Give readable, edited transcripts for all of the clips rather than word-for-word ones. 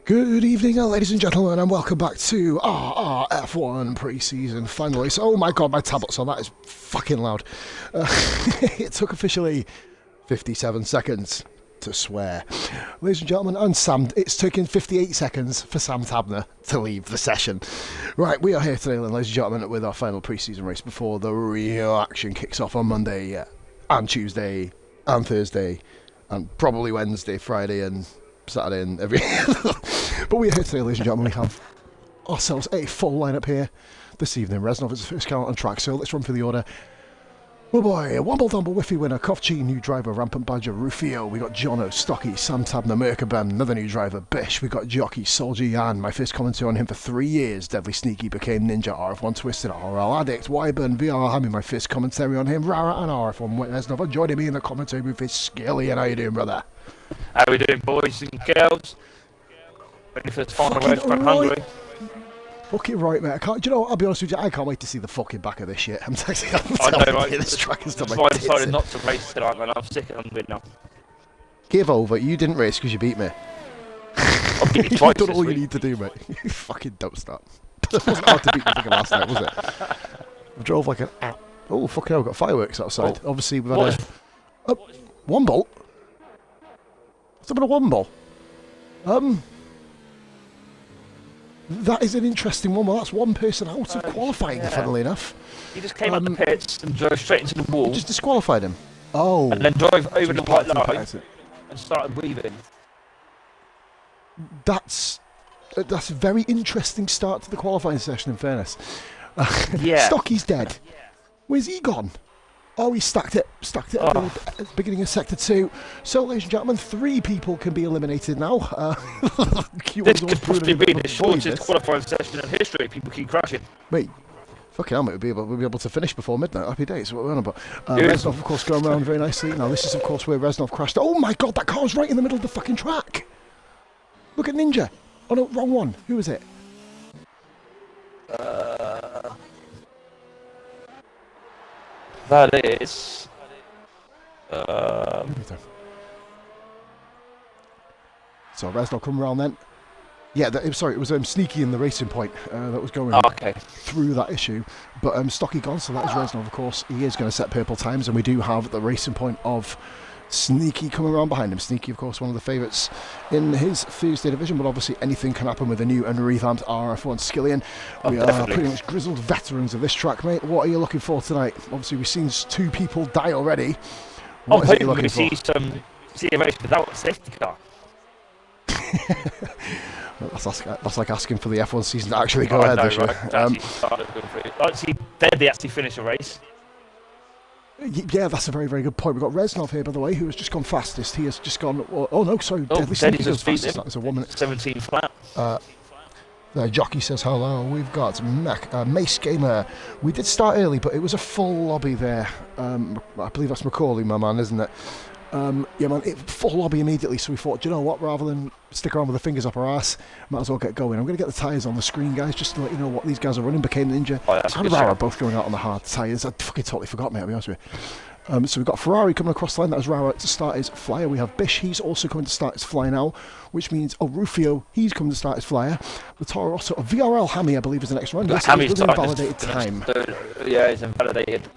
Good evening, ladies and gentlemen, and welcome back to RRF1 Preseason finally. So, oh my god, my tablet's on, that is fucking loud. It took officially 57 seconds to swear. Ladies and gentlemen, and Sam, it's taken 58 seconds for Sam Tabner to leave the session. Right, we are here today, ladies and gentlemen, with our final preseason race before the real action kicks off on Monday, and Tuesday, and Thursday, and probably Wednesday, Friday, and Saturday, and every... But we're here today, ladies and gentlemen. We have ourselves a full lineup here this evening. Reznov is the first car on track, so let's run through the order. Oh boy, Womble Dumble Whiffy winner, Kofchi, new driver, Rampant Badger, Rufio. We got Jono, Stocky, Sam Tabner, Merkabam, another new driver, Bish. We got Jockey, Soldier Jan, my first commentary on him for 3 years. Deadly Sneaky became Ninja, RF1 Twisted, RL Addict, Wyburn, VR Hammy, my first commentary on him, Rara and RF1 Reznov. Joining me in the commentary booth is Skilly. And how you doing, brother? How we doing, boys and girls? Ready for the final race from Hungary? Fucking right, mate. Do you know what? I'll be honest with you, I can't wait to see the fucking back of this shit. I'm telling I know, right? This track is to my That's why I decided not to race tonight, man. I'm sick of Hungary now. Give over. You didn't race because you beat me. I've beat you twice. You've done all you need to do, mate. You fucking don't stop. It wasn't hard to beat me fucking last night, was it? I drove like an... Oh, fucking hell, we've got fireworks outside. Oh. Obviously, we've had a... One bolt? What's up with a one bolt? That is an interesting one. Well, that's one person out of qualifying, funnily enough. He just came out the pits and drove straight into the wall. You just disqualified him. Oh. And then drove over the white line and started weaving. That's a very interesting start to the qualifying session, in fairness. Yeah. Stocky's dead. Where's he gone? Oh, he stacked it at the beginning of Sector 2. So, ladies and gentlemen, 3 people can be eliminated now. This could possibly be the shortest qualifying session in history. People keep crashing. Wait, fucking hell, mate, we'll be able to finish before midnight. Happy days, what we're on about. Reznov, of course, going around very nicely. Now, this is, of course, where Reznov crashed. Oh my god, that car's right in the middle of the fucking track. Look at Ninja. Oh no, wrong one. Who is it? That is... So Reznov come around then. Yeah, sorry, it was Sneaky in the Racing Point that was going through that issue. But Stocky gone, so that is Reznov, of course. He is going to set purple times, and we do have the Racing Point of Sneaky coming around behind him. Sneaky, of course, one of the favourites in his Thursday division, but obviously anything can happen with a new and revamped RF1 Skillian. We are pretty much grizzled veterans of this track, mate. What are you looking for tonight? Obviously, we've seen 2 people die already. What is it you're looking for? See a race without a safety car. That's like asking for the F1 season to actually go ahead this year. They actually finish a race. Yeah, that's a very, very good point. We've got Reznov here, by the way, who has just gone fastest. He has just gone... Oh, no, sorry. Deadly Sneaky goes fastest. That is a 1 minute. 17 flat. The jockey says hello. We've got Mace Gamer. We did start early, but it was a full lobby there. I believe that's Macaulay, my man, isn't it? Yeah, man, full lobby immediately, so we thought, do you know what, rather than stick around with the fingers up our ass, might as well get going. I'm going to get the tyres on the screen, guys, just to let you know what these guys are running. Became Ninja and Rara both going out on the hard tyres. I fucking totally forgot, mate, I'll be honest with you. So we've got Ferrari coming across the line. That was Rara to start his flyer. We have Bish, he's also coming to start his flyer now, which means, Rufio, he's coming to start his flyer. The Toro Rosso, VRL Hammy, I believe, is the next run. Yes, Hammy's an invalidated time. Yeah, he's invalidated.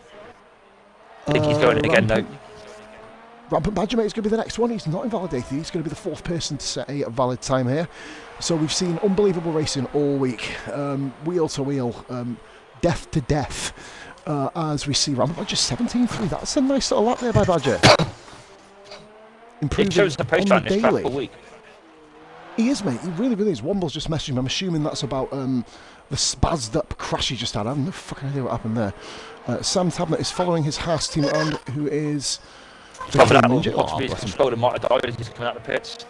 I think he's going again, though. Rampant Badger, mate, is going to be the next one. He's not invalidated. He's going to be the 4th person to set a valid time here. So we've seen unbelievable racing all week. Wheel to wheel, death to death. As we see Rampant Badger 17-3. That's a nice little lap there by Badger. Improving shows the pace on the this daily. track all week. He is, mate. He really, really is. Womble's just messaging me. I'm assuming that's about the spazzed up crash he just had. I have no fucking idea what happened there. Sam Tabner is following his Haas team around, who is... Shoulder might have died as he's coming out the pits.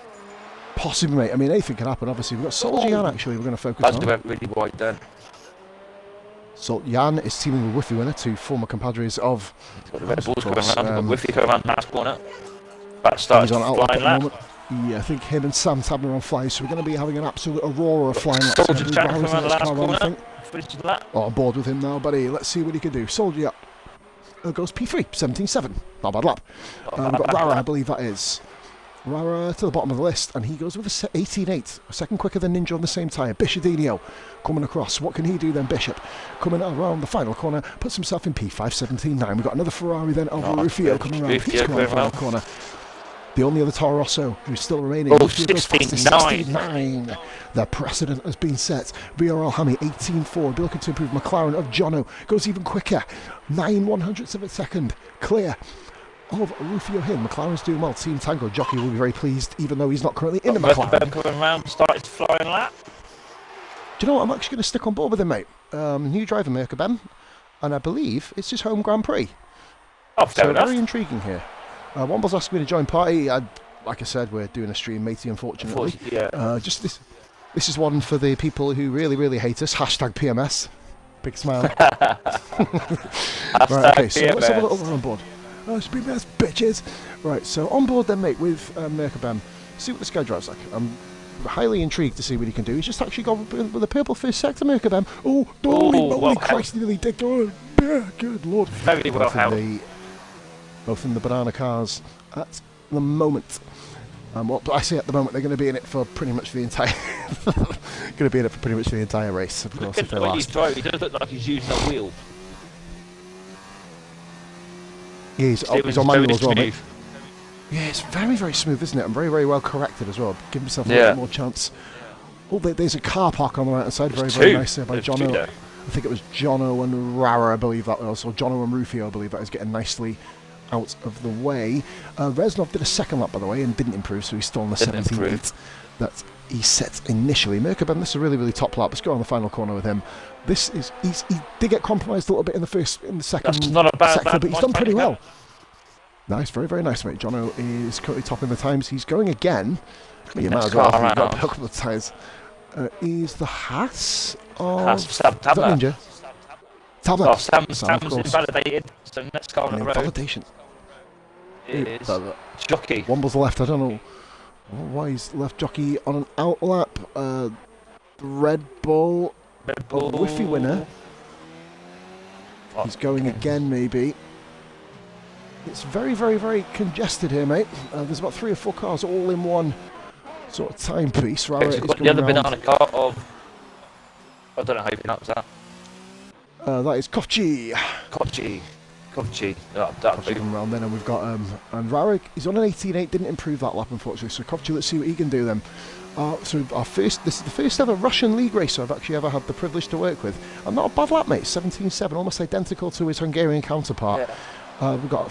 Possibly, mate. I mean, anything can happen, obviously. We've got Soldier Jan, actually, we're going to focus on. That's really wide then. So Jan is teaming with Whiffy Winner, 2 former compadres of... He's got the Red Bulls coming around, Whiffy coming around last corner. That starts flying lap. Yeah, I think him and Sam Tabner on fly, so we're going to be having an absolute aurora of flying laps. Soldier Jack coming around the last corner. Finishes the lap. On board with him now, buddy. Let's see what he can do. Soldier goes P3, 17-7. Not a bad lap. We've got Rara, I believe that is. Rara to the bottom of the list, and he goes with a 18.8, a second quicker than Ninja on the same tyre. Bishadinho coming across. What can he do then? Bishop coming around the final corner, puts himself in P5.17.9. We've got another Ferrari then over Rufio coming around. He's coming around the final corner. The only other Toro Rosso who's still remaining. 16.9. The precedent has been set. VRL Hammy 18.4. Be looking to improve. McLaren of Jono goes even quicker. 9/100ths of a second. Clear of Rufio Hill. McLaren's doing well. Team Tango Jockey will be very pleased, even though he's not currently in the McLaren. Coming around, started flying lap. Do you know what? I'm actually going to stick on board with him, mate. New driver, Merkabem, and I believe it's his home Grand Prix. Oh, fair enough. Very intriguing here. Womble's asked me to join party. Like I said, we're doing a stream, matey, unfortunately. Yeah. Just this is one for the people who really, really hate us. Hashtag PMS. Big smile. Right, okay, so let's have a little run on board. Oh, speed mess, bitches. Right, so on board then, mate, with Merkabem. See what this guy drives like. I'm highly intrigued to see what he can do. He's just actually gone with a purple first sector, Merkabem. Holy Christ, he nearly dicked on. Good lord. Very well held. Both in the banana cars at the moment. What I say at the moment, they're going to be in it for pretty much the entire. Race, of course. If they last. He does look like he's using a wheel. Yeah, he's on manual as well, mate. Yeah, it's very, very smooth, isn't it? And very, very well corrected as well. Give himself a little more chance. Oh, there's a car park on the right hand side. Very, very nice there by Jono. I think it was Jono and Rara, I believe that was. Or Jono and Rufio, I believe that is getting nicely out of the way. Reznov did a second lap, by the way, and didn't improve, so he's still on the 17.8 that he set initially. Merkabem, this is a really, really top lap. Let's go on the final corner with him. He did get compromised a little bit in the second sector, but he's done pretty well. Nice, very, very nice, mate. Jono is currently topping the times. He's going again. You might as well have got a couple of times. He's the Haas of Ninja. Tablet. Oh, Sam's invalidated. So next car on the road. Invalidation. It is Jockey. Womble's left. I don't know why he's left Jockey on an out lap. Red Bull. A whiffy winner. He's going again, maybe. It's very, very, very congested here, mate. There's about 3 or 4 cars all in one sort of timepiece. Rara is going the other banana car of. I don't know how you pronounce that. That is Kovchi. Kovchi. Kovchi coming around then, and we've got and Rara. He's on an 18.8. Didn't improve that lap, unfortunately. So Kovchi, let's see what he can do then. So this is the first ever Russian league racer I've actually ever had the privilege to work with. And not a bad lap, mate. 17.7, almost identical to his Hungarian counterpart. Yeah. We've got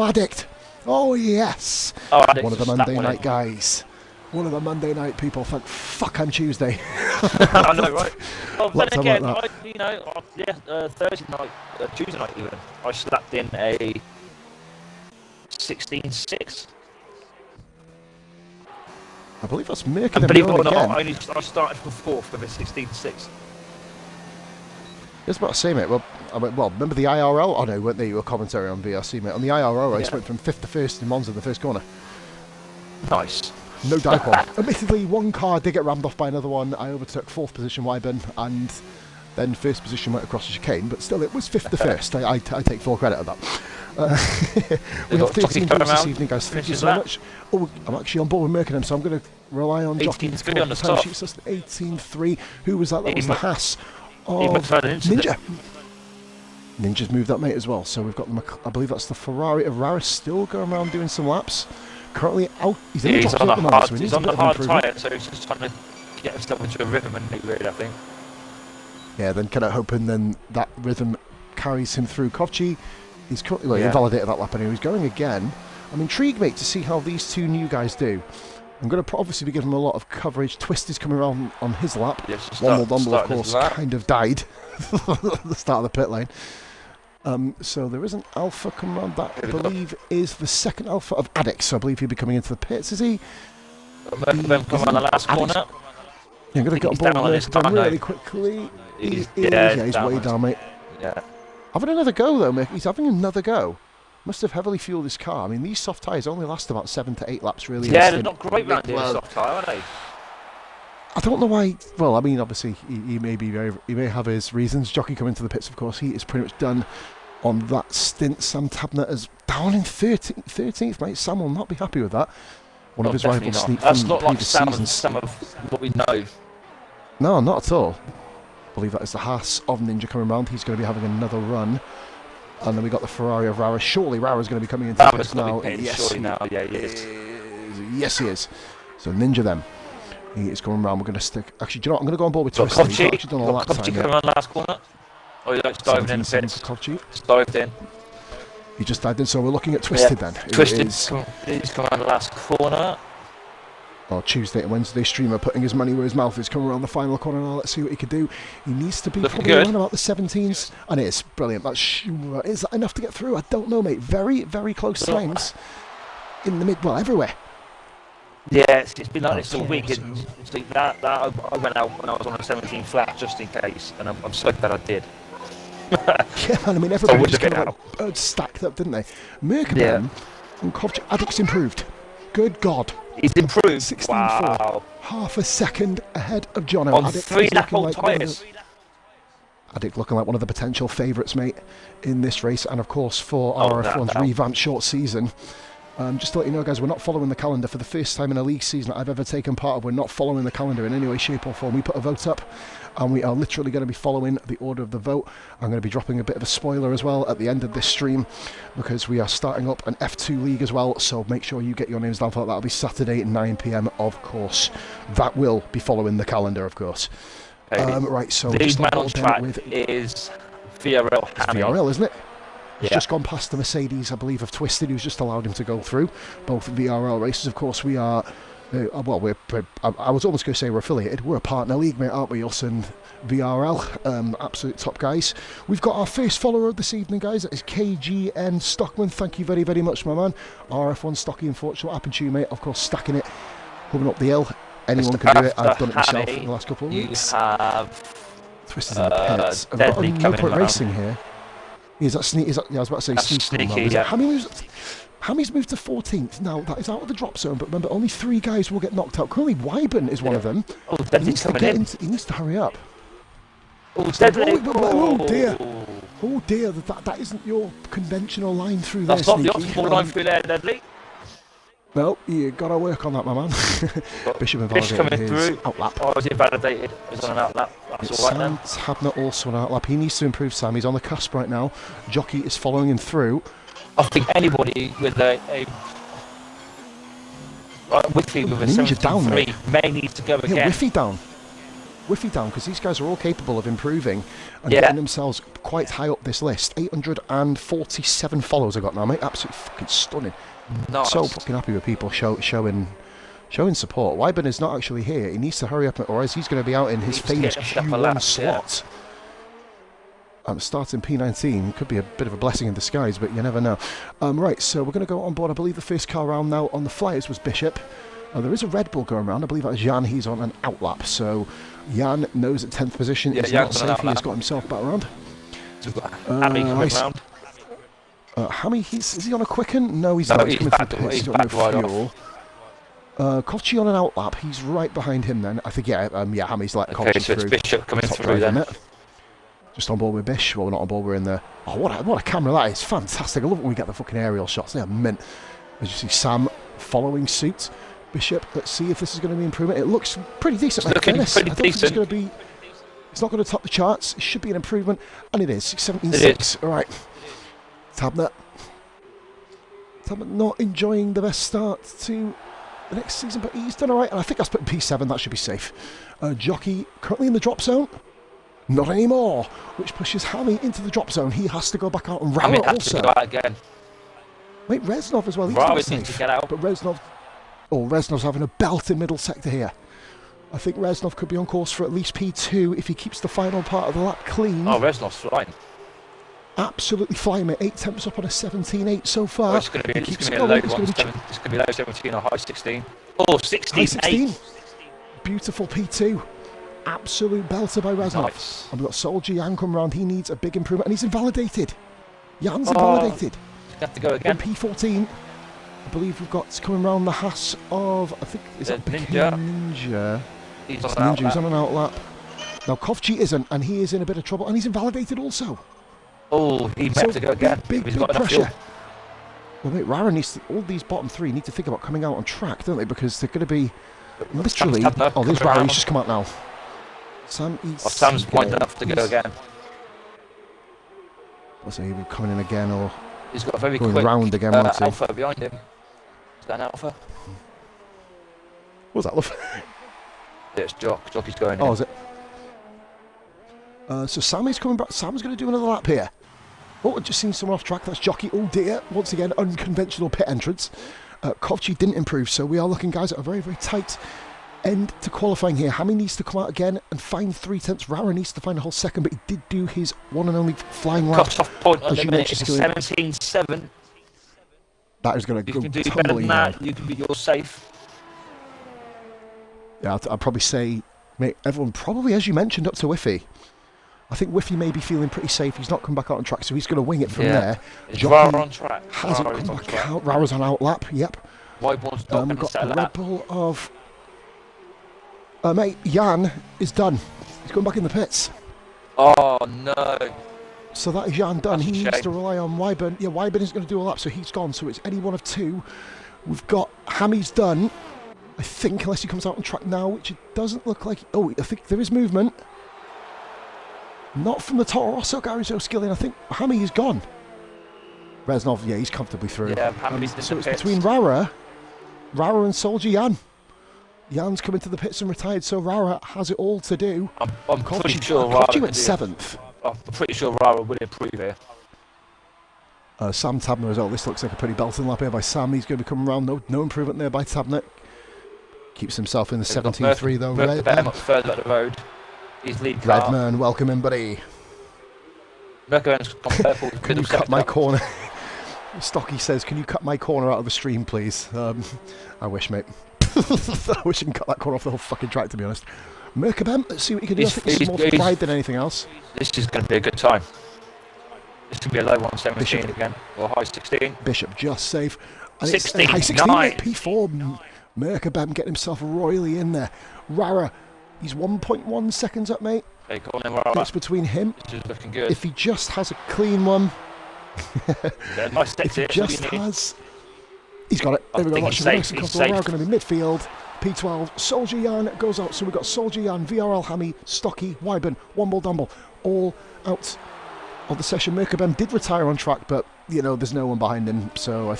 Addict. Oh yes. One of the Monday night guys. One of the Monday night people. Fuck, I'm Tuesday. I know, right? Well, then again, like Thursday night, Tuesday night even, I slapped in a 16.6. I believe that's Merkin. And believe it or not, I started from 4th with a 16.6. That's about to say, mate. Well, remember the IRL? Oh no, weren't they? You were commentary on VRC, mate. On the IRL race, went from 5th to 1st in Monza in the first corner. Nice. No dive bomb. Admittedly, one car did get rammed off by another one. I overtook 4th position Wyburn, and then 1st position went across the chicane, but still, it was 5th to 1st. I take full credit of that. We have 13 points this evening, guys. Thank you so much. Oh, I'm actually on board with Merkenham, so I'm going to rely on Jockey. 18.3 on the top. 18.3. Who was that? That was the Haas of Ninja. Ninja's moved up, mate, as well. So we've got I believe that's the Ferrari of Rara still going around doing some laps. Currently out. He's on the hard tyre, so he's just trying to get himself into a rhythm, and really, I think. Yeah, then kind of hoping then that rhythm carries him through. Kovchi, he's currently invalidated that lap anyway. He's going again. I'm intrigued, mate, to see how these two new guys do. I'm going to obviously be giving him a lot of coverage. Twist is coming around on his lap. Yes, Dumble, of course, kind of died at the start of the pit lane. So there is an Alpha coming around. That I believe is the second Alpha of Addicts. So I believe he'll be coming into the pits. Is he? Coming on the last corner. Yeah, I'm going to get on board with him really quickly. He's way down, mate. Yeah. Having another go, though, mate. He's having another go. Must have heavily fueled his car. I mean, these soft tyres only last about 7 to 8 laps, really. Yeah, they're not great round here, soft tyre, are they? I don't know why. Well, I mean, obviously, he may have his reasons. Jockey coming to the pits, of course. He is pretty much done on that stint. Sam Tabner is down in 13th, mate. Sam will not be happy with that. One of his rivals sneak That's from not like previous some seasons. of what we know. No, not at all. I believe that is the Haas of Ninja coming round. He's going to be having another run. And then we got the Ferrari of Rara. Surely Rara's going to be coming into this now. Yes, now. Yeah, he is. Yes, he is. So Ninja then. He is going round. We're going to stick. Actually, do you know what? I'm going to go on board with Twisted. He's not actually done a lap time coming around last corner. Oh, he likes diving in the fence. Just dived in. He just dived in. So we're looking at Twisted then. Twisted. He's coming around the last corner. Our Tuesday and Wednesday streamer putting his money where his mouth is, coming around the final corner now. Let's see what he can do. He needs to be probably around about the 17s. And it is brilliant. Is that enough to get through? I don't know, mate. Very, very close times in the mid, well, everywhere. Yeah, it's been like this all week. I went out when I was on a 17 flat just in case, and I'm so glad I did. Yeah, man, I mean, everybody just kind of stacked up, didn't they? Merkman and Kovcic. Addict's improved. Good God. He's improved. 16.4. Wow. Half a second ahead of Jono. On 3-lap tyres. Addict looking like one of the potential favourites, mate, in this race. And, of course, for RRF1's revamped short season. Just to let you know, guys, we're not following the calendar. For the first time in a league season that I've ever taken part of, we're not following the calendar in any way, shape or form. We put a vote up, and we are literally going to be following the order of the vote. I'm going to be dropping a bit of a spoiler as well at the end of this stream, because we are starting up an F2 league as well, so make sure you get your names down for that. That'll be Saturday at 9 PM, of course. That will be following the calendar, of course. Right, so the man on track is VRL. It's VRL, isn't it? He's Yeah. just gone past the Mercedes, I believe, of Twisted, who's just allowed him to go through both VRL races. Of course, we are, I was almost going to say we're affiliated. We're a partner league, mate, aren't we? Us and VRL, absolute top guys. We've got our first follower of this evening, guys. That is KGN Stockman. Thank you very, very much, my man. RF1 Stocky, unfortunately, what happened to you, mate? Of course, stacking it, coming up the hill. Anyone can do it. I've done it myself in the last couple of weeks. You have Twisted in the pits. I've got a No Point Racing here. Is that Sneaky? Yeah, I was about to say Sneaky. Yeah. Hammy's moved to 14th. Now, that is out of the drop zone, but remember, only 3 guys will get knocked out. Currently, Wyburn is one of them. Oh, Deadly's coming in. He needs to hurry up. Oh, Deadly. Oh, dear. Oh, dear. That isn't your conventional line through there, That's not Sneaky. the optimal line through there, Deadly. Well, you got to work on that, my man. Bishop Fish coming invalidated through. his outlap. Oh, is he invalidated? He's on an outlap. That's all right then. Sam Tabner also an outlap. He needs to improve, Sam. He's on the cusp right now. Jockey is following him through. I think anybody with a Whitfield with a Ninja down, 73 may need to go again. Yeah, Whiffy down, because these guys are all capable of improving and getting themselves quite high up this list. 847 followers I got now, mate. Absolutely fucking stunning. Nice. So fucking happy with people showing support. Wyburn is not actually here. He needs to hurry up, or else he's going to be out in his famous Q1 slot. And starting P19 could be a bit of a blessing in disguise, but you never know. Right, so we're going to go on board. I believe the first car round now on the Flyers was Bishop. There is a Red Bull going around. I believe that's Jan. He's on an outlap. So Jan knows at 10th position is not safe. He has got himself back around. Hammy coming round. Hammy, is he on a quicken? No, he's not. He's coming through the pits. He's got no fuel. Kovci on an outlap. He's right behind him then. I think, Hammy's let Kovci so through. It's Bishop coming through then. Just on board with Bish. Well, we're not on board. We're in the... Oh, what a camera that is. Fantastic. I love it when we get the fucking aerial shots. They are mint. As you see, Sam following suit. Bishop, let's see if this is going to be improvement. It looks pretty decent. It's looking pretty decent. It's going to be... It's not going to top the charts. It should be an improvement. And it is. 17.6. All right. Tabner not enjoying the best start to the next season, but he's done all right. And I think that's put P7. That should be safe. Jockey currently in the drop zone. Not anymore, which pushes Hammy into the drop zone. He has to go back out, and Rara also. To go out again. Mate, Reznov as well. He's Rara not safe. needs to get out. But Reznov's having a belt in middle sector here. I think Reznov could be on course for at least P2 if he keeps the final part of the lap clean. Oh, Reznov's flying. Absolutely flying, mate. 8 temps up on a 17.8 so far. Oh, it's going to be a low one. It's going to be low 17 or high 16. Oh, 16. High 16. 8. Beautiful P2. Absolute belter by Reznov. Nice. And we've got Soldier Jan come round. He needs a big improvement, and he's invalidated. Jan's invalidated. Have to go again. On P14, I believe we've got coming round the Haas of, I think, is that Ninja? He's on an outlap. Now, Kovci isn't, and he is in a bit of trouble, and he's invalidated also. Oh, he may have to go again. Big got enough pressure. fuel. Well, mate, Rara needs to, all these bottom three need to think about coming out on track, don't they? Because they're going to be literally. Oh, there's Rara. He's just come out now. Sam's winding up to go again. Let's see, he'll be coming in again, or he's got a very going quick round again. Alpha behind him. Is that an Alpha? What was that, love? Yeah, it's Jock. Jockey's going in. Oh, is it? So Sammy's coming back. Sam's going to do another lap here. Oh, I've just seen someone off track. That's Jockey. Oh dear. Once again, unconventional pit entrance. Kovchi didn't improve, so we are looking, guys, at a very, very tight end to qualifying here. Hammy needs to come out again and find 3/10. Rara needs to find a whole second, but he did do his one and only flying lap. Cut-off point on the minute is 17.7. That is going to go tumbling. You can do better than that. You're safe. Yeah, I'd probably say, mate, everyone probably, as you mentioned, up to Whiffy. I think Whiffy may be feeling pretty safe. He's not come back out on track, so he's going to wing it from there. Is Rara on track? Hasn't come back out. Rara's on out lap, yep. We've got a Red Bull of... mate, Jan is done. He's going back in the pits. Oh, no. So that is Jan done. That's he needs to rely on Wyburn. Yeah, Wyburn is going to do a lap, so he's gone. So it's any one of two. We've got Hammy's done, I think, unless he comes out on track now, which it doesn't look like... Oh, I think there is movement. Not from the Toro Rosso garage, Skilling. I think Hammy is gone. Reznov, yeah, he's comfortably through. Yeah, Hammy's so it's between Rara and Soldier Jan. Jan's coming to the pits and retired, so Rara has it all to do. I'm pretty sure Rara went 7th. I'm pretty sure Rara will improve here. Sam Tabner as well. This looks like a pretty belting lap here by Sam. He's going to be coming around. No improvement there by Tabner. Keeps himself in the 17.3 though. Much further up the road. His lead car. Redman, welcome in, buddy. Merkerman's gone purple. Can you cut my corner? Stocky says, can you cut my corner out of the stream, please? I wish, mate. I wish you can cut that corner off the whole fucking track, to be honest. Merkabem, let's see what you can do. I think this is more pride than anything else. This is going to be a good time. This could be a low 117 again, or high 16. Bishop just safe. And 16, high 16, nice. P4. Merkabem getting himself royally in there. Rara, he's 1.1 seconds up, mate. Okay, cool, Rara. It's between him. This is looking good. If he just has a clean one. Nice if he just has... He's got it. There we go. That's nice and comfortable. We're going to be midfield. P12. Soldier Jan goes out. So we've got Soldier Jan, VRL Hammy, Stocky, Wyburn, Womble Dumble, all out of the session. Merkabem did retire on track, but you know there's no one behind him, so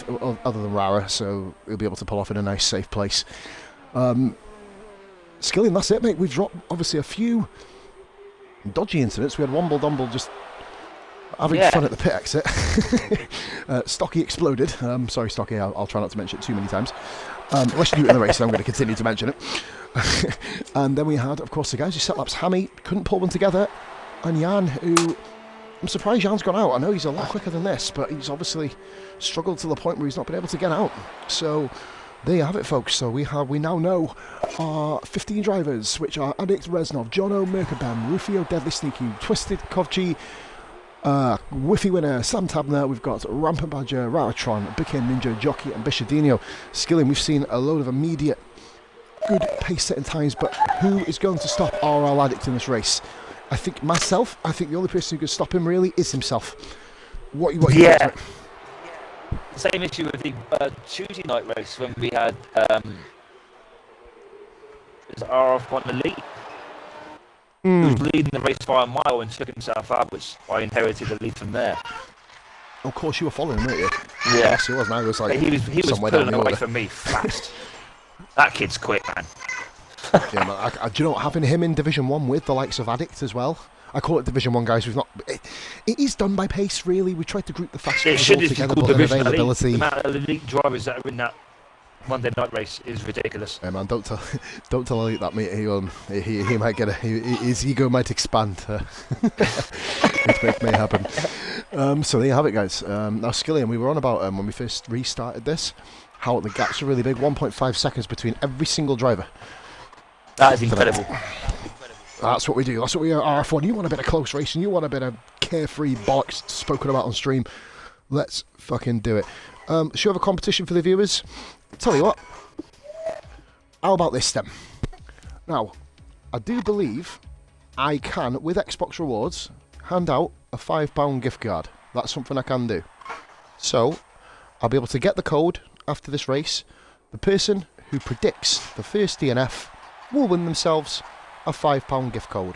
other than Rara, so he'll be able to pull off in a nice, safe place. Skilling, that's it, mate. We've dropped obviously a few dodgy incidents. We had Womble Dumble just having fun at the pit exit. Stocky exploded. Sorry, Stocky, I'll try not to mention it too many times. Unless you do it in the race, then I'm going to continue to mention it. And then we had, of course, the guys who set laps. Hammy couldn't pull one together. And Jan, who... I'm surprised Jan's gone out. I know he's a lot quicker than this, but he's obviously struggled to the point where he's not been able to get out. So there you have it, folks. So we now know our 15 drivers, which are Addict, Reznov, Jono, Merkabam, Rufio, Deadly Sneaky, Twisted, Kovchi, Whiffy Winner, Sam Tabner. We've got Rampant Badger, Raratron, Big Hen Ninja, Jockey, and Bishadinho. Skilling, we've seen a load of immediate good pace setting times, but who is going to stop RL Addict in this race? I think the only person who could stop him really is himself. What yeah. Same issue with the Tuesday night race when we had RRF1 Elite. He was leading the race by a mile and took himself out, which I inherited the lead from there. Of course, you were following him, weren't you? Yeah. Yes, he was. Now he was like he was pulling away from me fast. That kid's quick, man. Yeah, man, do you know what, having him in Division 1 with the likes of Addict as well? I call it Division 1, guys. It is done by pace, really. We tried to group the fast drivers all together, but availability. The amount of elite drivers that are in that Monday night race is ridiculous. Hey man, don't tell Elite that, mate. He might get his ego might expand. It may happen. So there you have it, guys. Now, Skillian, we were on about when we first restarted this, how the gaps are really big. 1.5 seconds between every single driver. That is incredible. That's what we do. That's what we are for. You want a bit of close racing. You want a bit of carefree bollocks spoken about on stream. Let's fucking do it. Should we have a competition for the viewers? Tell you what. How about this then? Now, I do believe I can, with Xbox Rewards, hand out a £5 gift card. That's something I can do. So, I'll be able to get the code after this race. The person who predicts the first DNF will win themselves a £5 gift code.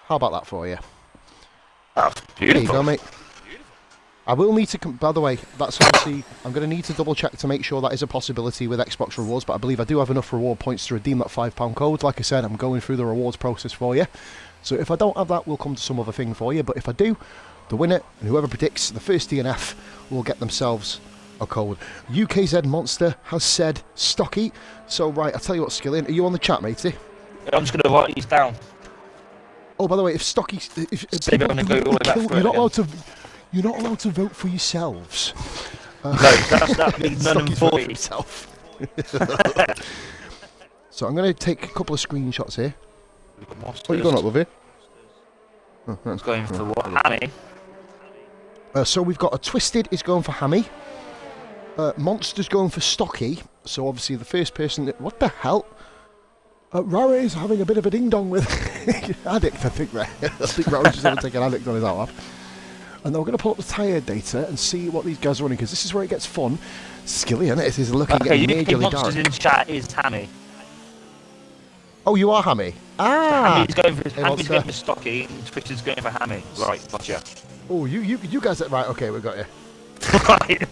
How about that for you? That's beautiful. There you go, mate. I will need to... by the way, that's obviously... I'm going to need to double check to make sure that is a possibility with Xbox rewards, but I believe I do have enough reward points to redeem that £5 code. Like I said, I'm going through the rewards process for you. So if I don't have that, we'll come to some other thing for you. But if I do, the winner and whoever predicts the first DNF will get themselves a code. UKZ Monster has said Stocky. So, right, I'll tell you what, Skillian. Are you on the chat, matey? I'm just going to write these down. Oh, by the way, if Stocky... You're not allowed to vote for yourselves. No, that means none and void. Yourself. So I'm going to take a couple of screenshots here. What are you going up with here? Oh, that's going for what? Hammy. So we've got a Twisted is going for Hammy. Monster's going for Stocky. So obviously the first person... what the hell? Rara is having a bit of a ding-dong with Addict, I think. I think Rara's just going to take an Addict on his outlap. And then we're going to pull up the tyre data and see what these guys are running, because this is where it gets fun. Skilly, it is looking getting majorly dark. Monsters in chat is Hammy. Oh, you are Hammy? Ah! Hammy's going for Stocky, and Twitter's going for Hammy. Right, gotcha. Oh, you guys... right, okay, we got you. Right.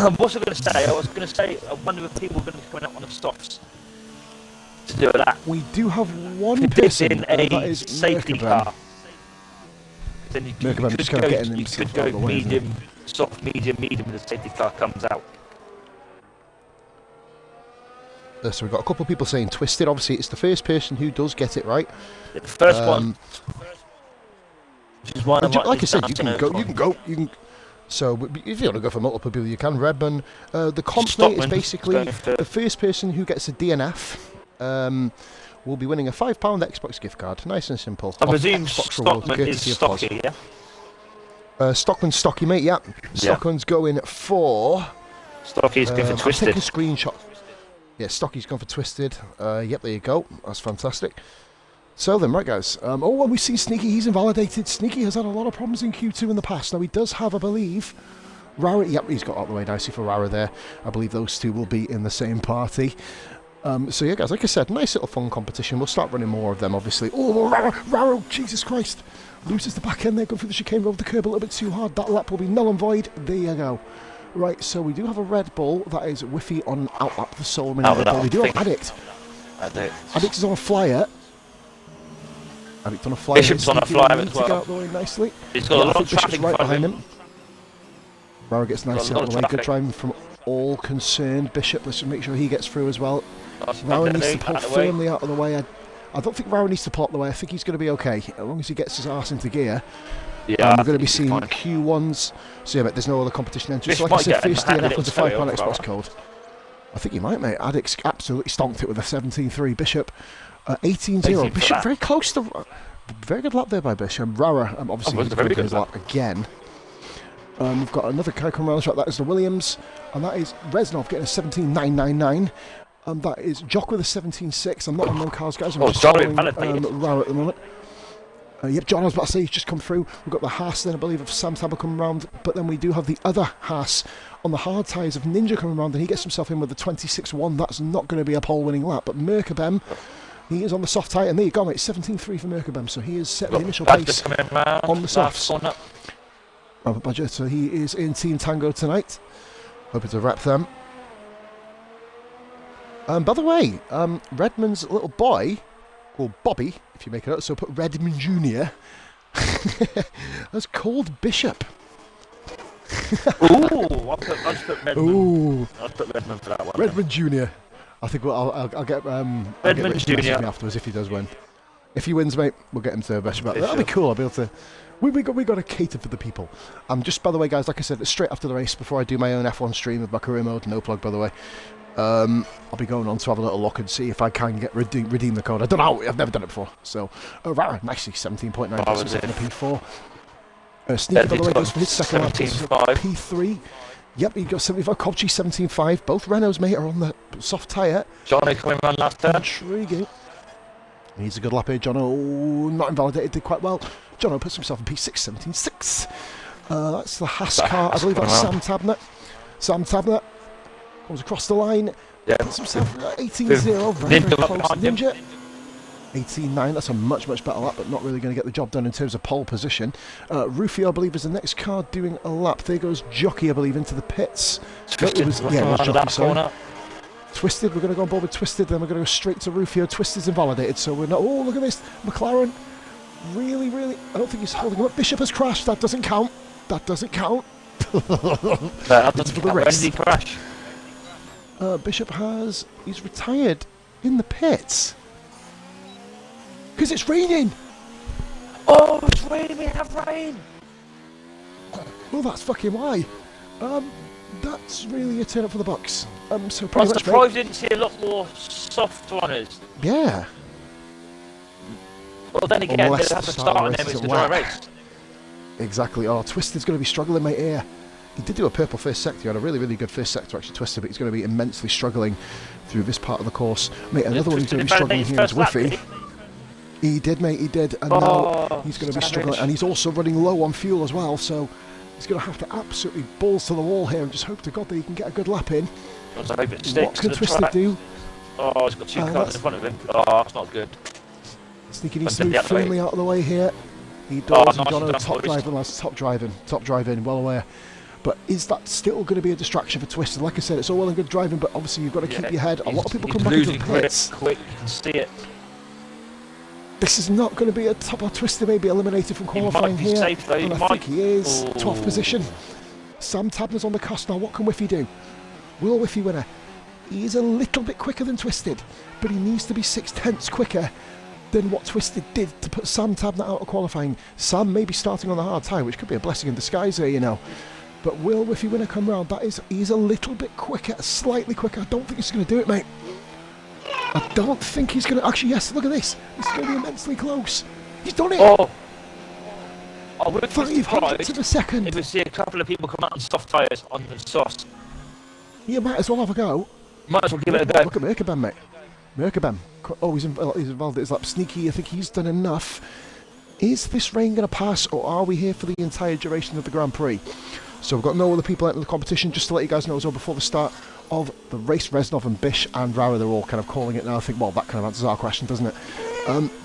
What was I going to say? I was going to say, I wonder if people are going to come out on the stops to do that. We do have one person in a safety car. Then you could go medium, soft, medium, when the safety car comes out. So we've got a couple of people saying Twisted. Obviously, it's the first person who does get it right. The first one. Which is one like I said, you can go. So if you want to go for multiple people, you can. Redman. The comp mate is basically the first person who gets a DNF. Will be winning a £5 Xbox gift card. Nice and simple. I presume Stockman is Stocky, yeah? Stockman's Stocky, mate, yeah. Stockman's going for... Stocky's going for Twisted. I'll take a screenshot. Yeah, Stocky's gone for Twisted. Yep, there you go. That's fantastic. So then, right, guys. And we've seen Sneaky. He's invalidated. Sneaky has had a lot of problems in Q2 in the past. Now, he does have, I believe... Rara. Yep, he's got out the way nicely for Rara there. I believe those two will be in the same party. So yeah, guys, like I said, nice little fun competition. We'll start running more of them, obviously. Oh, Raro, Jesus Christ. Loses the back end there, going through the chicane over the curb a little bit too hard. That lap will be null and void. There you go. Right, so we do have a Red Bull. That is Whiffy on outlap, the Soul Mini Red Bull. We do have Addict. Addict is on a flyer. Addict on a flyer. Bishop's on a flyer as well. To get out the way nicely. He's got a lot of traffic right behind him. Raro gets nicely out of the way. Good driving from all concerned. Bishop, let's just make sure he gets through as well. Rara needs to pull firmly out of the way. I don't think Rara needs to pull out the way. I think he's going to be okay as long as he gets his arse into gear. Yeah, we're going to be seeing Q1s. So yeah, but there's no other competition entries. So like I said, first DNF with a £5 Xbox code. I think he might, mate. Addict's absolutely stonked it with a 17.3. Bishop 18.0. Bishop very close to... very good lap there by Bishop. Rara obviously was very good lap again. We've got another guy coming around the track. That is the Williams, and that is Reznov getting a 17.999. That is Jock with a 17.6. I'm not on no cars, guys. I'm just following Rara at the moment. Yep, John, I was about to say, he's just come through. We've got the Haas then, I believe, of Sam Tabber coming round. But then we do have the other Haas on the hard tyres of Ninja coming round, and he gets himself in with the 26.1. That's not going to be a pole-winning lap. But Merkabem, he is on the soft tyre, and there you go, mate. 17.3 for Merkabem. So he is set the initial pace on the softs. Robert Badger, so he is in Team Tango tonight. Hoping to wrap them. By the way, Redmond's little boy, called Bobby, if you make it up, so put Redmond Jr. That's called Bishop. Ooh, I'll just put Redmond. Ooh. I'll put Redmond for that one. Redmond Jr. I think I'll get Redmond Jr. afterwards if he does win. If he wins, mate, we'll get him to Bishop. That'll be cool. I'll be able to... We got to cater for the people. Just by the way, guys, like I said, straight after the race, before I do my own F1 stream with my career mode, no plug, by the way, I'll be going on to have a little look and see if I can get redeem the code. I don't know. I've never done it before. So, Rara, nicely 17.9 on a P4. Sneaky, by the way, goes for his second lap. P3. Yep, he got 75. Cobchi 17.5. Both Renaults, mate, are on the soft tyre. Johnny coming around last turn. Intriguing. Needs a good lap here, John. Oh, not invalidated. Did quite well. Jono puts himself in P6, 17.6. That's the Haas car. I believe that's Sam Tabner. Sam Tabner goes across the line. Yeah. Puts himself at 18.0. Very, very close. Ninja. 18.9. That's a much, much better lap, but not really going to get the job done in terms of pole position. Rufio, I believe, is the next car doing a lap. There goes Jockey, I believe, into the pits. Twisted. It was Jockey, sorry. Twisted, we're going to go on board with Twisted, then we're going to go straight to Rufio. Twisted's invalidated, so we're not... Oh, look at this. McLaren. Really, really... I don't think he's holding him up. Bishop has crashed. That doesn't count. That doesn't count. That doesn't count. When did he crash? Bishop has... He's retired in the pits. Because it's raining. Oh, it's raining. We have rain. Well, that's fucking why. That's really a turn up for the box. So I'm pretty much, surprised we didn't see a lot more soft runners. Yeah. Well, then again, they'll have to start on them. It's the dry race. Exactly. Oh, Twisted's going to be struggling, mate, here. He did do a purple first sector. He had a really, really good first sector, actually, Twisted, but he's going to be immensely struggling through this part of the course. Mate, another one who's going to be struggling here is Whiffy. He did, mate, he did. And now he's going to be struggling. And he's also running low on fuel as well, so he's going to have to absolutely balls to the wall here and just hope to God that he can get a good lap in. What can Twisted do? Oh, he's got two cars in front of him. Oh, that's not good. Sneaky needs to move firmly out of the way here. He does. Nice. Jono, top driving, lads. Top driving, well aware. But is that still going to be a distraction for Twisted? Like I said, it's all well and good driving, but obviously you've got to keep your head. A lot of people come back into the pits. Quick, you can see it. This is not going to be a top. Or Twisted may be eliminated from qualifying here. Safe, though. And I think he is. 12th position. Sam Tabner's on the cusp now. What can Whiffy do? Will Whiffy win her? He is a little bit quicker than Twisted, but he needs to be 6/10 quicker than what Twisted did to put Sam Tabner out of qualifying. Sam may be starting on the hard tyre, which could be a blessing in disguise here, you know. But will Whiffy winner come round? He's a little bit quicker, slightly quicker. I don't think he's going to do it, mate. I don't think he's going to... Actually, yes, look at this. He's going to be immensely close. He's done it. Oh. I would be 500 to the second. If we see a couple of people come out on soft tyres on the softs. You might as well have a go. Might as well give it a go. Look at Merkabam, mate. Merkabam. Oh, he's involved in his lap. Sneaky, I think he's done enough. Is this rain going to pass, or are we here for the entire duration of the Grand Prix? So we've got no other people entering the competition. Just to let you guys know as well, before the start of the race, Reznov and Bish and Rara, they're all kind of calling it now. I think, well, that kind of answers our question, doesn't it?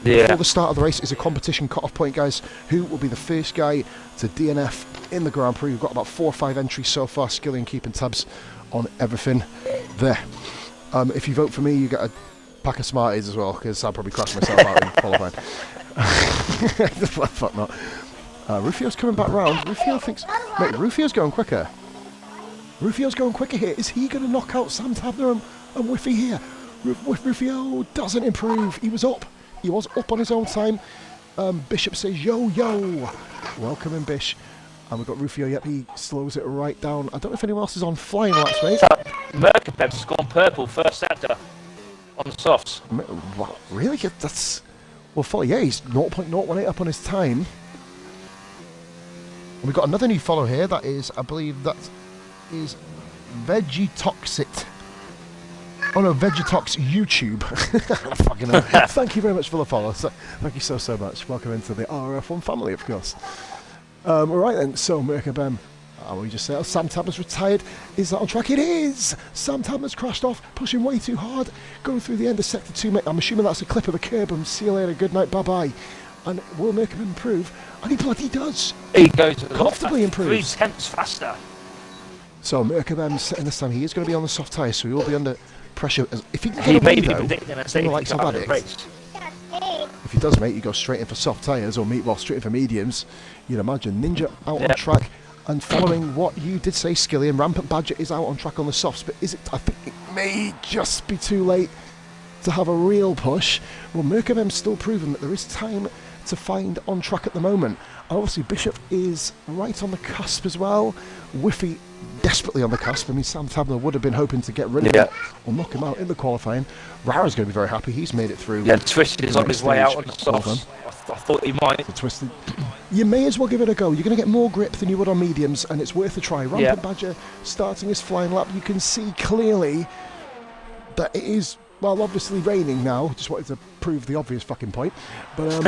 Before the start of the race is a competition cut-off point, guys. Who will be the first guy to DNF in the Grand Prix? We've got about 4 or 5 entries so far. Skillian keeping tabs on everything there. If you vote for me, you get a pack of Smarties as well, because I'll probably crash myself out in qualifying. Fuck not. Rufio's coming back round. Rufio thinks... Mate, Rufio's going quicker. Rufio's going quicker here. Is he going to knock out Sam Tabner and Whiffy here? Rufio doesn't improve. He was up. He was up on his own time. Bishop says, yo, yo. Welcome in, Bish. And we've got Rufio. Yep, he slows it right down. I don't know if anyone else is on flying laps, mate. Merkabem's gone purple first sector on the softs. What? Really? That's... Well, follow, yeah, he's 0.018 up on his time. And we've got another new follow here. That is, I believe that is Vegetoxit. Oh no, Vegetox YouTube. Fucking hell. Thank you very much for the follow. So, thank you so much. Welcome into the RRF1 family, of course. All right then, so Merkabem. We just say, Sam Tabner's retired. Is that on track? It is! Sam Tabner's crashed off, pushing way too hard, going through the end of Sector 2, mate. I'm assuming that's a clip of the curb, and see you later, good night, bye-bye. And will Merkabem improve? And he bloody does! He goes comfortably improves. 3/10 faster. So Merkabem setting this time, he is going to be on the soft tyres, so he will be under pressure. If he can get away, though, if he does, mate, you go straight in for soft tyres, or straight in for mediums. You'd imagine Ninja out on track. And following what you did say, Skillian, Rampant Badger is out on track on the softs, but is it? I think it may just be too late to have a real push. Well, Merkabem's still proven that there is time to find on track at the moment. And obviously, Bishop is right on the cusp as well. Whiffy desperately on the cusp. I mean, Sam Tabner would have been hoping to get rid of him or knock him out in the qualifying. Rara's going to be very happy. He's made it through. Yeah, Twisted is on his way out on the softs. I thought he might. So Twisted. You may as well give it a go. You're going to get more grip than you would on mediums, and it's worth a try. Rampant Badger starting his flying lap. You can see clearly that it is well, obviously raining now. Just wanted to prove the obvious fucking point. But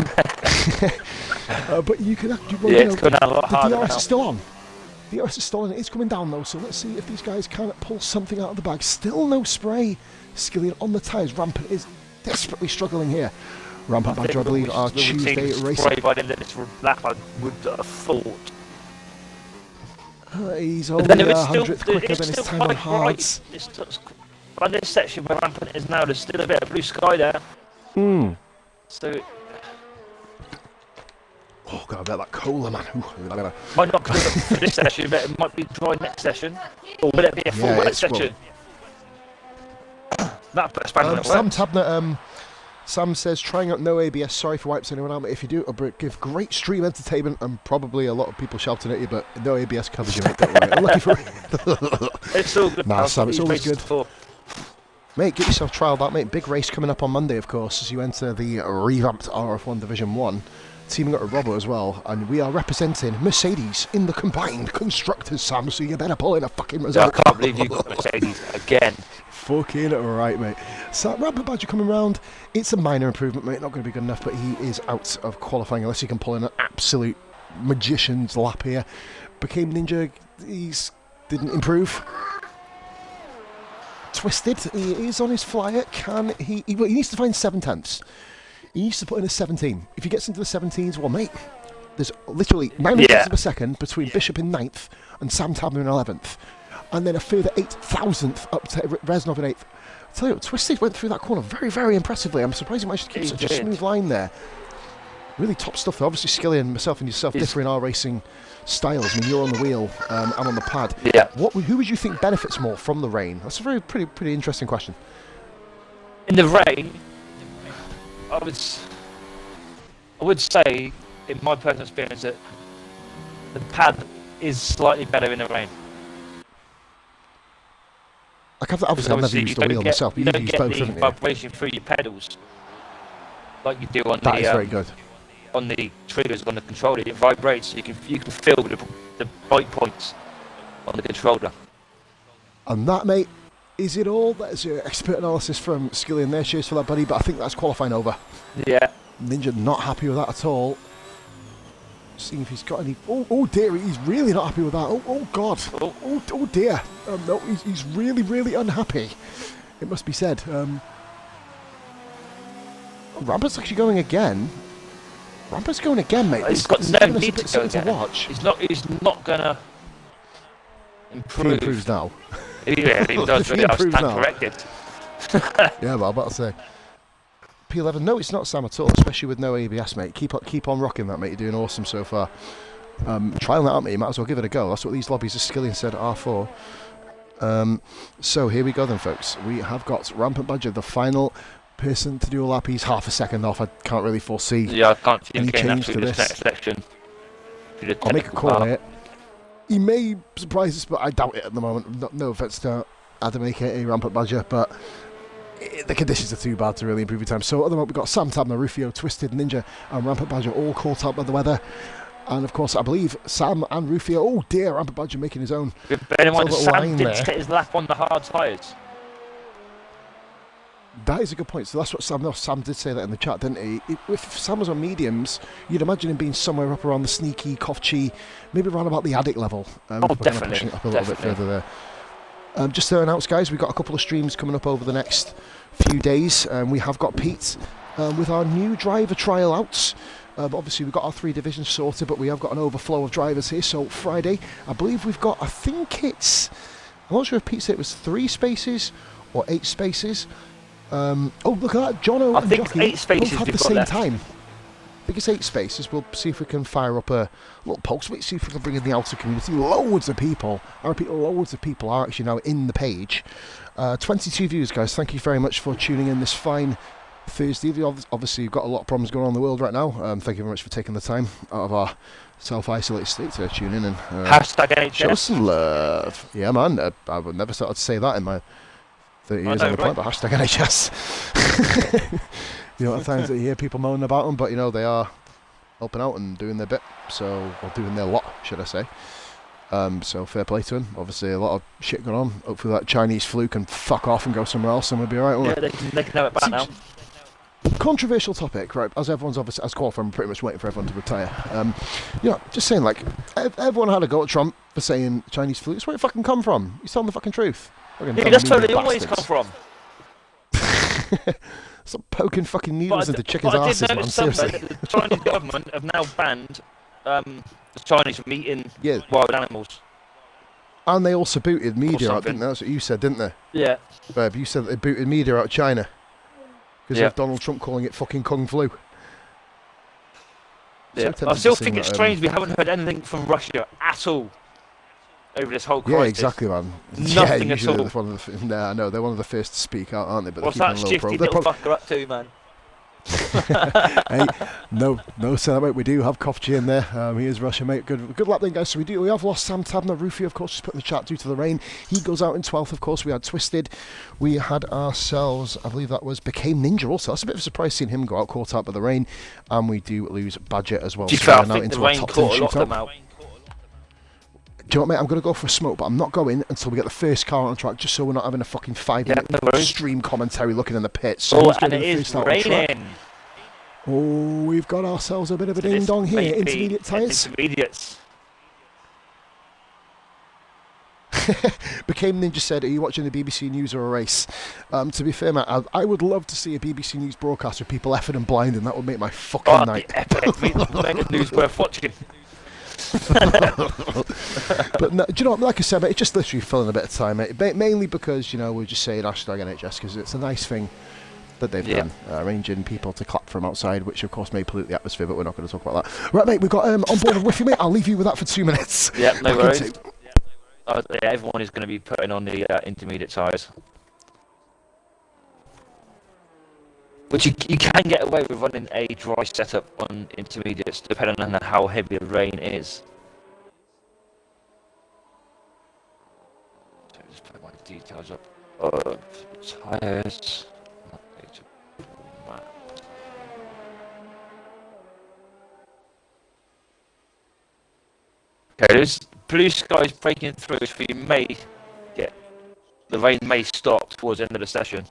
but you can actually, well, it's coming down a lot the harder DRS now. is still on. The DRS is still on. It is coming down though. So let's see if these guys can pull something out of the bag. Still no spray. Skillian on the tyres. Rampant is desperately struggling here. Rampant Badger, I believe, are Tuesday racing. By the end of this lap, I would have thought. He's only Then it was 100th quicker than his still time on quite hards. bright. By this section where Rampant is now, there's still a bit of blue sky there. So Oh god, I bet that cola, man. might not come for this session, but it might be dry next session. Or will it be a full wet session? That puts Spanner in Sam Tabner, Sam says, trying out no ABS, sorry for wipes anyone out, but if you do, it'll give great stream entertainment and probably a lot of people shouting at you, but no ABS covers you, mate, don't worry. I'm lucky for it. It's all good. Nah, Sam, it's always good. For. Mate, get yourself trialled out, mate. Big race coming up on Monday, of course, as you enter the revamped RRF1 Division 1. Teaming up with Robbo as well, and we are representing Mercedes in the combined constructors, Sam, so you better pull in a fucking result. I can't believe you got Mercedes again. Fucking right, mate. So, Rampant Badger coming round. It's a minor improvement, mate. Not going to be good enough, but he is out of qualifying unless he can pull in an absolute magician's lap here. Became Ninja. Didn't improve. Twisted. He is on his flyer. Can he? He needs to find 7/10. He needs to put in a 17. If he gets into the 17s, well, mate, there's literally 900 of a second between Bishop in 9th and Sam Tabner in 11th. And then a further 8,000th up to Reznov in 8th. I tell you what, Twisted went through that corner very, very impressively. I'm surprised he managed to keep such a smooth line there. Really top stuff though. Obviously, Skillian, myself and yourself differ in our racing styles. I mean, you're on the wheel, I'm on the pad. Yeah. Who would you think benefits more from the rain? That's a pretty interesting question. In the rain, I would say, in my personal experience, that the pad is slightly better in the rain. Obviously, I've never used the wheel myself, but you you've don't used get both, the haven't you? vibration through your pedals like you do on That is very good. on the triggers on the controller. It vibrates, so you can feel the bite points on the controller. And that, mate, is it all? That's your expert analysis from Skillian there. Cheers for that, buddy. But I think that's qualifying over. Yeah. Ninja not happy with that at all. Seeing if he's got any. Oh dear, he's really not happy with that. Oh god. Oh dear. No, he's really, really unhappy. It must be said. Rampant's actually going again. Rampant's going again, mate. He's got no need to go again. To watch. He's not gonna improve. He improves now. Yeah, he does. He Really, I improves stand now. corrected. Yeah, but I'm about to say. P11, no, it's not Sam at all, especially with no ABS, mate. Keep on rocking that, mate. You're doing awesome so far. Trying that out, mate. You might as well give it a go. That's what these lobbies, as Skillian said, are for. So here we go then, folks. We have got Rampant Badger, the final person to do a lap. He's half a second off. I can't really foresee Yeah, I can't see him any getting change through to this this. next section. I'll make a call here. He may surprise us, but I doubt it at the moment. No offense to Adam, aka Rampant Badger, but the conditions are too bad to really improve your time. So at the moment we've got Sam Tabner, Rufio, Twisted, Ninja and Rampant Badger all caught up by the weather. And of course I believe Sam and Rufio, oh dear, Rampant Badger making his own. Bear in mind, Sam line didn't there. get his lap on the hard tyres. That is a good point. So that's what Sam did say that in the chat, didn't he? If Sam was on mediums, you'd imagine him being somewhere up around the sneaky, Kofchi, maybe around about the addict level. Definitely. Pushing it up a little bit further there. Just to announce, guys, we've got a couple of streams coming up over the next few days. We have got Pete with our new driver trial outs. But obviously we've got our 3 divisions sorted, but we have got an overflow of drivers here. So Friday, I believe we've got, I'm not sure if Pete said it was 3 spaces or 8 spaces. Oh, look at that, Jono and think Jockey 8 spaces both have we've the got same left. time. I think it's 8 spaces. We'll see if we can fire up a little pulse. We'll see if we can bring in the outer community. Loads of people. I repeat, loads of people are actually now in the page. 22 views, guys. Thank you very much for tuning in this fine Thursday. Obviously, you've got a lot of problems going on in the world right now. Thank you very much for taking the time out of our self-isolated state to tune in and Hashtag NHS. show us some love. Yeah, man. I would never thought I'd say that in my 30 years on the planet, but hashtag NHS. You know, at times that you hear people moaning about them, but you know, they are helping out and doing their bit, or doing their lot, should I say. So fair play to him. Obviously, a lot of shit going on. Hopefully, that Chinese flu can fuck off and go somewhere else, and we'll be alright, won't Yeah, they can have it back now. Controversial topic, right? As everyone's obviously, as qualified, I'm pretty much waiting for everyone to retire. You know, just saying, like, everyone had a go at Trump for saying Chinese flu. It's where it fucking come from. He's telling the fucking truth. Yeah, that's where they always come from. Stop poking fucking needles into chickens' asses, man. Seriously. The Chinese government have now banned the Chinese from eating wild animals. And they also booted media out, didn't they? That's what you said, didn't they? Yeah. Babe, you said that they booted media out of China because of Donald Trump calling it fucking Kung Flu. Yeah. I still think it's strange we haven't heard anything from Russia at all over this whole crisis. Yeah, exactly, man. Nothing at all. Nah, I know, they're one of the first to speak out, aren't they? But what's that shifty little fucker up to, man? Hey, no, celebrate. We do have Kofchi in there. He is Russia, mate. Good luck then, guys. So we have lost Sam Tabner. Rufy, of course, just put in the chat due to the rain. He goes out in 12th, of course. We had Twisted. We had ourselves, I believe that was Became Ninja also. That's a bit of a surprise seeing him go out caught out by the rain. And we do lose Badger as well. So I think the rain caught a lot of them out. Do you know what, mate? I'm going to go for a smoke, but I'm not going until we get the first car on the track, just so we're not having a fucking 5-minute stream commentary looking in the pits. So and it is raining. Oh, we've got ourselves a bit of a ding-dong here. Intermediate tyres. Intermediates. Became Ninja said, are you watching the BBC News or a race? To be fair, mate, I would love to see a BBC News broadcast with people effing and blinding. That would make my fucking night. Epic. Make a news worth watching. But no, do you know what, like I said, mate, it's just literally filling a bit of time, mate. Mainly because, you know, we're just saying hashtag NHS because it's a nice thing that they've done, arranging people to clap from outside, which of course may pollute the atmosphere, but we're not going to talk about that. Right, mate, we've got on board with Wiffy, mate. I'll leave you with that for 2 minutes. Yeah, no worries. Everyone is going to be putting on the intermediate tyres. Which you can get away with running a dry setup on intermediates, depending on how heavy the rain is. So just put my details up of tyres. Okay, there's blue skies breaking through, so you may get the rain may stop towards the end of the session.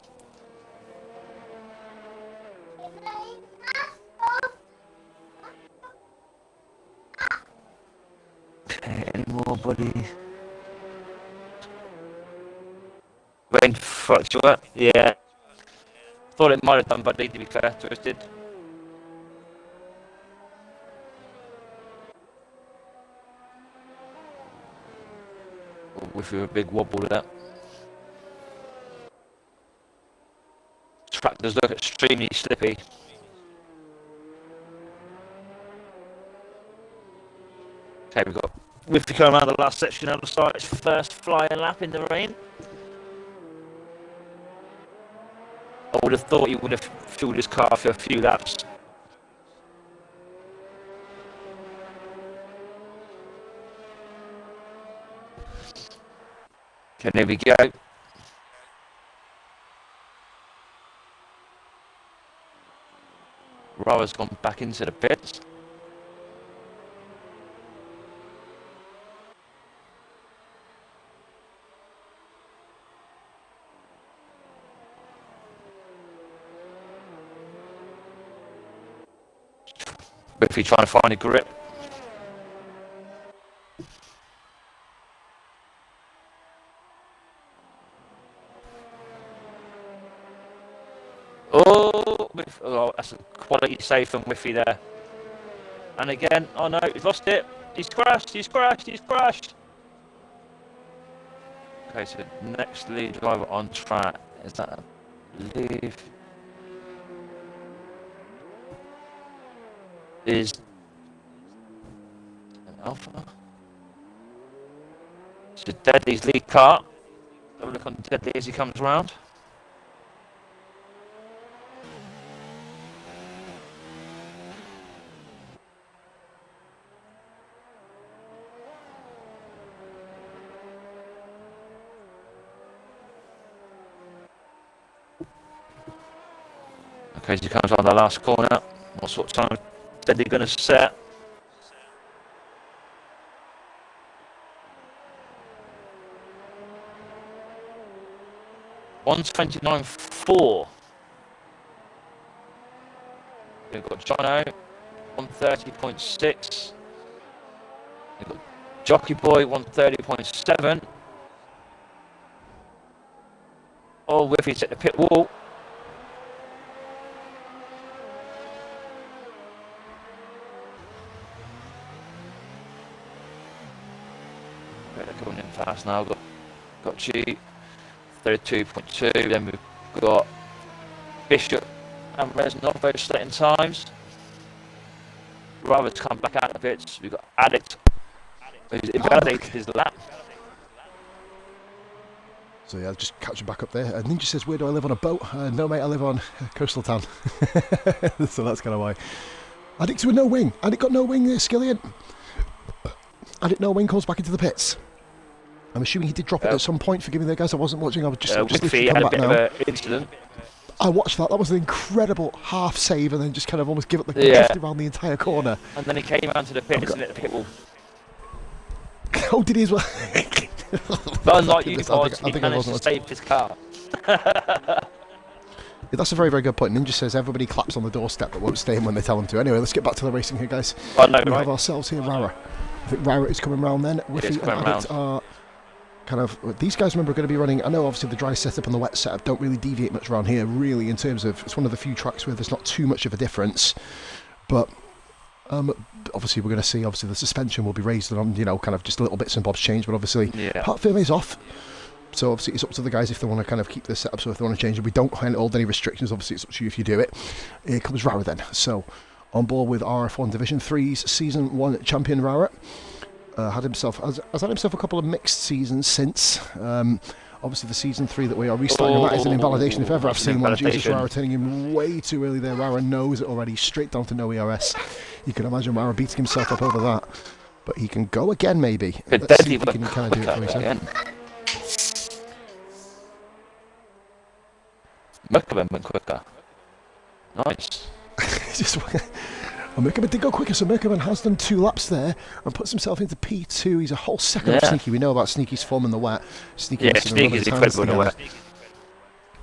Any more, buddy? Rain fucked you up? Yeah. Thought it might have done, buddy, to be fair. Twisted. With a big wobble of that. Track does look extremely slippy. Okay, we've got Wiffy coming around the last section of the start. It's first flying lap in the rain. I would have thought he would have fueled his car for a few laps. Okay, there we go. Rawa's gone back into the pits. Wiffy trying to find a grip. Oh, that's a quality save from Wiffy there. And again, oh no, he's lost it. He's crashed. Okay, so next lead driver on track. Is that, I believe, is an Alpha. So Deadly's lead car. Have a look on Deadly as he comes round. Okay, as he comes on the last corner. What sort of time is Deadly going to set? 129.4. We've got Jono, 130.6. We've got Jockey Boy, 130.7. Oh, Whiffy's at the pit wall. They're coming in fast now. Got G, 32.2. Then we've got Bishop and Reznov, both slitting times. Rather's come back out of it. We've got Addict, who's invalidated his lap. So yeah, just catching back up there. Ninja says, where do I live on a boat? No mate, I live on coastal town. So that's kind of why. Addict with no wing. Addict got no wing there, Skillian. Addict no wing comes back into the pits. I'm assuming he did drop it at some point. Forgive me there, guys. I wasn't watching. I was just Whiffy had a bit of an incident. I watched that. That was an incredible half save, and then just kind of almost give it the gift around the entire corner. And then he came out to the pits and hit the pit wall. Oh, did he as well? But unlike you guys, he managed to save his car. Yeah, that's a very, very good point. Ninja says everybody claps on the doorstep but won't stay in when they tell them to. Anyway, let's get back to the racing here, guys. I know, we right? have ourselves here Rara. I think Rara is coming round then. Whiffy and Addict are kind of... These guys, remember, are going to be running... I know, obviously, the dry setup and the wet setup don't really deviate much around here, really, in terms of... It's one of the few tracks where there's not too much of a difference. But... obviously, we're going to see, obviously, the suspension will be raised on, you know, kind of just little bits and bobs change, but obviously, part firme is off. So, obviously, it's up to the guys if they want to kind of keep this set up. So, if they want to change it, we don't hold any restrictions. Obviously, it's up to you if you do it. Here comes Rara then. So, on board with RRF1 Division 3's Season 1 champion Rara. Has had himself a couple of mixed seasons since. Obviously, the Season 3 that we are restarting, that is an invalidation if ever I've seen one. Jesus, Rara turning him way too early there. Rara knows it already, straight down to no ERS. You can imagine Rara beating himself up over that. But he can go again, maybe. Let's see if he can kind of do it for himself. Merkabin went quicker. Nice. Merkabin did go quicker, so Merkabin has done 2 laps there and puts himself into P2. He's a whole second of Sneaky. We know about Sneaky's form in the wet. Sneaky's incredible in the wet.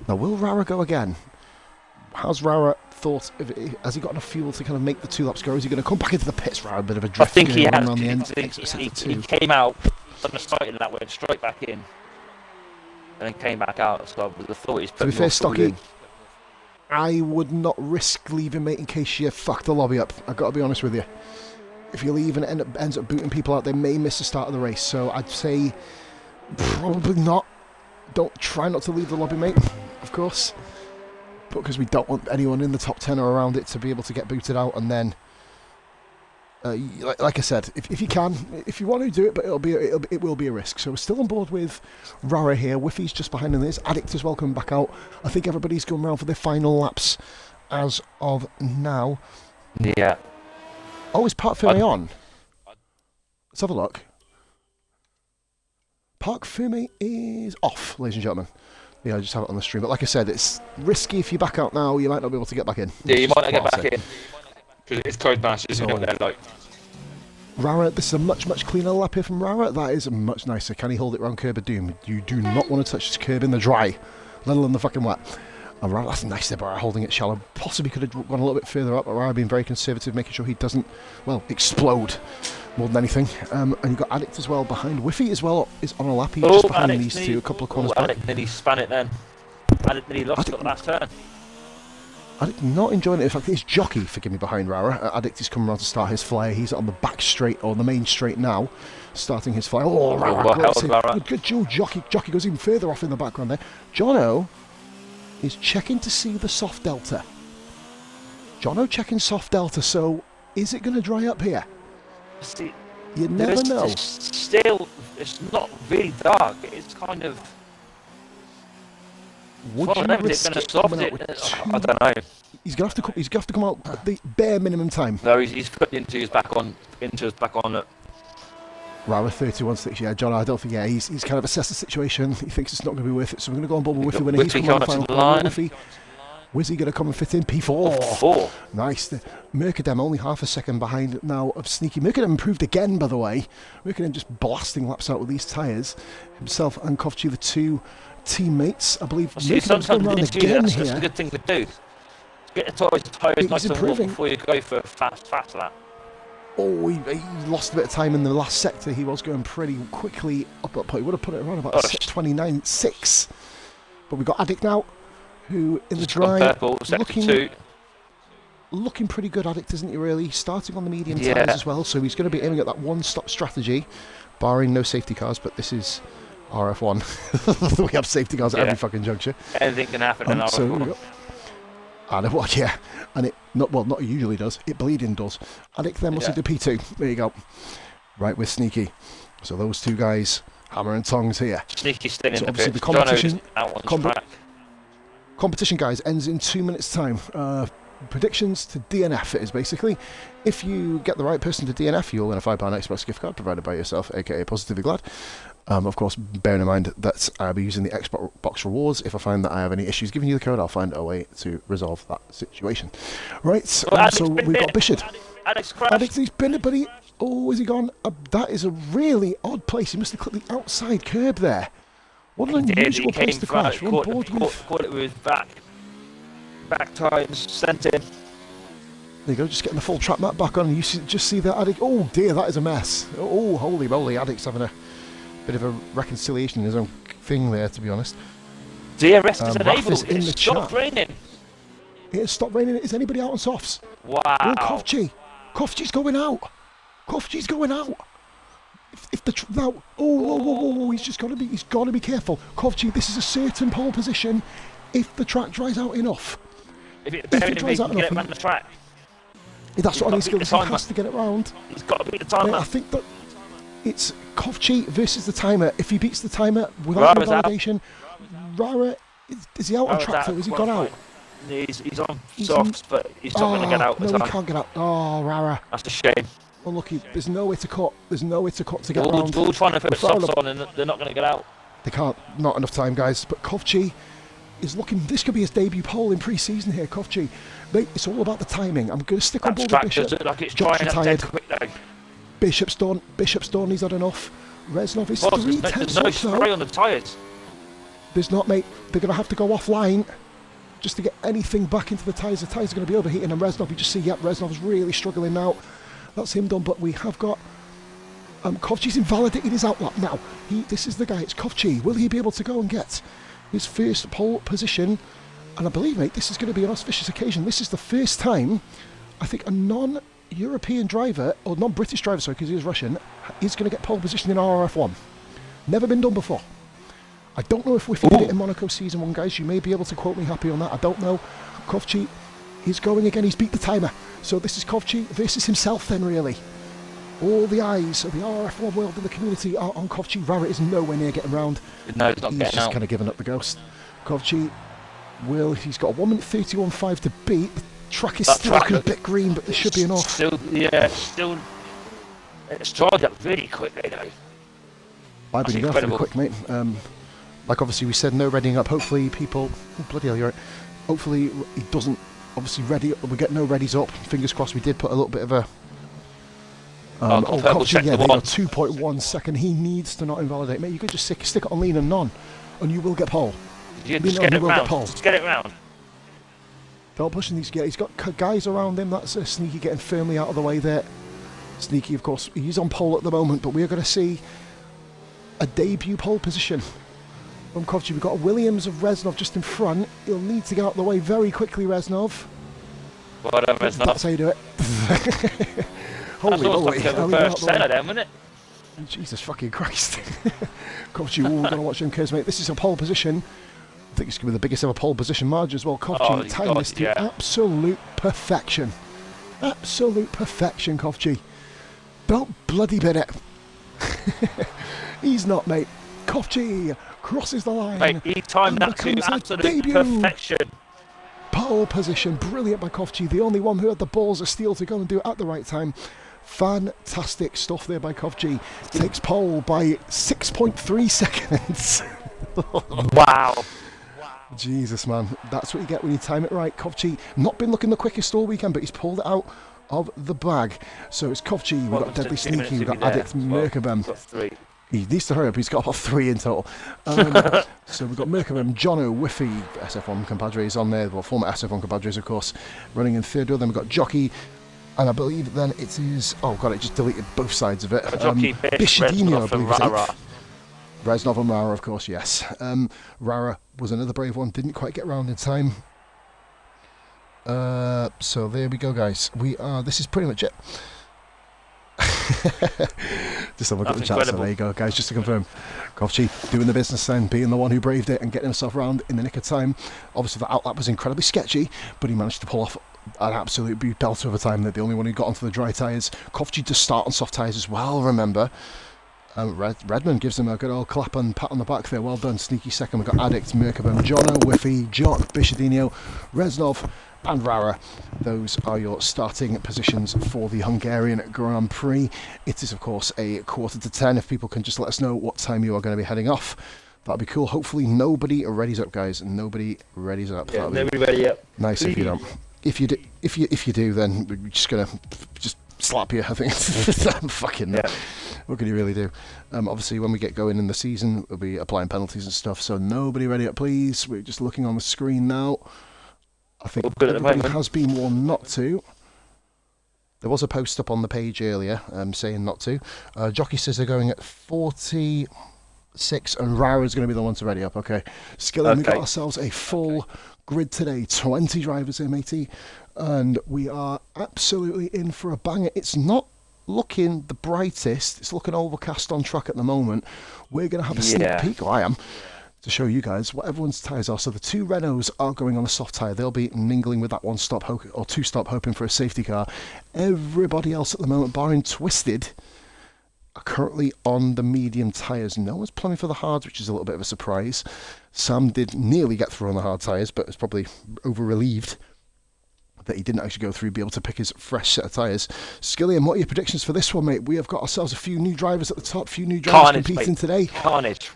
Now, will Rara go again? How's Rara thought? Has he got enough fuel to kind of make the 2 laps go? Is he going to come back into the pits? Rara, a bit of a drift. I think he has. He came out, done a sighting that went straight back in, and then came back out. So I thought he's put. To be fair, Stocky, I would not risk leaving, mate, in case you fuck the lobby up. I've got to be honest with you. If you leave and it ends up booting people out, they may miss the start of the race. So I'd say probably not. Try not to leave the lobby, mate, of course. But because we don't want anyone in the top 10 or around it to be able to get booted out. And then, like I said, if you can, if you want to do it, but it will be a risk. So we're still on board with Rara here. Whiffy's just behind in this. Addict is welcome back out. I think everybody's going around for their final laps as of now. Yeah. Oh, is Park Ferme on? Let's have a look. Park Ferme is off, ladies and gentlemen. Yeah, I just have it on the stream. But like I said, it's risky if you back out now. You might not be able to get back in. Yeah, you might not get back in. Because it's code bashes, you know what they're like. Rara, this is a much, much cleaner lap here from Rara. That is much nicer. Can he hold it round curb of doom? You do not want to touch this curb in the dry, let alone the fucking wet. And Rara, that's nice there, Rara holding it shallow. Possibly could have gone a little bit further up, but Rara being very conservative, making sure he doesn't, well, explode more than anything. And you've got Addict as well behind. Whiffy as well is on a lap. He's just behind these two, a couple of corners back. Addict nearly span it then. Addict nearly lost it at the last turn. Addict not enjoying it. In fact, it's Jockey, forgive me, behind Rara. Addict is coming around to start his flyer. He's on the back straight, or the main straight now, starting his flyer. Oh, Rara. Good Joe. Jockey goes even further off in the background there. Jono is checking to see the soft delta. Jono checking soft delta, so is it going to dry up here? See, you never know. Still, it's not really dark. It's kind of... Would you risk it coming out with I don't know. He's gonna have to come out at the bare minimum time. No, he's put into his back on it. Rara 31.6. Yeah, John, I don't think. Yeah, he's kind of assessed the situation. He thinks it's not going to be worth it. So we're going to go on board with Whiffy winning. He's coming on the final line. Whiffy Where's he going to come and fit in? P4. 4. Nice. Mercadem only half a second behind now of Sneaky. Mercadem improved again, by the way. Mercadem just blasting laps out with these tyres. Himself and Kovchi, the two teammates. I believe Mercadem's going around again here. That's a good thing to do. Get the tyres nice and warm before you go for a fast lap. Oh, he lost a bit of time in the last sector. He was going pretty quickly up that point. He would have put it around about 6:29.6. But we've got Addict now, who in the drive looking pretty good. Addict, isn't he, really? Starting on the medium tyres as well, so he's going to be aiming at that one-stop strategy, barring no safety cars, but this is RF1. We have safety cars at every fucking juncture. Anything can happen in RF1. And well, yeah, and it not usually does. It bleeding does. Addict then must do P2. There you go. Right with Sneaky. So those two guys, hammer and tongs here. Sneaky staying in obviously the competition, guys, ends in 2 minutes' time. Predictions to DNF it is basically. If you get the right person to DNF, you'll win a £5 Xbox gift card provided by yourself, aka Positively Glad. Of course, bearing in mind that I'll be using the Xbox rewards. If I find that I have any issues giving you the code, I'll find a way to resolve that situation. Right, so we've got Bishop. Addict, he's been it, buddy. Oh, is he gone? That is a really odd place. He must have clipped the outside curb there. What an unusual place to crash. Caught it with his back tyres, sent in. There you go, just getting the full track map back on. And you just see that Addict. Oh dear, that is a mess. Oh, holy moly, Addict's having a bit of a reconciliation in his own thing there, to be honest. DRS is enabled. It's stopped raining. It has stopped raining. Is anybody out on softs? Wow. Oh, Kovchi. Kovchi's going out. Kovchi's going out. If the now, whoa, he's got to be careful. Kovchi, this is a certain pole position. If the track dries out enough. If it dries out enough, get it around the track. That's what I mean. He has to get it round. He's got to beat the timer. I think that it's Kovchi versus the timer. If he beats the timer without validation, Rara, is he out on track though? Has he gone out? He's on softs, but he's not going to get out. No, he can't get out. Oh, Rara. That's a shame. Oh, look, there's nowhere to cut. There's nowhere to cut to get around. They're all trying to put softs on and they're not going to get out. They can't. Not enough time, guys. But Kovchi is looking. This could be his debut pole in pre-season here, Kovchi. Mate, it's all about the timing. I'm going to stick on board with Bishop. Like it's Josh retired. Quick, Bishop's done. He's had enough. Reznov is 3 tenths There's no spray on the tyres. There's not, mate. They're going to have to go offline just to get anything back into the tyres. The tyres are going to be overheating, and Reznov, you just see, Reznov's really struggling now. That's him done, but we have got Kovchi's invalidated his outlap now. This is the guy, it's Kovchi. Will he be able to go and get his first pole position? And I believe, mate, this is going to be an auspicious occasion. This is the first time, I think, a non-European driver, or non-British driver, sorry, because he is Russian, is going to get pole position in RRF1. Never been done before. I don't know if we did it in Monaco Season 1, guys. You may be able to quote me happy on that. I don't know. Kovchi is going again. He's beat the timer. So this is Kovchi versus himself then, really. All the eyes of the RF1 world and the community are on Kovchi. Rara is nowhere near getting round. No, he's not He's just kind of giving up the ghost. Kovchi he's got a 1 minute 31.5 to beat. The track is still looking a bit green, but there should be enough. It's dried up really quickly, though. I've been going pretty quick, mate. Like obviously we said, no readying up. Hopefully people... Oh, bloody hell, you're right. Hopefully he doesn't... Obviously we get no readies up. Fingers crossed. We did put a little bit of a... Kovchi, yeah, they got 2.1 second. He needs to not invalidate. Mate, you could just stick it on lean and non, and you will get pole. Just get it round. Don't push these. He's got guys around him. That's Sneaky getting firmly out of the way there. Sneaky, of course, he's on pole at the moment, but we're going to see a debut pole position from Kovchi. We've got Williams of Reznov just in front. He'll need to get out of the way very quickly, Reznov. Well done, Reznov. That's how you do it. Holy moly. Wasn't it? Jesus fucking Christ. Kovchi, we're going to watch him, mate. This is a pole position. I think it's going to be the biggest ever pole position margin as well. Kovchi timed this to absolute perfection. Absolute perfection, Kovchi. Don't bloody bit it. He's not, mate. Kovchi crosses the line. Mate, he timed that to absolute perfection. Pole position, brilliant by Kovchi. The only one who had the balls of steel to go and do it at the right time. Fantastic stuff there by Kovchi. Takes pole by 6.3 seconds. Wow. Jesus, man. That's what you get when you time it right. Kovchi, not been looking the quickest all weekend, but he's pulled it out of the bag. So it's Kovchi, we've got Deadly Sneaky, we've got Addict Merkabem. Got 3. He needs to hurry up, he's got about 3 in total. So we've got Merkabem, Jono, Whiffy, SF1 compadres on there, well, former SF1 compadres, of course, running in third row. Then we've got Jockey, and I believe then it is... Oh, God, it just deleted both sides of it. Jockey, Bishadinho, I believe it's Rara. 8th. Reznov and Rara, of course, yes. Rara was another brave one, didn't quite get round in time. So there we go, guys. This is pretty much it. Just have a look at the chat, so there you go, guys, just to confirm. Kovchi doing the business then, being the one who braved it and getting himself round in the nick of time. Obviously, the outlap was incredibly sketchy, but he managed to pull off an absolute belter of a time. They're the only one who got onto the dry tyres. Kovchi to start on soft tyres as well, remember. Redmond gives him a good old clap and pat on the back there. Well done. Sneaky second. We've got Addict, Merkabem, Jono, Whiffy, Jock, Bishadinho, Reznov and Rara. Those are your starting positions for the Hungarian Grand Prix. It is, of course, a 9:45. If people can just let us know what time you are going to be heading off, that'd be cool. Hopefully nobody readies up, guys. Nobody readies up. Yeah, nobody ready up. Nice. Please. If you don't. If you do, then we're just gonna slap you. I think. Fucking. Yeah. What can you really do? Obviously, when we get going in the season, we'll be applying penalties and stuff. So nobody ready up, please. We're just looking on the screen now. I think everybody has been warned not to. There was a post up on the page earlier saying not to. Jockey says they're going at 46, and Rara's going to be the one to ready up. Okay. Skilling, we got ourselves a full grid today. 20 drivers here, matey. And we are absolutely in for a banger. It's not looking the brightest. It's looking overcast on track at the moment. We're going to have a sneak peek, I am, to show you guys what everyone's tyres are. So the 2 Renaults are going on a soft tyre. They'll be mingling with that 1-stop or 2-stop, hoping for a safety car. Everybody else at the moment, barring Twisted, are currently on the medium tyres. No one's planning for the hards, which is a little bit of a surprise. Sam did nearly get through on the hard tyres, but was probably over-relieved that he didn't actually go through, be able to pick his fresh set of tyres. Skillian, what are your predictions for this one, mate? We have got ourselves a few new drivers at the top, few new drivers competing today. Carnage.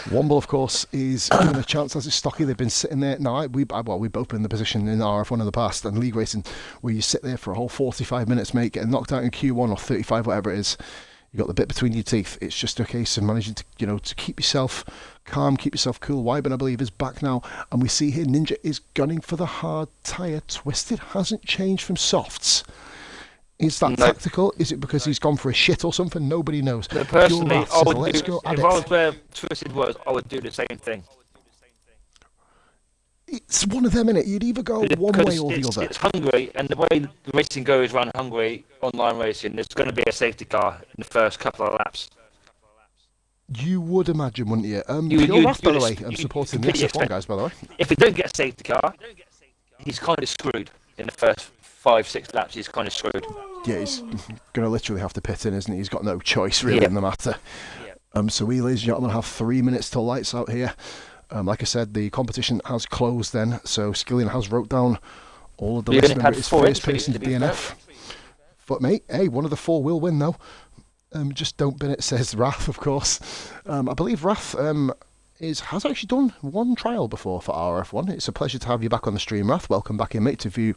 Womble, of course, is given a chance as is Stocky. They've been sitting there. Now, we've both been in the position in RRF1 in the past and league racing where you sit there for a whole 45 minutes, mate, getting knocked out in Q1 or 35, whatever it is. You got the bit between your teeth. It's just a case of managing to, to keep yourself calm, keep yourself cool. Wyburn, I believe, is back now, and we see here Ninja is gunning for the hard tyre. Twisted hasn't changed from softs. Is that tactical? Is it because he's gone for a shit or something? Nobody knows. No, personally, if I was where Twisted was, I would do the same thing. It's one of them, innit? You'd either go one way or the other. It's Hungary, and the way the racing goes around Hungary, online racing, there's going to be a safety car in the first couple of laps. You would imagine, wouldn't you? Pure Wrath, by the way, I'm supporting the SF1 guys, by the way. If we don't get a safety car, he's kind of screwed in the first 5-6 laps. He's kind of screwed. Yeah, he's going to literally have to pit in, isn't he? He's got no choice, really, in the matter. So we, ladies and gentlemen, have 3 minutes till lights out here. Like I said, the competition has closed then, so Skillian has wrote down all of the list. Remember, it's first place in the DNF. But, mate, hey, one of the 4 will win, though. Just don't bin it, says Wrath, of course. I believe Wrath has actually done 1 trial before for RRF1. It's a pleasure to have you back on the stream, Wrath. Welcome back in, mate, to view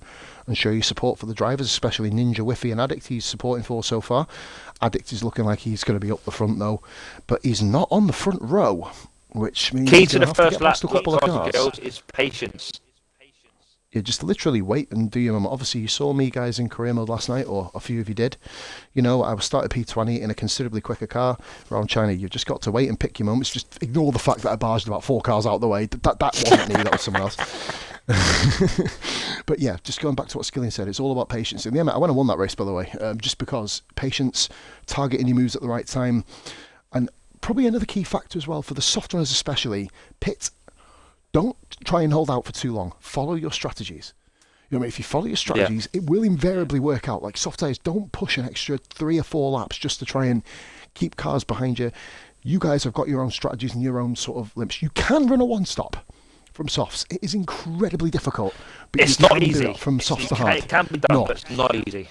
and show your support for the drivers, especially Ninja, Whiffy and Addict he's supporting for so far. Addict is looking like he's going to be up the front, though, but he's not on the front row, which means key to the first lap is patience. You just literally wait and do your... Obviously, you saw me, guys, in career mode last night, or a few of you did. I started P20 in a considerably quicker car around China. You've just got to wait and pick your moments. Just ignore the fact that I barged about 4 cars out of the way. That wasn't me, that was someone else. But yeah, just going back to what Skillian said, it's all about patience. In the end, I went and won that race, by the way, just because patience, targeting your moves at the right time, and probably another key factor as well for the soft runners especially, pit. Don't try and hold out for too long. Follow your strategies. If you follow your strategies, it will invariably work out. Like soft tyres, don't push an extra 3 or 4 laps just to try and keep cars behind you. You guys have got your own strategies and your own sort of limits. You can run a 1-stop from softs. It is incredibly difficult. But it's not easy. From softs to hard. It can be done, but it's not easy.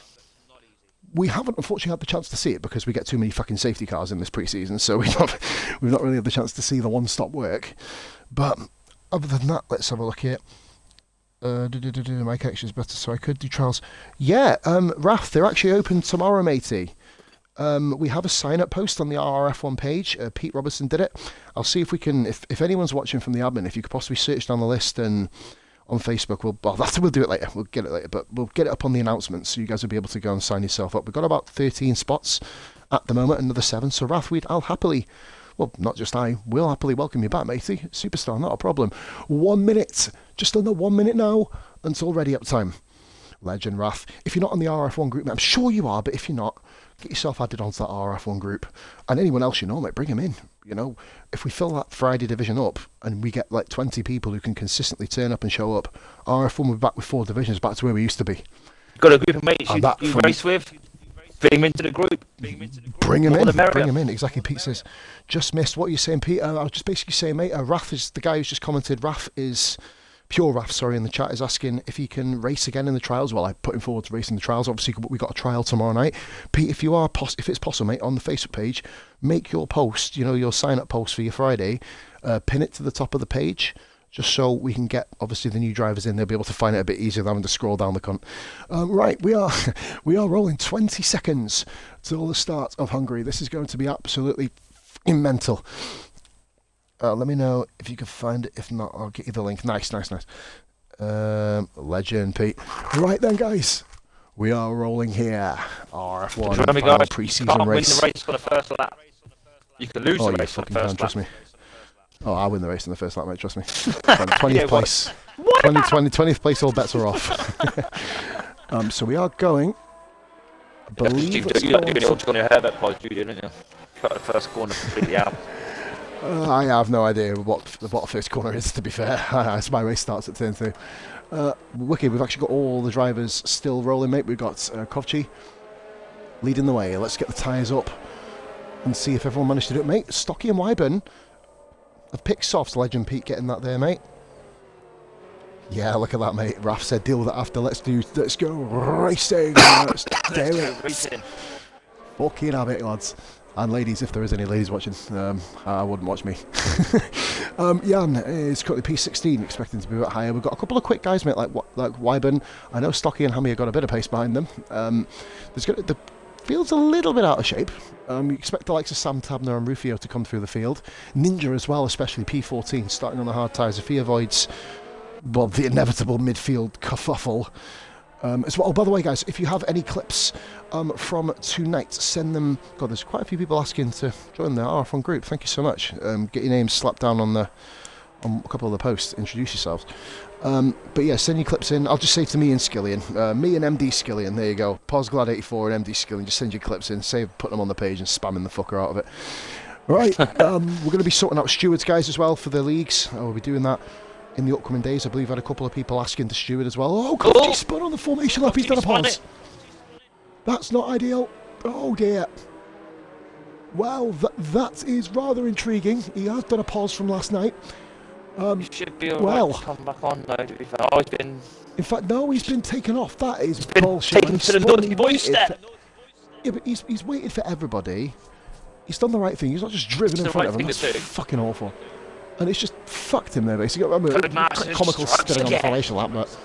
We haven't unfortunately had the chance to see it because we get too many fucking safety cars in this pre-season, so we've not really had the chance to see the one-stop work. But other than that, let's have a look here. My connection is better, so I could do trials. Yeah, Raf, they're actually open tomorrow, matey. We have a sign-up post on the RRF1 page. Pete Robertson did it. I'll see if we can, if anyone's watching from the admin, if you could possibly search down the list and on Facebook, we'll do it later. We'll get it later, but we'll get it up on the announcements so you guys will be able to go and sign yourself up. We've got about 13 spots at the moment, another 7. So Raf, I'll happily, well, not just I, will happily welcome you back, matey. Superstar, not a problem. 1 minute, just under 1 minute now until ready up time. Legend, Raf. If you're not on the RF1 group, mate, I'm sure you are, but if you're not, get yourself added onto that RF1 group. And anyone else you know, mate, bring them in. You know, if we fill that Friday division up and we get like 20 people who can consistently turn up and show up, RF1 will be back with 4 divisions, back to where we used to be. Got a group of mates you race with, bring them into the group. Bring them in, exactly. Pete says, just missed what you're saying, Pete. I was just basically saying, mate, Raf is the guy who's just commented. Pure Raf, sorry, in the chat is asking if he can race again in the trials. Well, I put him forward to racing the trials. Obviously, we've got a trial tomorrow night. Pete, if it's possible, mate, on the Facebook page, make your post, your sign-up post for your Friday, pin it to the top of the page, just so we can get, obviously, the new drivers in. They'll be able to find it a bit easier than having to scroll down the cunt. Right, we are rolling 20 seconds till the start of Hungary. This is going to be absolutely mental. Let me know if you can find it. If not, I'll get you the link. Nice. Legend, Pete. Right then, guys. We are rolling here. RF1 final pre-season race. Win the race for the first lap. You can lose the race for the first lap. Trust me. Oh, I'll win the race in the first lap, mate. Trust me. 20th place. 20th place, all bets are off. So we are going. I believe you're just going to have that pause, didn't you? Cut the first corner completely out. I have no idea what the first corner is, to be fair. So my race starts at turn 2. Wicked, we've actually got all the drivers still rolling, mate. We've got Kovci leading the way. Let's get the tyres up and see if everyone managed to do it, mate. Stocky and Wyburn have picked softs. Legend Pete getting that there, mate. Yeah, look at that, mate. Raf said deal with it after. Let's go racing. Let's do it. Fucking have it, lads. And ladies, if there is any ladies watching, I wouldn't watch me. Jan is currently P16, expecting to be a bit higher. We've got a couple of quick guys, mate, like Wyburn. I know Stocky and Hammy have got a bit of pace behind them. The field's a little bit out of shape. You expect the likes of Sam Tabner and Rufio to come through the field. Ninja as well, especially P14, starting on the hard tyres. If he avoids, well, the inevitable midfield kerfuffle. As well. Oh, by the way, guys, if you have any clips from tonight, send them. God, there's quite a few people asking to join the RF1 group. Thank you so much. Get your names slapped down on a couple of the posts. Introduce yourselves. But yeah, send your clips in. I'll just say to me and Skillian, me and MD Skillian. There you go. PosGlad84 and MD Skillian. Just send your clips in. Put them on the page and spamming the fucker out of it. Right. We're going to be sorting out stewards, guys, as well for the leagues. We'll be doing that in the upcoming days. I believe I had a couple of people asking to steward as well. Oh, God, he spun on the formation lap. He's done a pause. That's not ideal. Oh, dear. Well, that is rather intriguing. He has done a pause from last night. He should be alright to come back on, though, to be fair. Oh, he's been... In fact, no, he's been taken off. That is bullshit. Taken to the naughty boy step. Yeah, but he's waited for everybody. He's done the right thing. He's not just driven in front of him. That's fucking awful. And it's just fucked him there, basically. I remember comical spinning on the formation lap, but...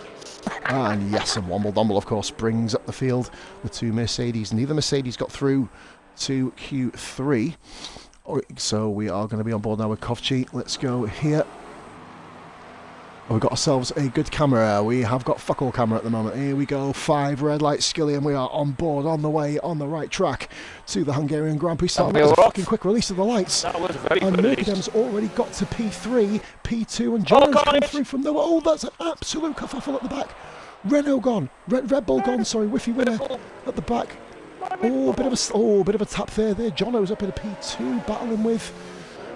And yes, and Womble Domble, of course, brings up the field. The 2 Mercedes. Neither Mercedes got through to Q3. So we are going to be on board now with Kovci. Let's go here. We've got ourselves a good camera. We have got fuck all camera at the moment. Here we go. 5 red lights, Skilly, and we are on board, on the way, on the right track to the Hungarian Grand Prix. Starting with a fucking quick release of the lights. That was very and Mercadem's already got to P3, P2, and John's come through from nowhere. Oh, that's an absolute kerfuffle at the back. Renault gone. Red Bull gone, sorry. Whiffy winner at the back. Oh, bit of a tap there. Jono's up in a P2, battling with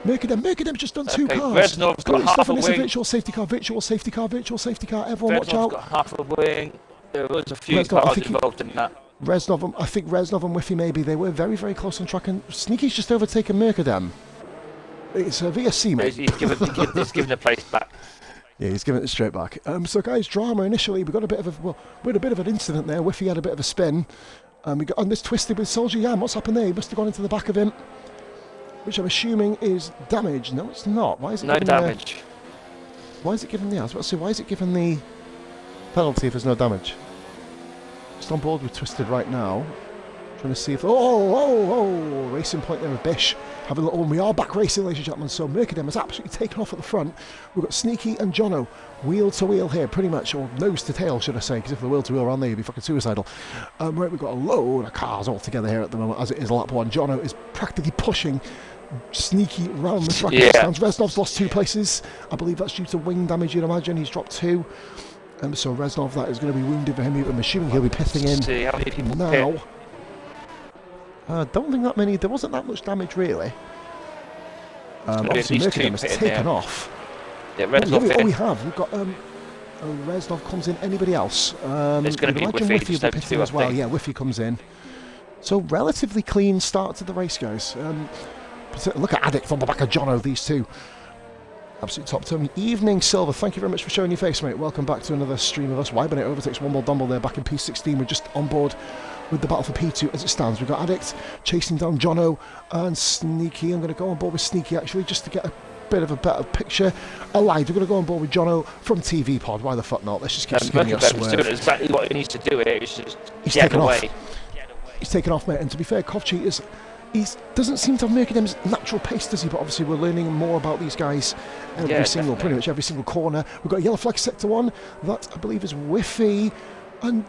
Mercadem's just done 2 cars. Reznov's got half a wing. It's a virtual safety car. Everyone watch out. Got half a wing. There was a few cars involved in that. I think Reznov and Whiffy maybe. They were very, very close on track. And Sneaky's just overtaken Mercadem. It's a VSC, mate. He's given the place back. Yeah, he's giving it straight back. So, guys, drama initially. We had a bit of an incident there. Whiffy had a bit of a spin. And we got on this twisted with Soldier Yam. What's happened there? He must have gone into the back of him, which I'm assuming is damage. No, it's not. Why is it? No damage. Why is it giving the? I was about to say, why is it giving the penalty if there's no damage? Just on board with Twisted right now. Trying to see if... Oh! Racing point there with Bish. Having a little one. We are back racing, ladies and gentlemen. So Mercadem has absolutely taken off at the front. We've got Sneaky and Jono wheel to wheel here, pretty much. Or nose to tail, should I say. Because if the wheel to wheel were on there, you'd be fucking suicidal. Right, we've got a load of cars all together here at the moment, as it is lap 1. Jono is practically pushing Sneaky round the track. Yeah. Reznov's lost 2 places. I believe that's due to wing damage, you'd imagine. He's dropped 2. So Reznov, that is going to be wounded for him. I'm assuming he'll be pitting in See how many people now. pit. I don't think that many. There wasn't that much damage really. Obviously, at least 2 Mercadem has pitting taken there. off. Yeah, Reznov We fitting. have. We've got Reznov comes in. Anybody else? It's going to be imagine Whiffy, Whiffy will be pitting I as well. think. Yeah, Whiffy comes in. So relatively clean start to the race, guys. Look at Addict on the back of Jono. These two. Absolute top 10. Evening Silver, thank you very much for showing your face, mate. Welcome back to another stream of us. Wybernate overtakes Wumble Dumble there back in P16. We're just on board with the battle for P2 as it stands. We've got Addict chasing down Jono and Sneaky. I'm going to go on board with Sneaky actually just to get a bit of a better picture. Allied, we're going to go on board with Jono from TV Pod. Why the fuck not? Let's just keep giving you a Mercadem's doing swerve. exactly what he needs to do here. He's just He's get taken away. He's taken off, mate. And to be fair, Kovchi doesn't seem to have Mercadem's natural pace, does he? But obviously we're learning more about these guys pretty much every single corner. We've got a yellow flag sector 1. That, I believe, is Whiffy. And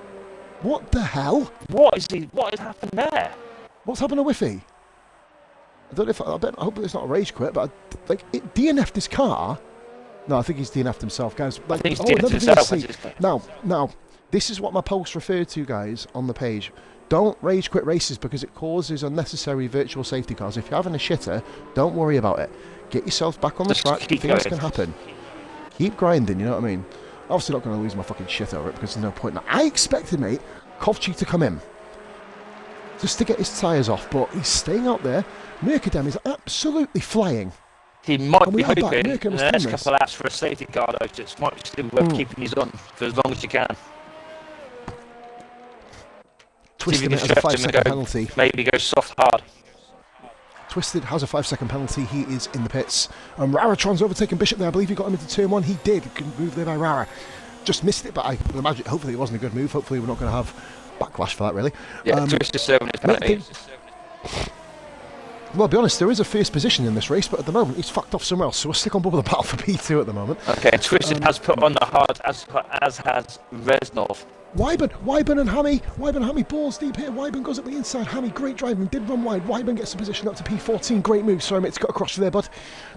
what the hell? What has happened there? What's happened to Whiffy? I don't know if... I hope it's not a rage quit, but it DNF'd his car. No, I think he's DNF'd himself, guys. I think he's DNF'd himself. Now, this is what my post referred to, guys, on the page. Don't rage quit races because it causes unnecessary virtual safety cars. If you're having a shitter, don't worry about it. Get yourself back on the track. Things can happen. Keep grinding, you know what I mean? Obviously not going to lose my fucking shit over it because there's no point. Now, I expected, mate, Kovchi to come in just to get his tyres off, but he's staying out there. Mercadem is absolutely flying. He might And be we are back. hoping in Mercadem the has next done this. couple of laps for a safety car, though. It might be still worth keeping these on for as long as you can. Twisted has a 5-second penalty. Maybe go soft hard. Twisted has a 5-second penalty. He is in the pits. Raratron's overtaken Bishop there. I believe he got him into turn 1. He did. Good move there by Rara. Just missed it, but I imagine hopefully it wasn't a good move. Hopefully we're not going to have backlash for that, really. Yeah, Twisted serving his penalty. Well, I'll be honest, there is a first position in this race, but at the moment he's fucked off somewhere else. So we'll stick on board with the battle for P2 at the moment. Okay, Twisted has put on the hard, as has Reznov. Wyburn and Hammy balls deep here. Wyburn goes up the inside. Hammy, great driving, did run wide. Wyburn gets the position up to P14. Great move. Sorry, mate, it's got across there, bud.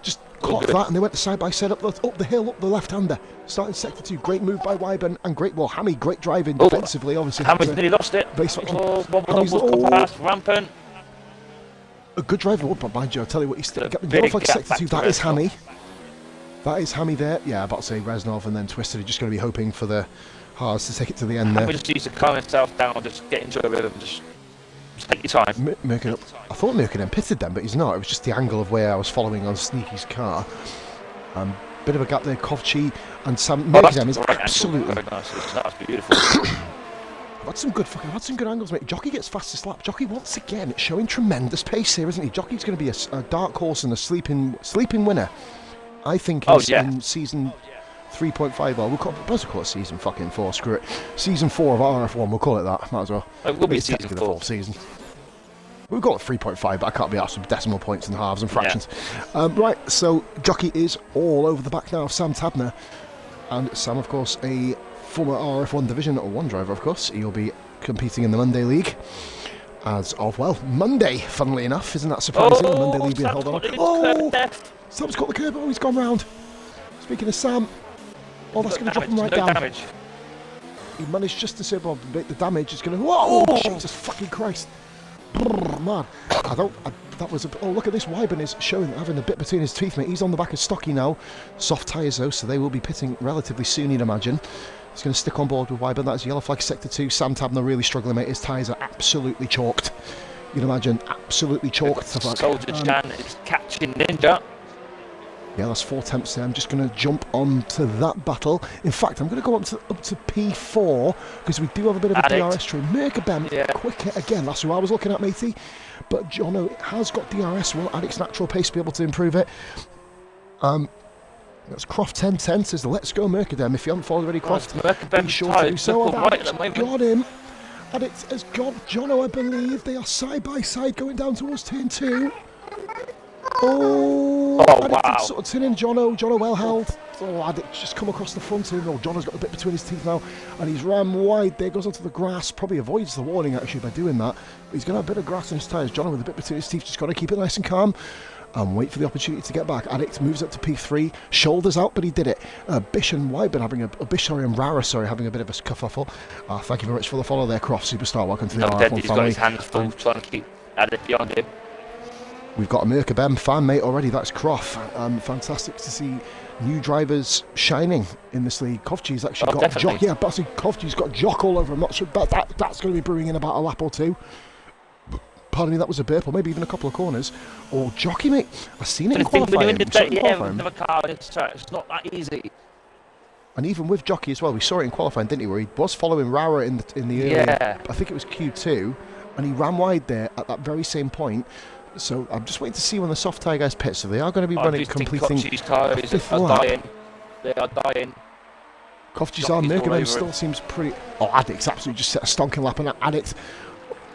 Just clocked that, and they went to side by side up the hill, up the left-hander. Starting sector 2. Great move by Wyburn and Hammy, great driving defensively, obviously. Hammy's nearly lost it. Base faction. Wobble come past, rampant. A good driver, but mind you, I'll tell you what, he's still got the big yellow flag gap sector back 2. to That is Reznov. Hammy. That is Hammy there. Yeah, about to say Reznov and then Twisted are just going to be hoping for the hards to take it to the end there. Hammy just needs to calm himself down, just get into a rhythm, just take your time. Mercadem, I thought Mercadem pitted them, but he's not. It was just the angle of where I was following on Sneaky's car. Bit of a gap there. Kovchi and Sam. Mercadem is absolutely. Very nice. That's beautiful. Had some good angles, mate. Jockey gets fastest lap. Jockey once again showing tremendous pace here, isn't he? Jockey's going to be a dark horse and a sleeping winner. I think he's in season 3.5. Well, we'll call it season fucking 4. Screw it. Season 4 of RRF1. We'll call it that. Might as well. It will be It's season technically 4. the 4th season. We've got 3.5, but I can't be asked with decimal points and halves and fractions. Right, so Jockey is all over the back now of Sam Tabner. And Sam, of course, a former RRF1 Division 1 driver, of course. He'll be competing in the Monday League. As of, well, Monday, funnily enough. Isn't that surprising? The Monday League being held on. Sam's caught the curb. Oh, he's gone round. Speaking of Sam, that's going to drop him right down. Damage. He managed just to say, well, the damage is going to... Whoa! Jesus fucking Christ. Brrr, man. That was a... Oh, look at this. Wyburn is having a bit between his teeth, mate. He's on the back of Stocky now. Soft tyres, though, so they will be pitting relatively soon, you'd imagine. He's going to stick on board with Wyburn. That's yellow flag sector 2. Sam Tabner really struggling, mate. His tyres are absolutely chalked. You'd imagine absolutely chalked. Soldier Jan is catching Ninja. Yeah, that's 4 tenths there. I'm just going to jump on to that battle. In fact, I'm going to go up to P4 because we do have a bit of a DRS train. Merkabem, quicker again. That's who I was looking at, matey. But Jono has got DRS. Well, Addict's natural pace to be able to improve it. That's Croft 1010 says, let's go Merkabem. If you haven't followed already, Croft, be sure to do so. Addict's got him. Addict has got Jono, I believe. They are side by side going down towards turn 2. Oh, wow. Sort of turning Jono well held. Oh, Addict just come across the front here. Oh, Jono's got a bit between his teeth now, and he's ran wide there, goes onto the grass, probably avoids the warning actually by doing that. He's going to have a bit of grass in his tyres. Jono with a bit between his teeth, just got to keep it nice and calm and wait for the opportunity to get back. Addict moves up to P3, shoulders out, but he did it. Bish and Wyburn having and Rara, having a bit of a kerfuffle. Thank you very much for the follow there, Croft Superstar. Welcome to the RRF1 family. He's got his hands full trying to keep Addict beyond him. We've got a Merkabem fan mate already, that's Croft. Fantastic to see new drivers shining in this league. Kovchi's actually got Jock. Yeah, but Kovchi's got Jock all over. I'm not sure, but that's going to be brewing in about a lap or two. Pardon me, that was a burp, or maybe even a couple of corners. Or Jockey, mate. I've seen it in qualifying. It's not that easy. And even with Jockey as well, we saw it in qualifying, didn't he? Where he was following Rara in the early, I think it was Q2, and he ran wide there at that very same point. So I'm just waiting to see when the soft tyre guys pit. So they are going to be running, completing fifth lap. They are dying. Kovchi's arm, Merkabem still seems pretty... Oh, Addict's absolutely just set a stonking lap, and Addict,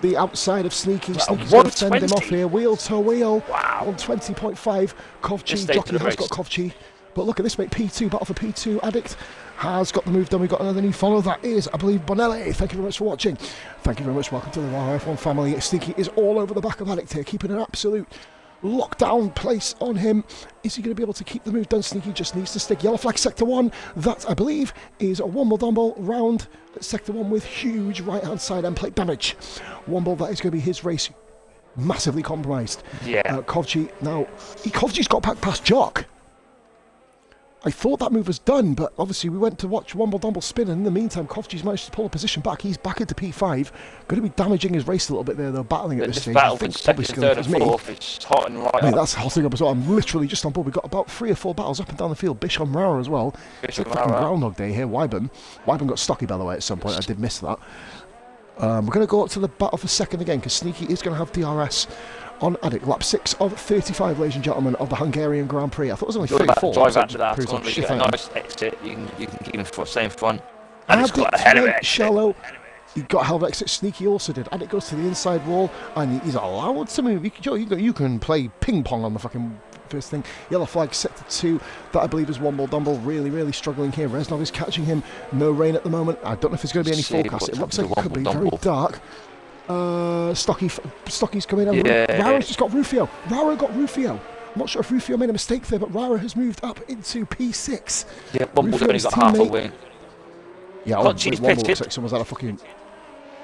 the outside of Sneaky's going to send him off here, wheel to wheel. Wow. On 20.5. Kovchi, Jockey has got Kovchi. But look at this, mate, P2, battle for P2. Addict has got the move done. We've got another new follow. That is, I believe, Bonelli. Thank you very much for watching. Thank you very much. Welcome to the RRF1 family. Sneaky is all over the back of Addict here, keeping an absolute lockdown place on him. Is he going to be able to keep the move done? Sneaky just needs to stick. Yellow flag sector 1. That, I believe, is a Womble-Dumble round sector 1 with huge right-hand side end plate damage. Womble, that is going to be his race massively compromised. Yeah. Kovchi, now, Kovchi's got back past Jock. I thought that move was done, but obviously we went to watch Womble-Dumble spin, and in the meantime, Kovchi's managed to pull a position back. He's back into P5. Going to be damaging his race a little bit there, though, battling at this stage. Battle for second, third and fourth, it's hot and right. Mate, that's hotting up as well. I'm literally just on board. We've got about 3 or 4 battles up and down the field. Bish on Rara as well. It's a fucking Groundhog Day here. Wyburn got stocky, by the way, at some point. I did miss that. We're going to go up to the battle for second again, because Sneaky is going to have DRS on Addict. Lap 6 of 35, ladies and gentlemen, of the Hungarian Grand Prix. I thought it was only 34. Drive out to that. If you get a nice exit, you can keep him stay in front. Addict's got a hell of an exit. Shallow. He got a hell of an exit. Sneaky also did. Addict goes to the inside wall, and he's allowed to move. You can play ping pong on the fucking first thing. Yellow flag sector 2. That I believe is Womble-Dumble. Really struggling here. Reznov is catching him. No rain at the moment. I don't know if there's going to be any forecast. It looks like it could be very dark. Stocky's coming over. Rara's just got Rufio. Rara got Rufio. I'm not sure if Rufio made a mistake there, but Rara has moved up into P6. Yeah, Womble's only got half a win. Yeah, Kovchi's Womble looks like someone's had a fucking...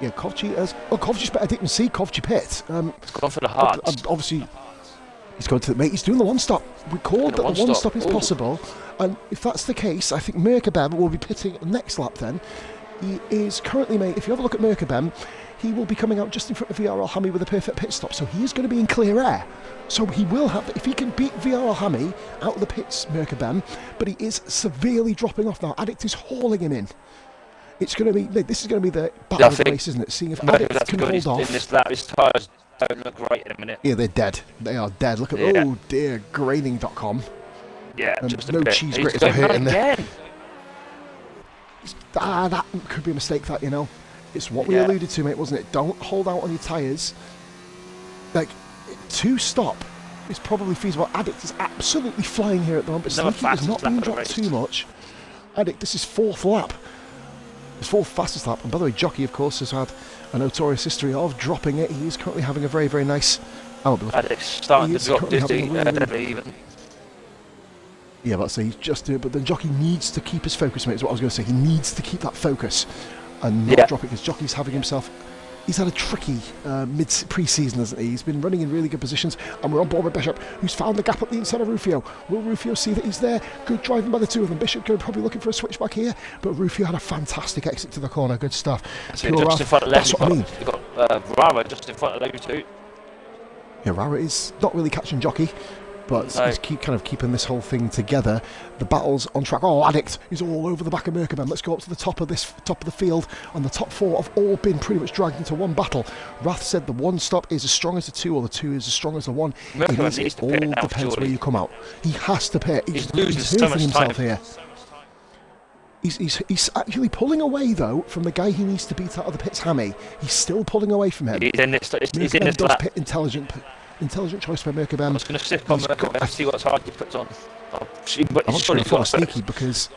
Yeah, Kovchi has... Oh, Kovchi's better. I didn't see Kovchi pit. He's gone for the hearts. Obviously, he's going to... Mate, he's doing the one-stop. We called that the one-stop is possible. And if that's the case, I think Merkabem will be pitting next lap then. He is currently, mate, if you have a look at Merkabem, he will be coming out just in front of VRL Hammy with a perfect pit stop, so he is going to be in clear air. So he will have, if he can beat VRL Hammy out of the pits, Merkabem, but he is severely dropping off now. Addict is hauling him in. It's going to be, this is going to be the battle of the race, isn't it? Seeing if Addict can hold off. In this lap, his tyres don't look great in a minute. Yeah, they're dead. They are dead. Look at, oh dear, graining.com. Yeah, just no a bit. Cheese graters are hurting there. That could be a mistake, that, you know. It's what we alluded to, mate, wasn't it? Don't hold out on your tyres. Like, to stop is probably feasible. Addict is absolutely flying here at the moment, but Sneaky is not being dropped too much. Addict, this is 4th lap. His 4th fastest lap. And by the way, Jockey, of course, has had a notorious history of dropping it. He is currently having a very nice... Addict's starting to drop deadly even. Yeah, but he's just doing it. But then Jockey needs to keep his focus, mate, is what I was going to say. He needs to keep that focus and not drop it, because Jockey's having himself... He's had a tricky pre-season, hasn't he? He's been running in really good positions, and we're on board with Bishop, who's found the gap at the inside of Rufio. Will Rufio see that he's there? Good driving by the two of them. Bishop probably looking for a switch back here, but Rufio had a fantastic exit to the corner. Good stuff. So just in front of that's what I mean. You've got Rara just in front of those two. Yeah, Rara is not really catching Jockey. but he's kind of keeping this whole thing together. The battle's on track. Oh, Addict is all over the back of Merkabem. Let's go up to the top of the field, and the top 4 have all been pretty much dragged into one battle. Wrath said the 1 stop is as strong as the 2, or the 2 is as strong as the 1. It all depends where you come out. He has to pit. He's hurting himself here. He's actually pulling away, though, from the guy he needs to beat out of the pit's Hammy. He's still pulling away from him. He's in this lap. Pit intelligent choice by Merkabem. I was going to stick on Merkabem and see what hard he puts on. I'm not sure if it's sneaky because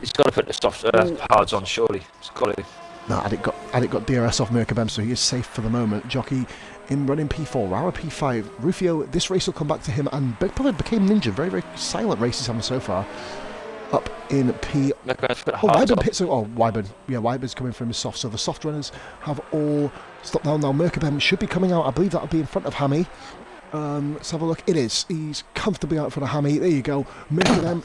he's got to put the soft hards on, surely. He's got to. No, Addict got DRS off Merkabem, so he is safe for the moment. Jockey in running P4, Rara P5. Rufio, this race will come back to him, and probably became Ninja. Very, very silent races having so far. Up in P. Wyburn pits. Oh, Wyburn. Yeah, Wyburn's coming from his soft. So the soft runners have all stopped now. Now Merkabem should be coming out. I believe that'll be in front of Hammy. Let's have a look. It is. He's comfortably out in front of Hammy. There you go. Merkabem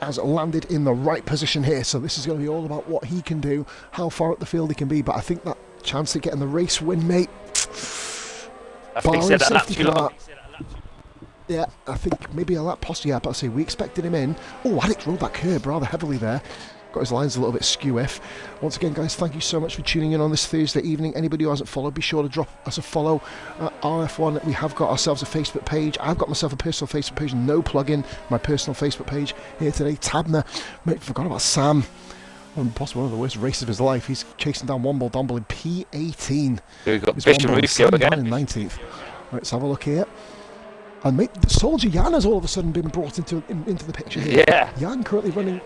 has landed in the right position here. So this is going to be all about what he can do, how far up the field he can be. But I think that chance of getting the race win, mate. I think he said that lap too long. Yeah, I think maybe a lap possibly. Yeah, but I say we expected him in. Oh, Addict rolled that curb rather heavily there. Got his lines a little bit skew-if. Once again, guys, thank you so much for tuning in on this Thursday evening. Anybody who hasn't followed, be sure to drop us a follow. RF1, we have got ourselves a Facebook page. I've got myself a personal Facebook page, no plug-in. My personal Facebook page here today. Tabner, mate, forgot about Sam. Possibly one of the worst races of his life. He's chasing down Womble Domble in P18. Here we got Bishop Rufio again. In 19th. Right, let's have a look here. And mate, Soldier Jan has all of a sudden been brought into the picture here. Yeah. Jan currently running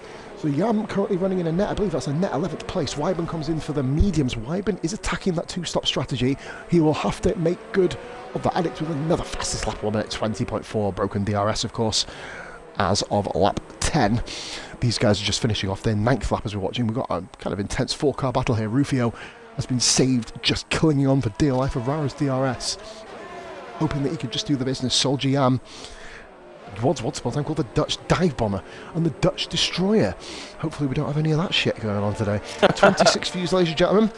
in a net. I believe that's a net 11th place. Wyburn comes in for the mediums. Wyburn is attacking that 2-stop strategy. He will have to make good of the Addict with another fastest lap, 1 minute 20.4. Broken DRS, of course, as of lap 10. These guys are just finishing off their 9th lap as we're watching. We've got a kind of intense 4-car battle here. Rufio has been saved, just clinging on for dear life of Rara's DRS. Hoping that he could just do the business. Soldier Yam what's called the Dutch Dive Bomber and the Dutch Destroyer. Hopefully we don't have any of that shit going on today. 26 views, ladies and gentlemen.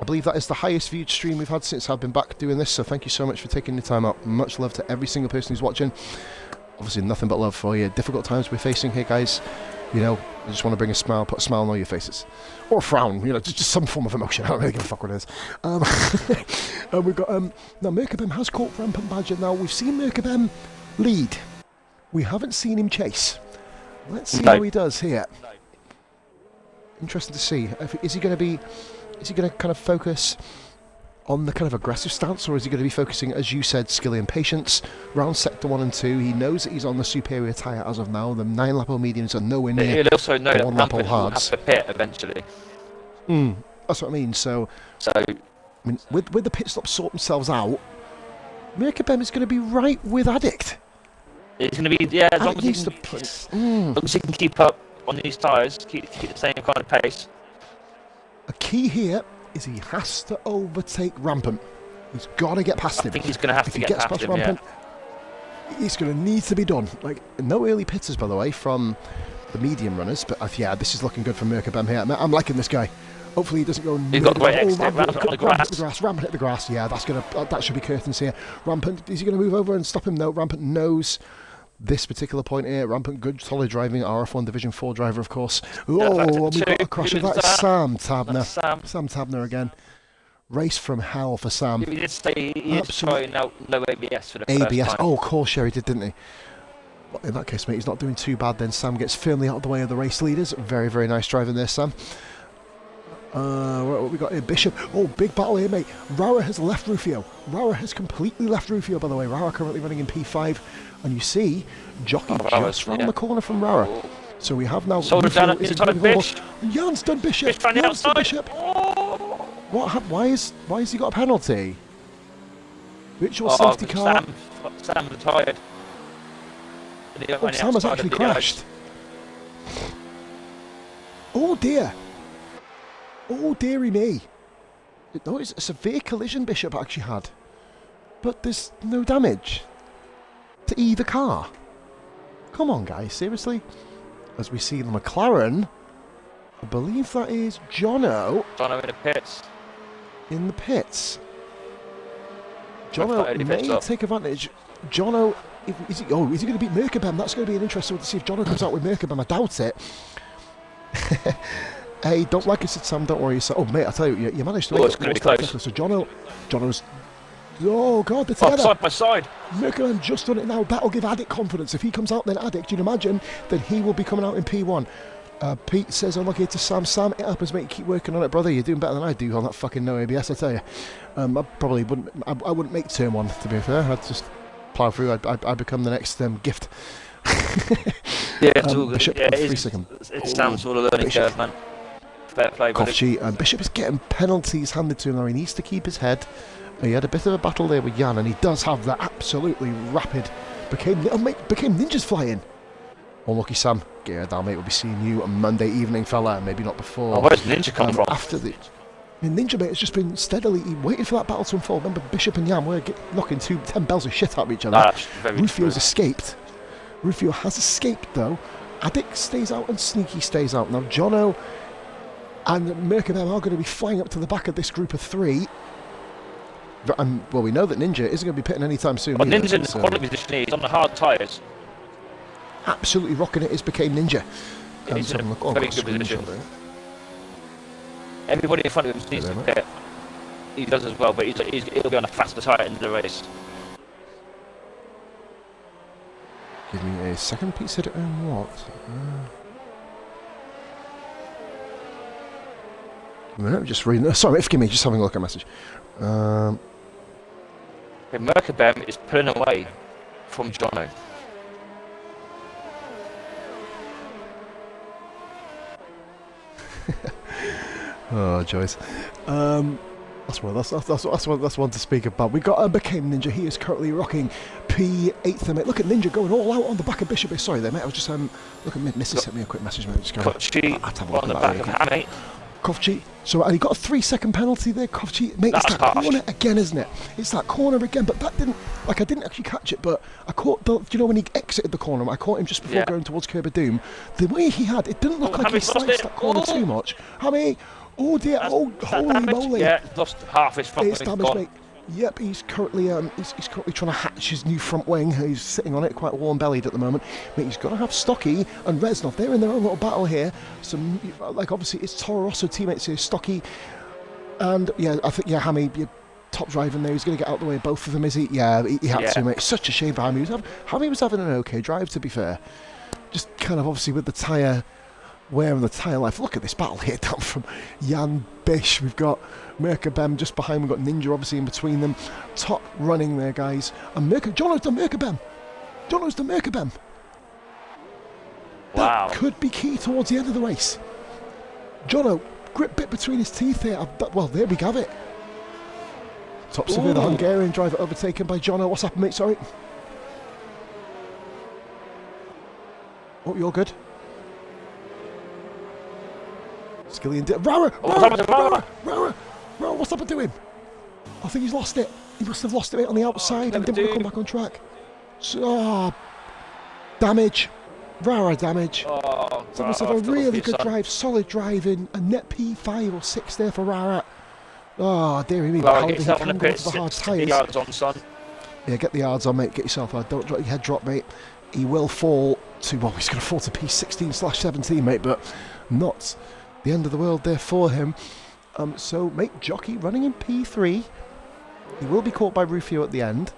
I believe that is the highest viewed stream we've had since I've been back doing this, so thank you so much for taking the time out. Much love to every single person who's watching. Obviously nothing but love for you. Difficult times we're facing here, guys. You know, I just want to bring a smile, put a smile on all your faces. Or a frown, you know, just some form of emotion. I don't really give a fuck what it is. And we've got, now Merkabem has caught Rampant Badger. Now, we've seen Merkabem lead. We haven't seen him chase. Let's see how he does here. Interesting to see. Is he going to kind of focus on the kind of aggressive stance, or is he going to be focusing, as you said, skill and patience? Round sector 1 and 2, he knows that he's on the superior tyre as of now. The 9-lap mediums are nowhere near. He'll also know that Rampant will have to pit eventually. That's what I mean. So I mean, with the pit stops sort themselves out, Merkabem is going to be right with Addict. It's going to be, yeah, as long as he can keep up on these tyres, keep the same kind of pace. A key here is he has to overtake Rampant. He's got to get past him. I think he's going to have to get past him, Rampant, it's going to need to be done. Like, no early pitters, by the way, from the medium runners, but yeah, this is looking good for Merkabem here. I'm liking this guy. Hopefully he doesn't go. He's got great exit. Rampant on the grass. Rampant hit the grass. Yeah, that should be curtains here. Rampant, is he going to move over and stop him? No, Rampant knows this particular point here. Rampant, good, solid driving. RF1 Division 4 driver, of course. Oh, we've got a crash of that. Sam Tabner. Sam Tabner again. Race from hell for Sam. He did say he is trying out low ABS for the first time. Oh, of course, yeah, he did, didn't he? Well, in that case, mate, he's not doing too bad then. Sam gets firmly out of the way of the race leaders. Very, very nice driving there, Sam. What we got here? Bishop. Oh, big battle here, mate. Rara has left Rufio. Rara has completely left Rufio, by the way. Rara currently running in P5. And you see, Jockey just round the corner from Rara. So we have now... Sold down at Bish. Jan's done Bishop. Jan's done Bishop. Why has he got a penalty? Virtual safety car. Sam retired. Sam has actually crashed. Oh dear. Oh dearie me. No, it's a severe collision Bishop actually had. But there's no damage to either car. Come on guys, seriously? As we see the McLaren, I believe that is Jono. Jono in the pits. In the pits. Jono may take advantage. Jono Is he going to beat Merkabem? That's going to be an interesting one to see if Jono comes out with Merkabem. I doubt it. Hey, don't like us, Sam. Don't worry. So, oh, mate, I tell you, you managed to make it's going to be close. So Jono's. Oh God, they're together. Side by side. Merkabem just done it now. That'll give Addict confidence. If he comes out, then Addict, you'd imagine, then he will be coming out in P1. Pete says, I'm lucky to Sam. Sam, it happens, mate. Keep working on it, brother. You're doing better than I do on that fucking no ABS, I tell you. I probably wouldn't. I wouldn't make turn one, to be fair. I'd just plough through. I'd become the next gift. Yeah, it's all good. Bishop, yeah, it stands for the learning curve, man. Fair play, buddy. Kovchi, and Bishop is getting penalties handed to him now. He needs to keep his head. He had a bit of a battle there with Jan, and he does have that absolutely rapid. Became ninjas flying. Unlucky Sam. Get your down, mate. We'll be seeing you on Monday evening, fella. Maybe not before. Oh, where's Ninja come from? After the Ninja, mate, has just been steadily waiting for that battle to unfold. Remember, Bishop and Jan were knocking 10 bells of shit out of each other. Rufio's escaped. Rufio has escaped, though. Addict stays out and Sneaky stays out. Now, Jono and Merkabem are going to be flying up to the back of this group of 3. And, well, we know that Ninja isn't going to be pitting anytime soon. Well, Ninja's in the quality position. He's on the hard tyres. Absolutely rocking it is became Ninja. He's in a very good position. Everybody in front of him needs to pit. He does as well, but he'll be on a faster tyre in the race. Give me a second. Pete said it on what? I'm just reading. Sorry, forgive me. Just having a look at a message. Merkabem is pulling away from Jono. Oh, Joyce. That's one to speak about. We got Became Ninja. He is currently rocking P8 there, mate. Look at Ninja going all out on the back of Bishop. Sorry there, mate. I was just look at Mrs. sent me a quick message, mate. Just Kovchi on the back of Hammy. Kovchi. So, and he got a 3-second penalty there, Kovchi. Mate, it's that corner again, isn't it? It's that corner again, but that didn't, I didn't actually catch it, but I caught when he exited the corner, I caught him just before going towards Curb of Doom. The way he had, it didn't look like he sliced that corner too much. Hammy, oh dear, holy moly. Yeah, lost half his front wing. It's damaged, mate. Yep, he's currently he's currently trying to hatch his new front wing. He's sitting on it, quite warm-bellied at the moment. But he's got to have Stocky and Reznov. They're in their own little battle here. Some obviously it's Toro Rosso teammates here, Stocky, and I think Hammy, top driving there. He's going to get out the way of both of them, is he? Yeah, he had to, mate. Such a shame for Hammy. Hammy was having an okay drive, to be fair. Just kind of obviously with the tyre wear and the tyre life. Look at this battle here down from Jan Bish. We've got Merkabem just behind. We've got Ninja obviously in between them. Top running there, guys. And Jono's done Merkabem. Jono's done Merkabem. Wow. That could be key towards the end of the race. Jono, grip bit between his teeth here. Well, there we have it. Top severe, the Hungarian driver overtaken by Jono. What's happened, mate? Sorry. Oh, you're good. Skillian did. Rara, what's happened to him? I think he's lost it. He must have lost it on the outside and didn't want to come back on track. So, damage. Rara damage. So must have a really good drive, solid driving, a net P5 or 6 there for Rara. Oh, dear me. Rara, get yourself on the pit, get the yards on, son. Yeah, get the yards on, mate. Get yourself on. Don't drop your head drop, mate. He will fall to, he's going to fall to P16/17, mate, but not the end of the world there for him. So, mate, Jockey running in P3. He will be caught by Rufio at the end.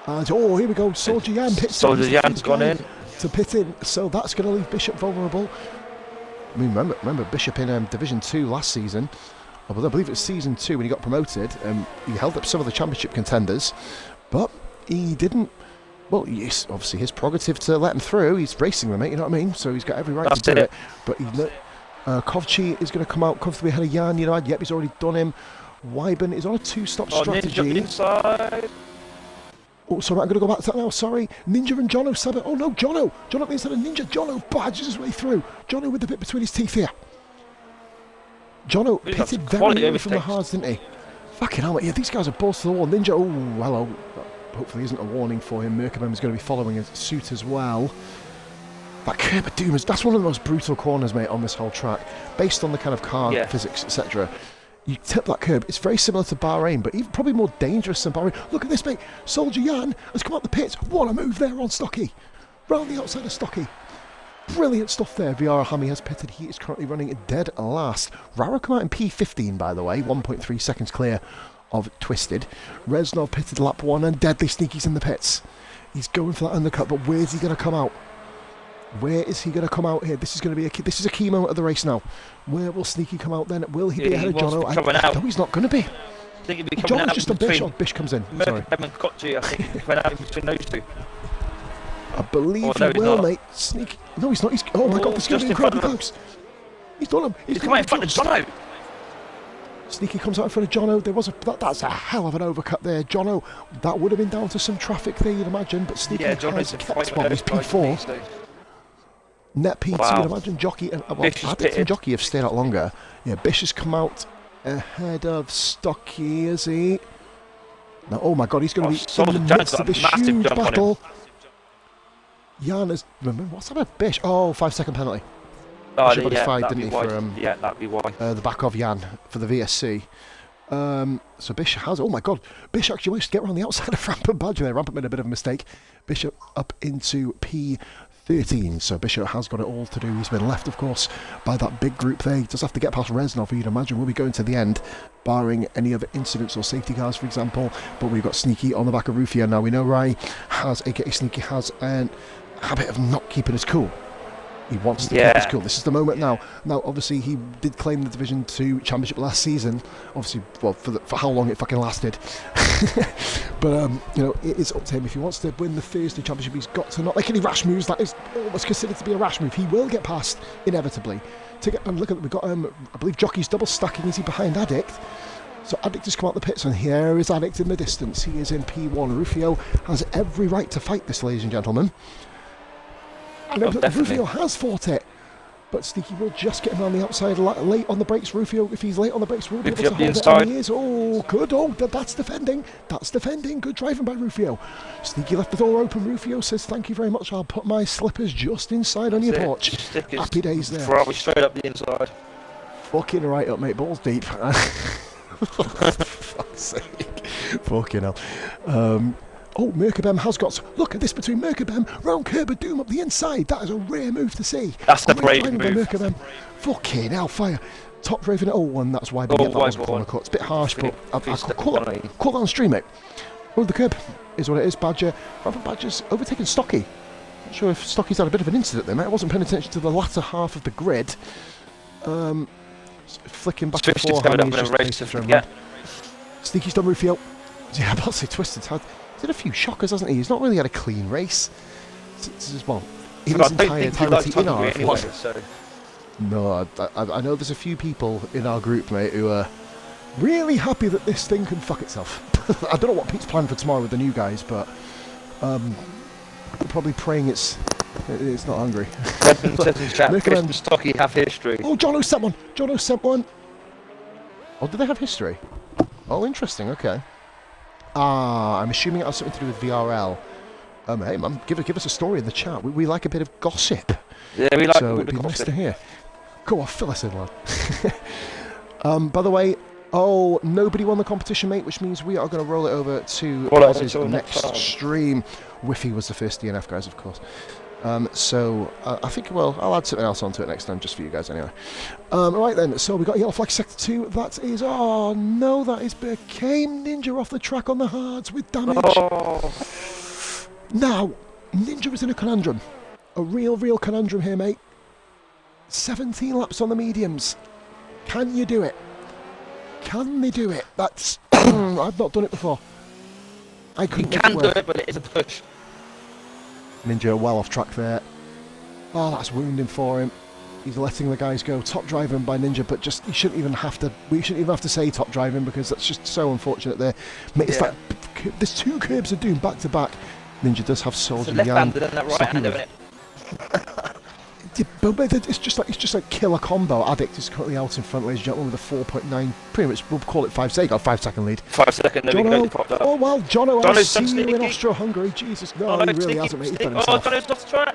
And, here we go. Soldier Jan hits Soldier Jan's gone in. To pit in. So that's going to leave Bishop vulnerable. I mean, remember Bishop in Division 2 last season. I believe it was Season 2 when he got promoted. He held up some of the championship contenders. But he didn't. Well, it's obviously his prerogative to let him through. He's racing them, mate, you know what I mean? So he's got every right to do it. But Kovchi is going to come out comfortably ahead of Jan. Yep, he's already done him. Wyburn is on a 2-stop strategy. Ninja inside. Oh, sorry, I'm going to go back to that now. Sorry. Ninja and Jono sub it. Oh, no, Jono. Jono up the inside of Ninja. Jono badges his way through. Jono with the bit between his teeth here. Jono pitted very early from the hards, didn't he? Fucking hell, mate. Yeah, these guys are balls to the wall. Ninja, oh, hello. Hopefully isn't a warning for him. Merkabem is going to be following his suit as well. That curb of doom that's one of the most brutal corners, mate, on this whole track. Based on the kind of car physics, etc. You tip that curb. It's very similar to Bahrain, but even probably more dangerous than Bahrain. Look at this, mate. Soldier Jan has come out the pits. What a move there on Stocky. Round the outside of Stocky. Brilliant stuff there. VR Hammy has pitted. He is currently running dead last. Rara come out in P15, by the way. 1.3 seconds clear of Twisted. Reznov pitted lap 1 and Deadly Sneaky's in the pits. He's going for that undercut, but where's he going to come out? Where is he going to come out here? This is going to be this is a key moment of the race now. Where will Sneaky come out then? Will he be ahead of Jono? No, he's not going to be. I think he'd be coming Jono's out just a Bish. Oh, Bish comes in. Sorry. I think he went out in between those two. I believe he will, mate. Sneaky. No, he's not. Oh my God, this is going to be incredibly close. He's done him. He's come out in front of Jono. Sneaky comes out in front of Jono. There was that's a hell of an overcut there. Jono, that would have been down to some traffic there, you'd imagine, but Sneaky has kept spot. He's P4. Net P2, you'd imagine Jockey and Addict and Jockey have stayed out longer. Yeah, Bish has come out ahead of Stocky, is he? Now, oh my God, he's going to be in the midst of this huge battle. Jan has... Remember, what's that about Bish? Oh, 5-second penalty. Oh, Bish got 5, didn't he, for that'd be why. The back of Jan for the VSC. So Bish has... Oh my God, Bish actually managed to get around the outside of Rampant Badger there. Rampant made a bit of a mistake. Bishop up into P13. So Bishop has got it all to do. He's been left, of course, by that big group there. He does have to get past Reznov, who you'd imagine will be going to the end, barring any other incidents or safety cars, for example. But we've got Sneaky on the back of Rufio. Now we know Rai has, aka Sneaky, has a habit of not keeping his cool. He wants to keep his cool. This is the moment now. Now, obviously, he did claim the Division 2 Championship last season. Obviously, well, for how long it fucking lasted. But, you know, it is up to him. If he wants to win the Thursday Championship, he's got to not make any rash moves. That is almost considered to be a rash move. He will get past, inevitably. To get, and look at, we've got, I believe, Jockey's double stacking. Is he behind Addict? So Addict has come out the pits, and here is Addict in the distance. He is in P1. Rufio has every right to fight this, ladies and gentlemen. And Rufio has fought it, but Sneaky will just get him on the outside late on the brakes. Rufio, if he's late on the brakes, will be able to hold it. And he is. Oh, good. Oh, that's defending. That's defending. Good driving by Rufio. Sneaky left the door open. Rufio says, "Thank you very much. I'll put my slippers just inside on your porch." Happy days there. Probably straight up the inside. Fucking right up, mate. Balls deep. For fuck's sake. Fucking hell. Oh, Merkabem has got... Look at this between Merkabem, round curb of Doom up the inside. That is a rare move to see. That's a brave move. Merkabem. Fucking hellfire. Top driving it. Oh, and that's why we get that was corner cut. It's a bit harsh, but I'll call that on stream, mate. Oh, the curb is what it is. Badger. Badger's overtaken Stocky. Not sure if Stocky's had a bit of an incident there, mate. I wasn't paying attention to the latter half of the grid. Flicking back and forth. Sneaky's done Rufio. Yeah, I'm about to say Twisted's had a few shockers, hasn't he? He's not really had a clean race. Well, in his entire time in RRF1. So. No, I know there's a few people in our group, mate, who are really happy that this thing can fuck itself. I don't know what Pete's planned for tomorrow with the new guys, but probably praying it's not Hungary. Christmas Stocky have history. Oh, Jono sent one. Jono sent one. Oh, do they have history? Oh, interesting. Okay. I'm assuming it has something to do with VRL. Hey, man, give us a story in the chat. We like a bit of gossip. Yeah, we like. So it'd be nice to hear. Go on, fill us in, lad. By the way, nobody won the competition, mate, which means we are going to roll it over to Oz's next stream. Whiffy was the first DNF, guys, of course. So I think, I'll add something else onto it next time, just for you guys anyway. Right then, so we got yellow flag sector 2. That is, that is became Ninja off the track on the hards with damage. Oh. Now, Ninja is in a conundrum. A real conundrum here, mate. 17 laps on the mediums. Can you do it? Can they do it? That's... I've not done it before. I couldn't do it, but it is a push. Ninja well off track there. Oh, that's wounding for him. He's letting the guys go. Top driving by Ninja, but just we shouldn't even have to say top driving, because that's just so unfortunate there. Mate, it's like there's two curbs of doom back to back. Ninja does have Soldier Yang. It's just like killer combo. Addict is currently out in front, ladies and gentlemen, with a 4.9. Pretty much, we'll call it 5 second. Got 5 second lead. 5 second. Jono, oh well, Jono, I see you in Austro-Hungary. Jesus, no, he really hasn't, mate. He's done himself. Jono's off the track.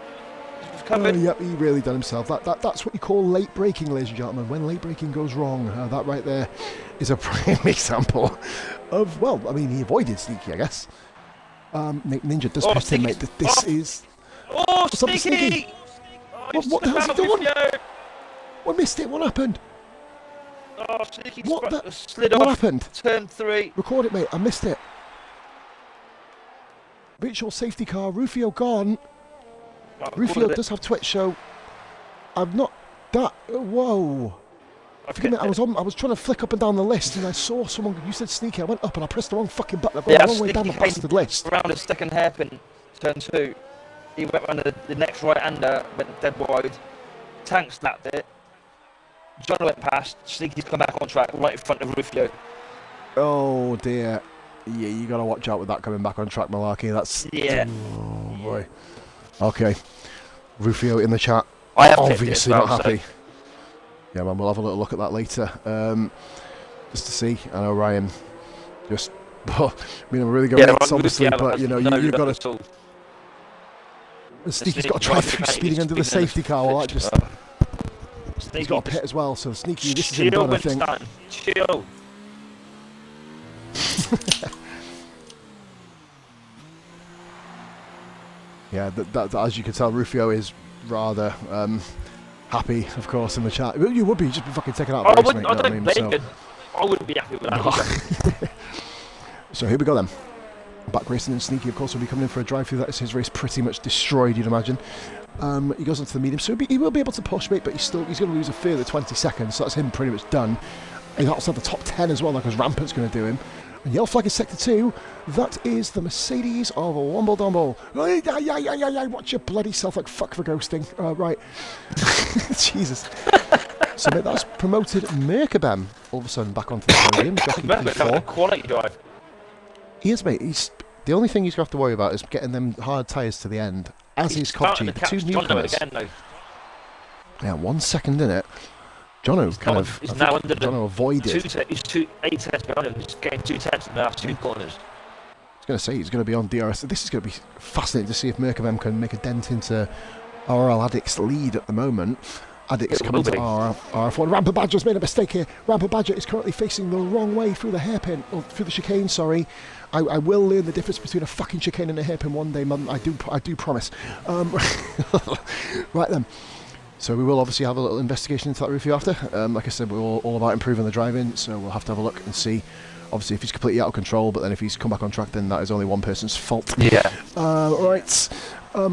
covered. Yep, he really done himself. That's what you call late braking, ladies and gentlemen. When late braking goes wrong, that right there is a prime example of, well, I mean, he avoided Sneaky, I guess. Ninja does piss him, mate. This is... Oh, What's up, Sneaky! What the hell's he doing? I missed it. What happened? Oh, Sneaky slid off. What happened? Turn 3. Record it, mate. I missed it. Virtual safety car. Rufio gone. Rufio does have Twitch, so I've not that. Whoa! I was trying to flick up and down the list, and I saw someone. You said Sneaky. I went up and I pressed the wrong fucking button. I've gone the wrong way down the bastard list. Around the second hairpin, turn 2. He went around the next right-hander, went dead wide. Tank snapped it. John went past. Sneaky's come back on track, right in front of Rufio. Oh dear. Yeah, you gotta watch out with that coming back on track, malarkey. That's Oh boy. Okay. Rufio in the chat. I have obviously not happy. So. Yeah, man, we'll have a little look at that later. Just to see. I know Ryan just I mean, I'm really going nuts, obviously, but you know, you've got to. Sneaky's got to try through speeding under the safety car. Well, that just. He's got a pit as well, so Sneaky, this is him done, I think. Chill. Yeah, that as you can tell, Rufio is rather happy, of course, in the chat. You would be, just be fucking taken out of the race, mate. I wouldn't be happy with that. So here we go then. Back racing, and Sneaky, of course, will be coming in for a drive-through. That is his race pretty much destroyed, you'd imagine. He goes onto the medium, so he will be able to push, mate, but he's going to lose a further 20 seconds, so that's him pretty much done. He's outside the top 10 as well, because Rampant's going to do him. And yellow flag is sector 2. That is the Mercedes of Womble Domble. Watch your bloody self, like fuck for ghosting. Right. Jesus. So, mate, that's promoted Merkabem all of a sudden back onto the podium. Merkabem, quality drive. He is, mate. The only thing he's going to have to worry about is getting them hard tyres to the end. As is Kopchi, the two newcomers. Yeah, 1 second in it. Jono kind of. He's now under Jono avoided. He's 8 tenths behind him. He's getting 2 tenths in the last 2 corners. I was going to say he's going to be on DRS. This is going to be fascinating to see if Merkabem can make a dent into RL Addict's lead at the moment. Addict's coming to RRF1. Rampant Badger's made a mistake here. Rampant Badger is currently facing the wrong way through the hairpin, or through the chicane. Sorry, I will learn the difference between a fucking chicane and a hairpin one day, man. I do promise. Right then. So we will obviously have a little investigation into that Rufio after. Like I said, we're all about improving the driving, so we'll have to have a look and see, obviously, if he's completely out of control, but then if he's come back on track, then that is only one person's fault. Yeah. Right.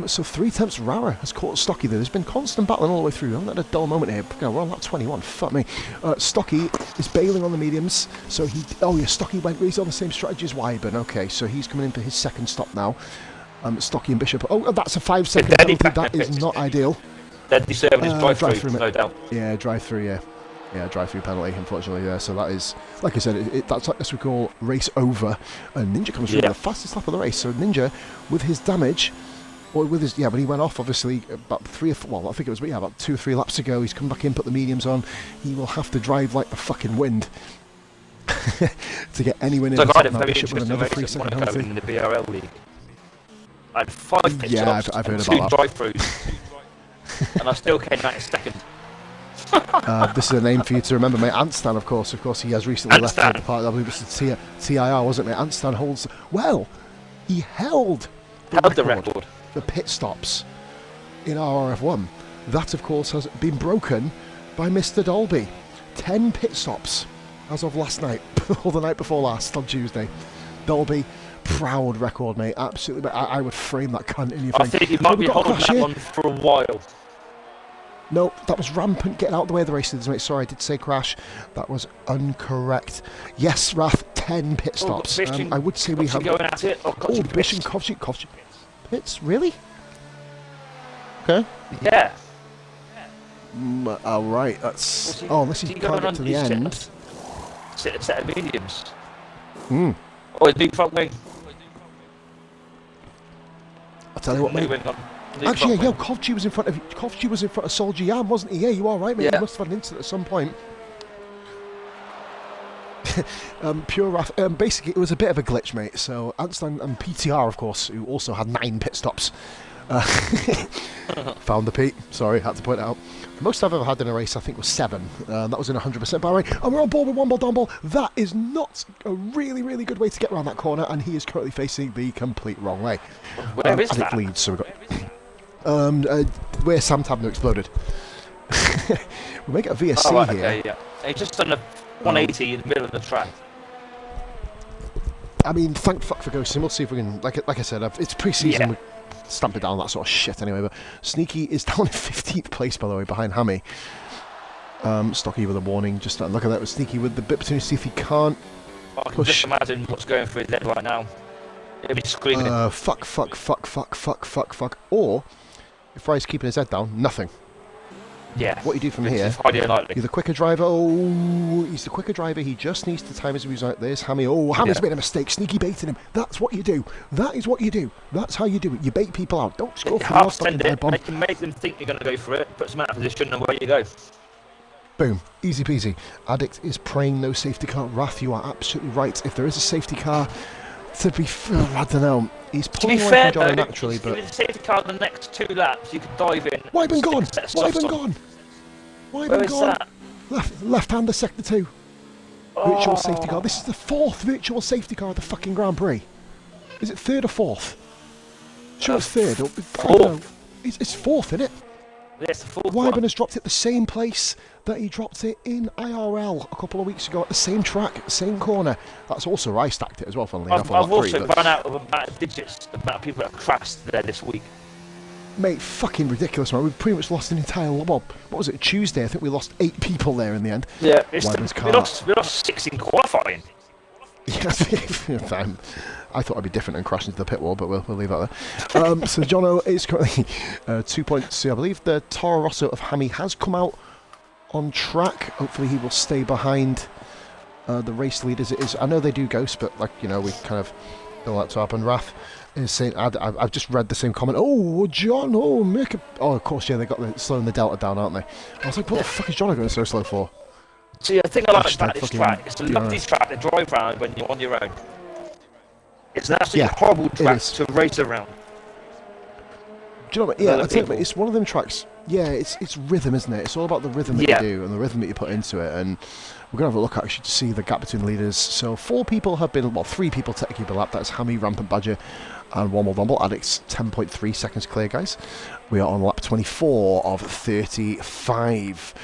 So 3 tenths Rara has caught Stocky there. There's been constant battling all the way through. I haven't had a dull moment here. We're on lap 21. Fuck me. Stocky is bailing on the mediums. So Stocky went. He's on the same strategy as Wyburn. Okay, so he's coming in for his second stop now. Stocky and Bishop. Oh, that's a 5-second penalty. That is not ideal. They're deserving his drive-through, no doubt. Yeah, drive-through, yeah, drive-through penalty, unfortunately, there. So that is, like I said, that's what we call race over. And Ninja comes through with the fastest lap of the race. So Ninja, with his damage, or with his, but he went off, obviously, about 3 or 4, well, I think it was, about 2 or 3 laps ago. He's come back in, put the mediums on. He will have to drive like the fucking wind to get anywhere near the top now. Bishop with another 3-second penalty. In the BRL league. I had 5 pit stops I've heard and about 2 drive-throughs. And I still came out in second. This is a name for you to remember, mate. Anstan, of course, he has recently left the party. I believe it's the TIR, wasn't it? Anstan holds. Well, he held the record for pit stops in RRF1. That, of course, has been broken by Mr. Dolby. 10 pit stops as of last night, or the night before last on Tuesday. Dolby. Proud record, mate. Absolutely, but I would frame that cunt in your face. I think he might be holding that one for a while. No, that was Rampant getting out of the way of the race, mate. Sorry, I did say crash. That was incorrect. Yes, Wrath, 10 pit stops. I would say we have. Going at it. Bish and Kovchi pits, really? Okay. Yeah. All right. That's. Unless he can't get to the end. Set of mediums. Hmm. Oh, big front wing. I'll tell you what, mate. Actually, Kovchi was in front of Sol Jian, wasn't he? Yeah, you are right, mate. He must have had an incident at some point. Pure Wrath. Basically, it was a bit of a glitch, mate. So Anstan and PTR, of course, who also had 9 pit stops, Found the Pete. Sorry, had to point it out. The most I've ever had in a race, I think, was 7. That was in 100% bar rate. And we're on board with Womble Domble. That is not a really, really good way to get around that corner, and he is currently facing the complete wrong way. Where is that? It leads, so we've got... where Sam Tabner exploded. We'll make it a VSC right, here. okay, yeah. He's just done a 180 in the middle of the track. I mean, thank fuck for ghosting. We'll see if we can... Like I said, it's pre-season. Yeah. We stamp it down, that sort of shit anyway. But Sneaky is down in 15th place, by the way, behind Hammy. Stocky with a warning. Just look at that with Sneaky with the bit between, see if he can't I can push. just imagine what's going through his head right now. He'll be screaming. Fuck. Or, if Rye's keeping his head down, nothing. Yeah. What you do from here, highly unlikely. you're the quicker driver. Oh, he's the quicker driver. He just needs to time his moves like this. Hammy, Hammy's made a mistake. Sneaky baiting him. That's what you do. That is what you do. That's how you do it. You bait people out. Don't score for your stock and bomb. Make them think you're going to go for it, puts them out of position, and away you go. Boom. Easy peasy. Addict is praying no safety car. Wrath, you are absolutely right. If there is a safety car, to be fair, I don't know. He's pulling away from Jono naturally, but... If it's a safety car the next 2 laps, you could dive in. Wyben gone! Where is that? Left-hander sector 2. Virtual safety car. This is the 4th virtual safety car of the fucking Grand Prix. Is it 3rd or 4th? Sure, it's 3rd. 4th. It's 4th, isn't it? Yes, the 4th Wyben one. has dropped it the same place that he dropped it in IRL a couple of weeks ago at the same track, same corner. That's also where I stacked it as well, funnily enough. I've also run out of amount of digits, the amount of people that have crashed there this week. Mate, fucking ridiculous, man. We've pretty much lost an entire... Well, what was it, Tuesday? I think we lost 8 people there in the end. Yeah, we lost 6 in qualifying. Yes, I thought I'd be different and crash into the pit wall, but we'll leave that there. So Jono is currently 2 points. So I believe the Toro Rosso of Hammy has come out on track. Hopefully he will stay behind the race leaders. It is. I know they do ghost, but we kind of don't like to happen. Wrath is saying, I've just read the same comment. Oh, John, of course, yeah, they got slowing the Delta down, aren't they? I was like, what the fuck is Jono going so slow for? See, the thing I like about this track, it's a lovely track to drive around when you're on your own. It's an absolutely horrible track to race around. Do you know what? Yeah, I think it's one of them tracks. Yeah, it's rhythm, isn't it? It's all about the rhythm that you do and the rhythm that you put into it. And we're going to have a look actually to see the gap between leaders. So 3 people technically per lap. That's Hammy, Rampant Badger, and Womble Domble. Addicts 10.3 seconds clear, guys. We are on lap 24 of 35.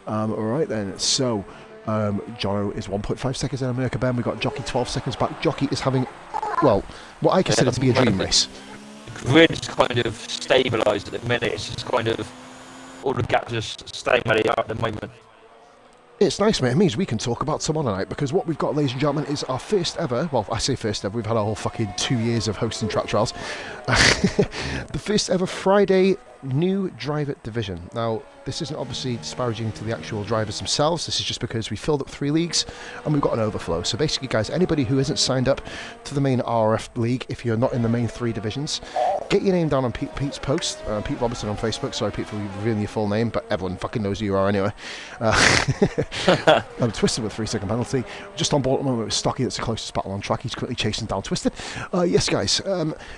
Alright then, so Jono is 1.5 seconds in America Ben. We've got Jockey 12 seconds back. Jockey is having, what I consider to be a dream race. The grid's kind of stabilised at the minute. It's just kind of all the gaps just staying where they are at the moment. It's nice, mate. It means we can talk about tomorrow night, because what we've got, ladies and gentlemen, is our first ever, well, I say first ever, we've had a whole fucking 2 years of hosting track trials. The first ever Friday new driver division. Now, this isn't obviously disparaging to the actual drivers themselves. This is just because we filled up 3 leagues and we've got an overflow. So basically, guys, anybody who isn't signed up to the main RRF league, if you're not in the main 3 divisions, get your name down on Pete's post. Pete Robertson on Facebook. Sorry, Pete, for revealing your full name, but everyone fucking knows who you are anyway. I'm Twisted with a 3-second penalty. Just on board at the moment with Stocky. That's the closest battle on track. He's currently chasing down Twisted. Yes, guys.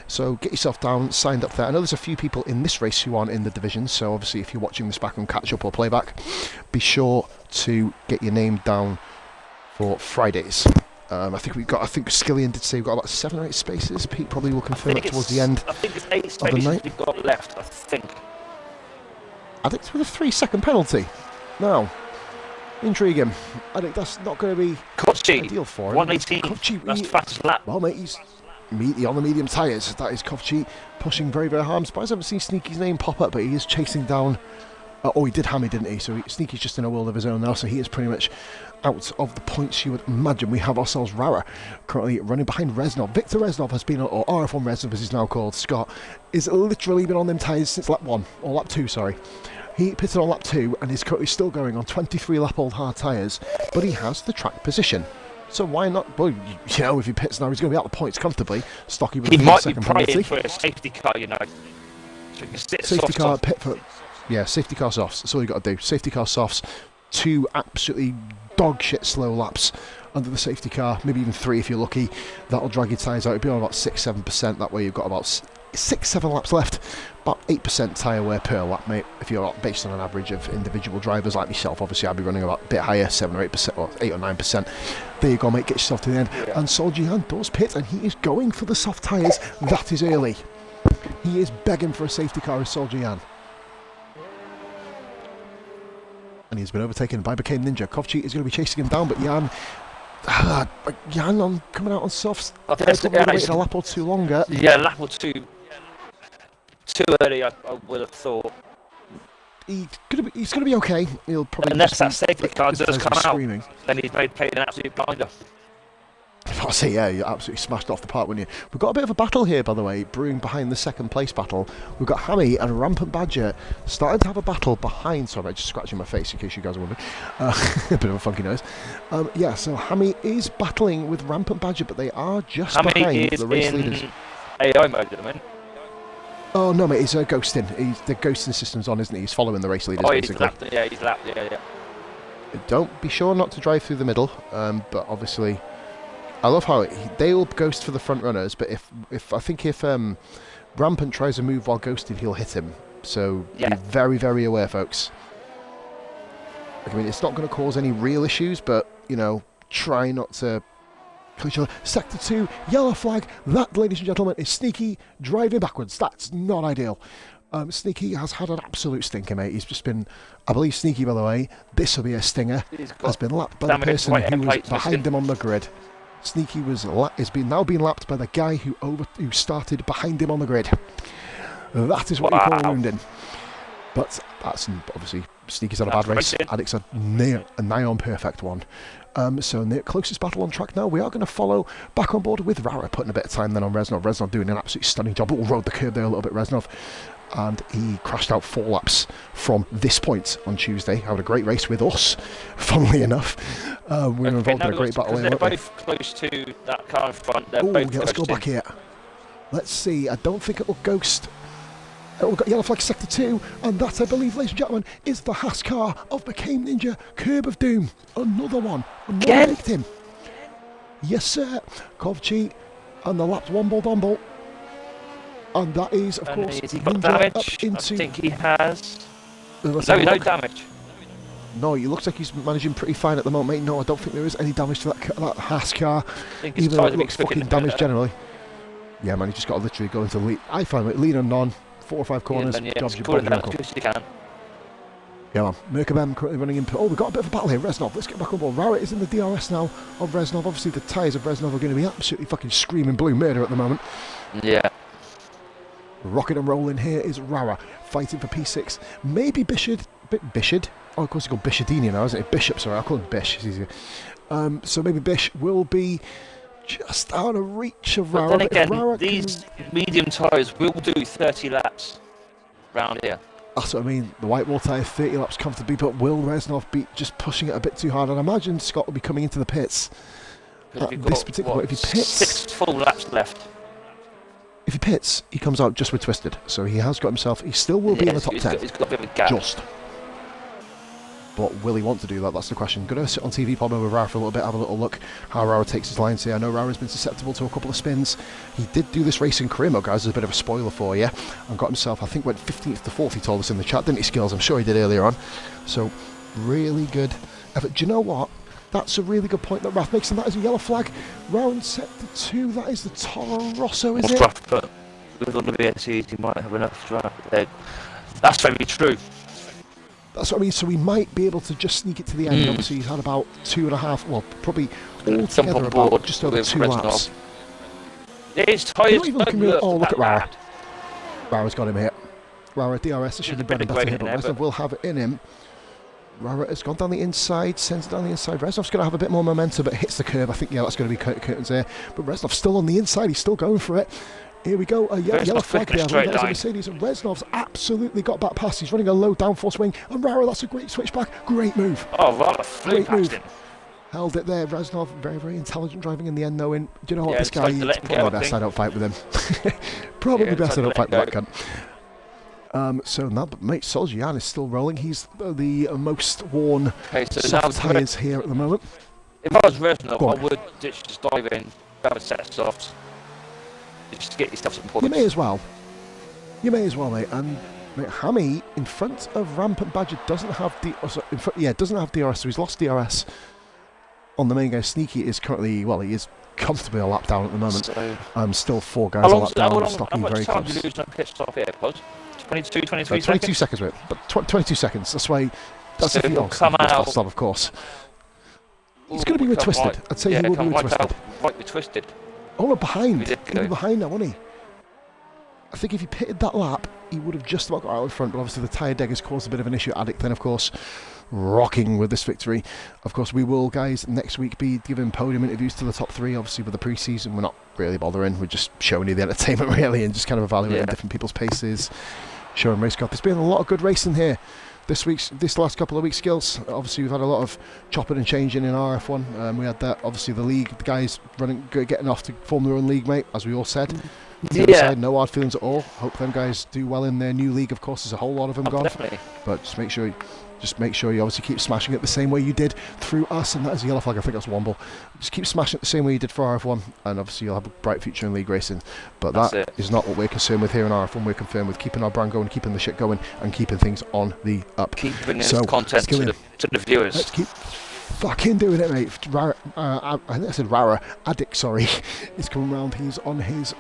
So get yourself down, signed up there. I know there's a few people in this race who aren't in the divisions, so obviously if you're watching this back on catch up or playback, be sure to get your name down for Fridays. I think Skillian did say we've got about 7 or 8 spaces. Pete probably will confirm it towards the end. I think it's 8 spaces we've got left, I think. I think it's with a 3-second penalty. Now, intriguing. I think that's not going to be ideal for him. 118, that's the fastest lap. Well, mate, he's on the medium tyres. That is Kovchi pushing very, very hard. I'm surprised I haven't seen Sneaky's name pop up, but he is chasing down... he did Hammy, didn't he? So Sneaky's just in a world of his own now, so he is pretty much out of the points you would imagine. We have ourselves Rara currently running behind Reznov. Victor Reznov has been, or RF1 Reznov as he's now called, Scott, is literally been on them tyres since lap 1, or lap 2, sorry. He pitted on lap 2 and is currently still going on 23-lap-old hard tyres, but he has the track position. So why not? Well, if he pits now, he's going to be out the points comfortably. Stocky with he a might be penalty. praying for a safety car, So he can sit safety car, off. pit for... Yeah, safety car softs. That's all you got to do. Safety car softs. 2 absolutely dog shit slow laps under the safety car. Maybe even 3 if you're lucky. That'll drag your tyres out. It'll be on about 6-7%. That way you've got about 6-7 laps left. About 8% tyre wear per lap, mate. If you're based on an average of individual drivers like myself, obviously I'll be running about a bit higher, 7 or 8%, or 8 or 9%. There you go, mate. Get yourself to the end. Yeah. And Soljian does pit, and he is going for the soft tyres. That is early. He is begging for a safety car, is Soljian. And he's been overtaken by Became Ninja. Kovchi is going to be chasing him down, but Jan on coming out on softs. I think Waited a lap or two longer. Yeah, a lap or two too early, I would have thought. He's gonna be okay. He'll probably Unless that just safety car does come out, screaming. then he's paid an absolute blinder. I say, yeah, you absolutely smashed off the park, wouldn't you? We've got a bit of a battle here, by the way, brewing behind the second place battle. We've got Hammy and Rampant Badger starting to have a battle behind. Sorry, I'm just scratching my face in case you guys are wondering. A bit of a funky noise. Yeah, so Hammy is battling with Rampant Badger, but they are just behind the race leaders. AI mode at the moment. Oh no, mate, he's ghosting. The ghosting system's on, isn't he? He's following the race leaders. Oh, he's basically. lapped. Yeah, he's lapped. Yeah. Don't be sure not to drive through the middle, but obviously. I love how they'll ghost for the front runners, but if Rampant tries to move while ghosted, he'll hit him. So be very, very aware, folks. I mean, it's not going to cause any real issues, but try not to kill each other. Sector 2, yellow flag. That, ladies and gentlemen, is Sneaky driving backwards. That's not ideal. Sneaky has had an absolute stinker, mate. He's just been, I believe, Sneaky, by the way. This will be a stinger. Has been lapped by the person who was behind him on the grid. Sneaky is now being lapped by the guy who started behind him on the grid. That is what you call wounding. But that's obviously Sneaky's had a bad race. Addict's a nigh on perfect one. So in the closest battle on track now, we are going to follow back on board with Rara, putting a bit of time then on Reznov. Reznov doing an absolutely stunning job. Rode the curb there a little bit, Reznov. And he crashed out 4 laps from this point on Tuesday. Had a great race with us, funnily enough. We were involved in a great battle. They're both close to that car in front. They're both let's go back here. Let's see. I don't think it will ghost. It will get yellow flag sector 2, and that, I believe, ladies and gentlemen, is the Haas car of Became Ninja. Curb of Doom. Another one. Another victim. Yes, sir. Kovchi and the lapped Womble Domble. And that is, of course, has he got damage? I think he has. No damage. No, he looks like he's managing pretty fine at the moment, mate. No, I don't think there is any damage to that Haas car. Even though it looks fucking damaged generally. Yeah, man, he just got to literally go into lead. I find it lean and non, 4 or 5 corners, jobs your body ankle. Yeah, man. Merkabem currently running in. Oh, we've got a bit of a battle here. Reznov, let's get back on board. Rara is in the DRS now of Reznov. Obviously, the tyres of Reznov are going to be absolutely fucking screaming blue murder at the moment. Yeah. Rocking and rolling here is Rara, fighting for P6. Maybe Bishop. Bishop? Oh, of course, he's called Bishadini now, isn't it? Bishop, sorry, I'll call him Bish. It's easier. So maybe Bish will be just out of reach of Rara. But then again, these medium tyres will do 30 laps round here. That's what I mean. The white wall tyre, 30 laps comfortably, but will Reznov be just pushing it a bit too hard? And I imagine Scott will be coming into the pits. At this particular point, if he pits... 6 full laps left. If he pits, he comes out just with Twisted. So he has got himself... He still will be in the top 10. He's got a bit of a gap. Just. But will he want to do that? That's the question. Going to sit on TV pod with Rara for a little bit, have a little look how Rara takes his lines here. I know Rara's been susceptible to a couple of spins. He did do this race in Carimo, guys, as a bit of a spoiler for you. And got himself, I think, went 15th to 4th, he told us in the chat, didn't he, Skills? I'm sure he did earlier on. So, really good effort. Do you know what? That's a really good point that Raph makes, and that is a yellow flag. Round sector 2, that is the Toro Rosso, is it? Rough, but with all the VSCs, he might have enough draft there. That's very true. That's what I mean, so we might be able to just sneak it to the end. Obviously, he's had about 2.5, well, probably altogether about just over 2 laps. His tyres don't look look at Rara. bad. Rara's got him here. Rara DRS, should be better here, but Reznov will have it in him. Rara has gone down the inside, sends it down the inside. Reznov's going to have a bit more momentum, but hits the curb. I think, yeah, that's going to be curtains there. But Reznov's still on the inside, he's still going for it. Here we go, a yellow flag there. There's a Mercedes, and Reznov's absolutely got back past. He's running a low downforce wing, and Rara, that's a great switchback. Great move. Oh, Rara flew past him. Held it there. Reznov, very, very intelligent driving in the end, knowing, do you know what, this guy, it's probably best I don't fight with him. Probably best I don't fight with that cunt. So now, mate, Soljian is still rolling. He's the most worn soft tyres here at the moment. If I was Reznov, I would just dive in, grab a set of softs. Just to get yourself some points. You may as well. You may as well, mate. And mate, Hammy in front of Rampant Badger doesn't have doesn't have DRS, so he's lost DRS on the main guy. Sneaky is currently, well, he is comfortably a lap down at the moment. So, Still 4 guys a lap down. Stocky how much very time close. did you lose on pit stop here, Pos? 22 22 seconds, mate. But 22 seconds. That's why. That's So if he he'll wants come out. stop, of course. He's going to be with Twisted. Right. I'd say he will be with Twisted. Right with Twisted. Oh no, behind. We did He'll be go. behind now, won't he? I think if he pitted that lap, he would have just about got out in front, but obviously the tyre deg has caused a bit of an issue. Addict then, of course, rocking with this victory. Of course, we will, guys, next week be giving podium interviews to the top 3, obviously with the pre-season. We're not really bothering, we're just showing you the entertainment, really, and just kind of evaluating different people's paces, showing race car. There's been a lot of good racing here this last couple of weeks, Skills. Obviously, we've had a lot of chopping and changing in RF1. We had that, obviously, the league, the guys getting off to form their own league, mate, as we all said. The other side, no hard feelings at all. Hope them guys do well in their new league. Of course, there's a whole lot of them gone. Definitely. But just make sure you obviously keep smashing it the same way you did through us. And that is a yellow flag. I think that's Womble. Just keep smashing it the same way you did for RF1, and obviously you'll have a bright future in league racing. But that is not what we're concerned with here in RF1. We're concerned with keeping our brand going, keeping the shit going, and keeping things on the up. Keep bringing content to the viewers. Let's keep fucking doing it, mate. I think I said Rara. Addict, sorry, is coming round. He's on his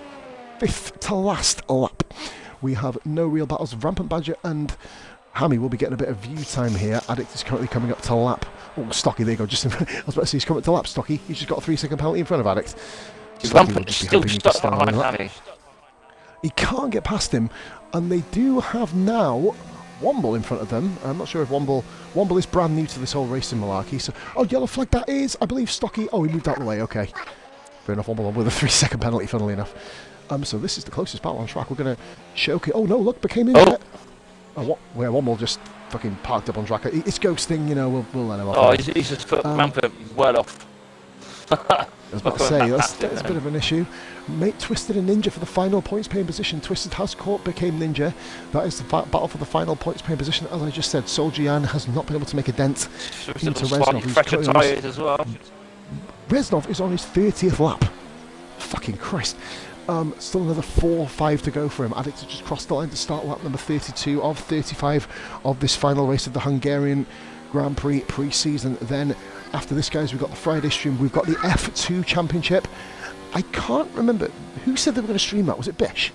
5th to last lap. We have no real battles. Rampant Badger and Hammy will be getting a bit of view time here. Addict is currently coming up to lap. Oh, Stocky, there you go. I was about to say he's coming up to lap, Stocky. He's just got a 3-second penalty in front of Addict. Rampant is still stuck behind Hammy. He can't get past him, and they do have now Womble in front of them. I'm not sure if Womble is brand new to this whole racing malarkey. So, yellow flag that is, I believe, Stocky. Oh, he moved out of the way. Okay, fair enough. Womble with a 3-second penalty, funnily enough. So this is the closest battle on track. We're going to showcase. Oh no, look, became in. Where Womble just fucking parked up on track. It's ghosting, you know. We'll let him off. Oh, he's just put Rampant well off. I was about to say that's a bit of an issue. Mate, Twisted and Ninja for the final points paying position. Twisted has caught, became Ninja. That is the battle for the final points paying position. As I just said, Soljian has not been able to make a dent into Reznov. Reznov is on his 30th lap. Fucking Christ. Still another 4-5 to go for him. Addict has just crossed the line to start lap number 32 of 35 of this final race of the Hungarian Grand Prix pre-season. Then after this, guys, we've got the Friday stream. We've got the F2 Championship. I can't remember who said they were going to stream that. Was it Bish?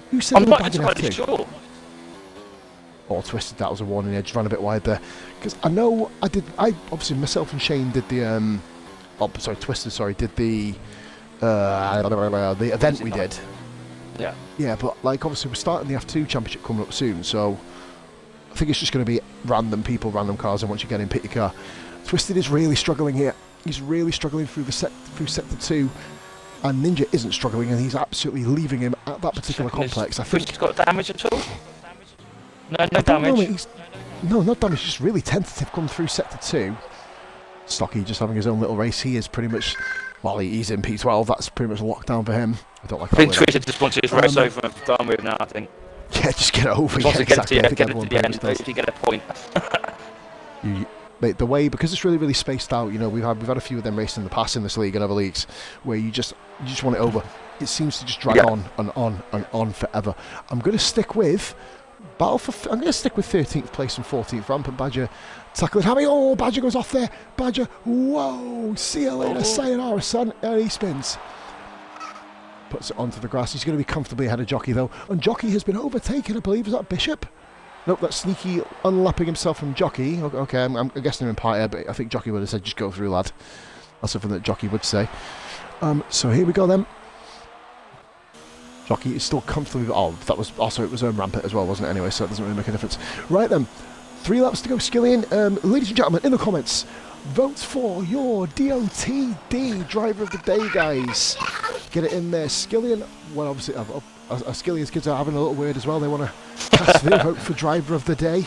Who said they were bagging F2? Sure. Oh, Twisted. That was a warning edge. Ran a bit wide there because I know I obviously myself and Shane did the Twisted. Sorry, did the event we did. Yeah, but like obviously we're starting the F2 Championship coming up soon, so I think it's just going to be random people, random cars, and once you get in, pick your car. Twisted is really struggling here. He's really struggling through sector 2, and Ninja isn't struggling, and he's absolutely leaving him at that particular complex. I think he's got damage at all. No damage. No, not damage. Just really tentative coming through sector 2. Stocky just having his own little race. He is pretty much. Well, he's in P12. That's pretty much locked down for him. I don't like that. I think Twisted just wants his race over and done with now, I think. Yeah, just get it over. He wants to exactly. get it to the end if you get a point. Mate, the way, because it's really, really spaced out, you know, we've had a few of them racing in the past in this league and other leagues where you just want it over. It seems to just drag on and on and on forever. I'm going to stick with I'm going to stick with 13th place and 14th. Rampant Badger tackling Hammy. Oh, Badger goes off there. Badger, whoa, see you later, sayonara, son. And he spins. Puts it onto the grass. He's going to be comfortably ahead of Jockey, though. And Jockey has been overtaken, I believe. Is that Bishop? Nope, that's Sneaky unlapping himself from Jockey. Okay, I'm guessing him in part here, but I think Jockey would have said, just go through, lad. That's something that Jockey would say. So here we go, then. Jockey is still comfortably. Oh, that was also, it was Rampant as well, wasn't it? Anyway, so it doesn't really make a difference. Right then, 3 laps to go, Skillian. Ladies and gentlemen, in the comments, vote for your DOTD driver of the day, guys. Get it in there, Skillian. Well, obviously, Skillian's kids are having a little word as well. They want to cast their vote for driver of the day.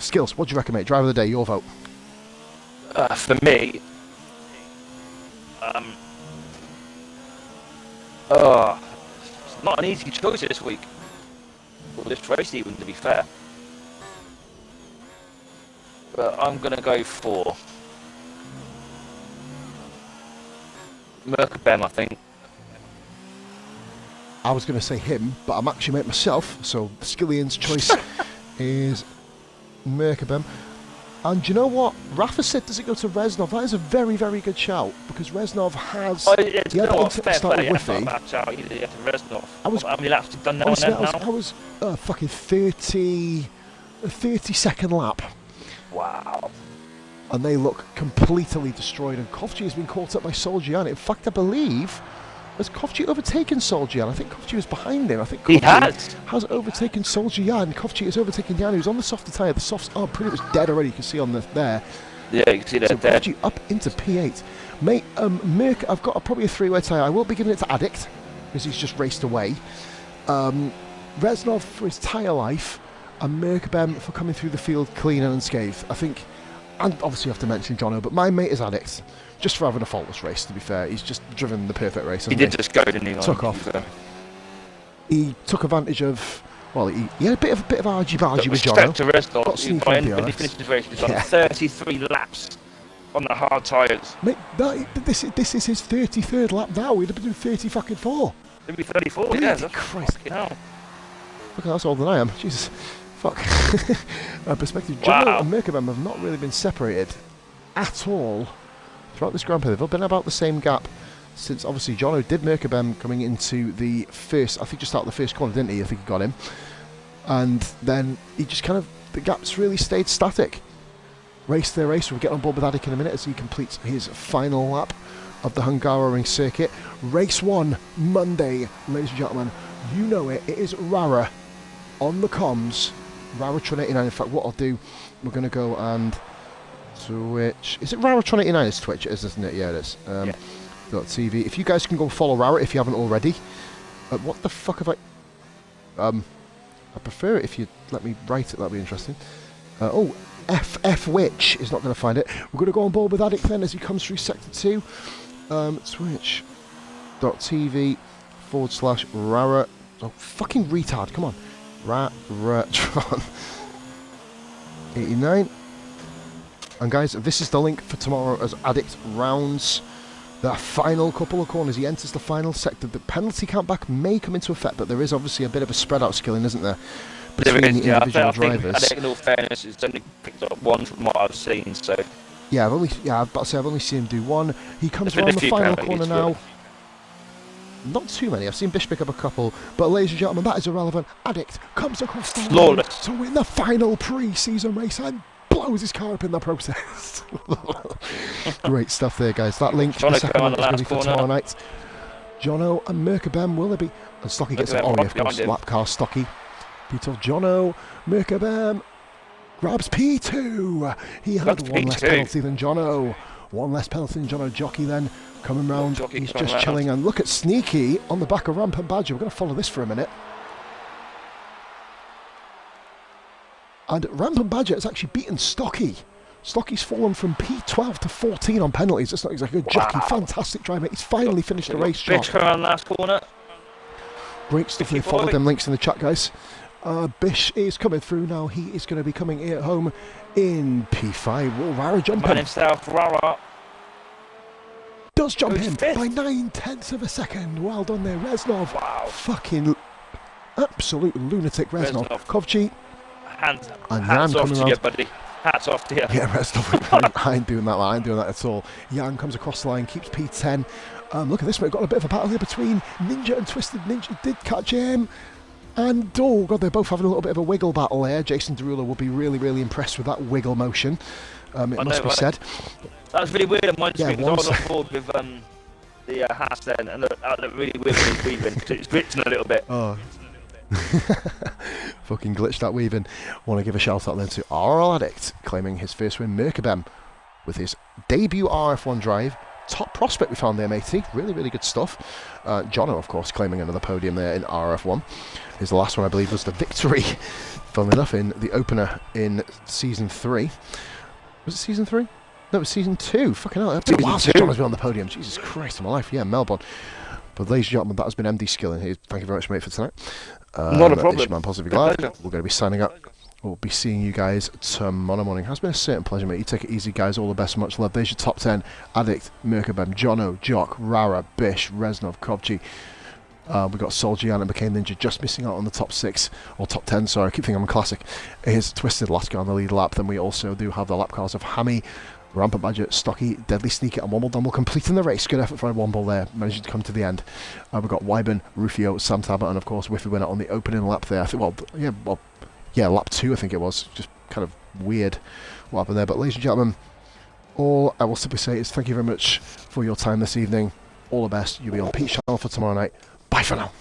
Skills, what do you reckon, mate? Driver of the day, your vote. For me, it's not an easy choice this week. Well, this race even, to be fair. But I'm going to go for Merkabem, I think. I was going to say him, but I'm actually mate myself, so Skillian's choice is Merkabem. And do you know what? Rafa said, does it go to Reznov? That is a very, very good shout, because Reznov has... Oh, yeah, he had what, to fair start play, with Whiffy. bad shout, you have to Reznov. How many laps have you done now? Honestly, I was fucking 30 second lap. Wow. And they look completely destroyed, and Kovji has been caught up by Soljian. In fact, I believe... Has Kovji overtaken Soljian? I think Kovji was behind him. I think Kovji has overtaken Soljian. Kovji has overtaken Jan, who's on the softer tyre. The softs are pretty much dead already. You can see on there. Yeah, you can see that. So dead. Kovji up into P8. Mate, Merc, I've got probably a three-way tyre. I will be giving it to Addict, because he's just raced away. Reznov for his tyre life, and Merkabem for coming through the field clean and unscathed. I think, and obviously you have to mention Jono, but my mate is Addict. Just for having a faultless race, to be fair. He's just driven the perfect race. He did just go, didn't he? Took off. He took advantage of... Well, he had a bit of argy-bargy with Jono. To Reznov, when he finished his race, he's on 33 laps on the hard tyres. Mate, this is his 33rd lap now. He'd have been doing 30 fucking 4. It'd be 34, yeah. That's Christ. Fucking hell. Look, that's older than I am. Jesus. Fuck. Perspective. Wow. Jono and Merkabem have not really been separated at all throughout this Grand Prix. They've been about the same gap since, obviously, Jono did Merkabem coming into the first, I think just out the first corner, didn't he? I think he got him. And then he just kind of, the gaps really stayed static. Race their race. We'll get on board with Adik in a minute as he completes his final lap of the Hungaroring circuit. Race 1, Monday, ladies and gentlemen. You know it. It is Rara on the comms. Raratron 89. In fact, what I'll do, we're going to go and Twitch. Is it Raratron 89 is Twitch? It is, isn't it? Yeah, it is. Yeah. .tv. If you guys can go follow Rara if you haven't already. What the fuck have I... I prefer it if you let me write it. That'd be interesting. FF Witch is not going to find it. We're going to go on board with Addict then as he comes through Sector 2. Twitch.tv/Rara. Oh, fucking retard. Come on. Raratron 89. And guys, this is the link for tomorrow as Addict rounds the final couple of corners. He enters the final sector. The penalty countback may come into effect, but there is obviously a bit of a spread out skilling, isn't there? Between the individual drivers. I think in all fairness, it's only picked up one from what I've seen, so... I've only seen him do one. He comes around the final corner now. Not too many. I've seen Bish pick up a couple, but ladies and gentlemen, that is irrelevant. Addict comes across the line to win the final pre-season race and blows his car up in the process. Great stuff there, guys. That link to the second one is going to be for tomorrow night. Jono and Merkabem, will they be? And Stocky gets an of course, lap car Stocky. P12 Jono, Merkabem grabs P2. He had one less penalty than Jono. One less penalty than Jono. Jockey then coming round. He's just chilling. And look at Sneaky on the back of Rampant Badger. We're going to follow this for a minute. And Rampant Badger has actually beaten Stocky. Stocky's fallen from P12 to 14 on penalties. That's not exactly a good jockey. Fantastic driver. He's finally finished the race. Bish coming around last corner. Great stuff. We followed them links in the chat, guys. Bish is coming through now. He is going to be coming here at home in P5. Will Rara jump in? Himself, Rara. Does jump in by 9/10 of a second. Well done there, Reznov. Wow. Fucking absolute lunatic Reznov. Kovji. Hands off to you, buddy. Hats off to you. Yeah, Reznov. I ain't doing that. I ain't doing that at all. Jan comes across the line, keeps P10. Look at this, we've got a bit of a battle here between Ninja and Twisted. Ninja did catch him. And, oh god, they're both having a little bit of a wiggle battle there. Jason Derulo will be really, really impressed with that wiggle motion. It must be said. That was really weird on my screen, because I was on board with the hats then, and that looked really weird when he was weaving, because it's glitching a little bit. Oh. Fucking glitched that weaving. Want to give a shout out then to RL Addict, claiming his first win. Merkabem with his debut RF1 drive. Top prospect we found there, matey. Really, really good stuff. Jono, of course, claiming another podium there in RF1. His last one, I believe, was the victory, funnily enough, in the opener in Season 3. Was it Season 3? No, it was Season 2. Fucking hell. It's been a while since Jono's been on the podium. Jesus Christ of my life. Yeah, Melbourne. But ladies and gentlemen, that has been MD Skilling here. Thank you very much, mate, for tonight. Not a problem. It's your man, Positive Glad. We're going to be signing up. We'll be seeing you guys tomorrow morning. Has been a certain pleasure, mate. You take it easy, guys. All the best. Much love. There's your top 10. Addict, Merkabem, Jono, Jock, Rara, Bish, Reznov, Kovji. We got Soljian and became Ninja just missing out on the top 6, or top 10, sorry, I keep thinking I'm a classic. Here's Twisted Lasker on the lead lap. Then we also do have the lap cars of Hammy, Rampant Badger, Stocky, Deadly Sneaker, and Womble Dumble completing the race. Good effort for Womble there, managing to come to the end. We've got Wyburn, Rufio, Sam Tabber, and of course Whiffy winner on the opening lap there. I think, lap 2 I think it was. Just kind of weird what happened there. But ladies and gentlemen, all I will simply say is thank you very much for your time this evening. All the best. You'll be on Pete's channel for tomorrow night. Bye for now.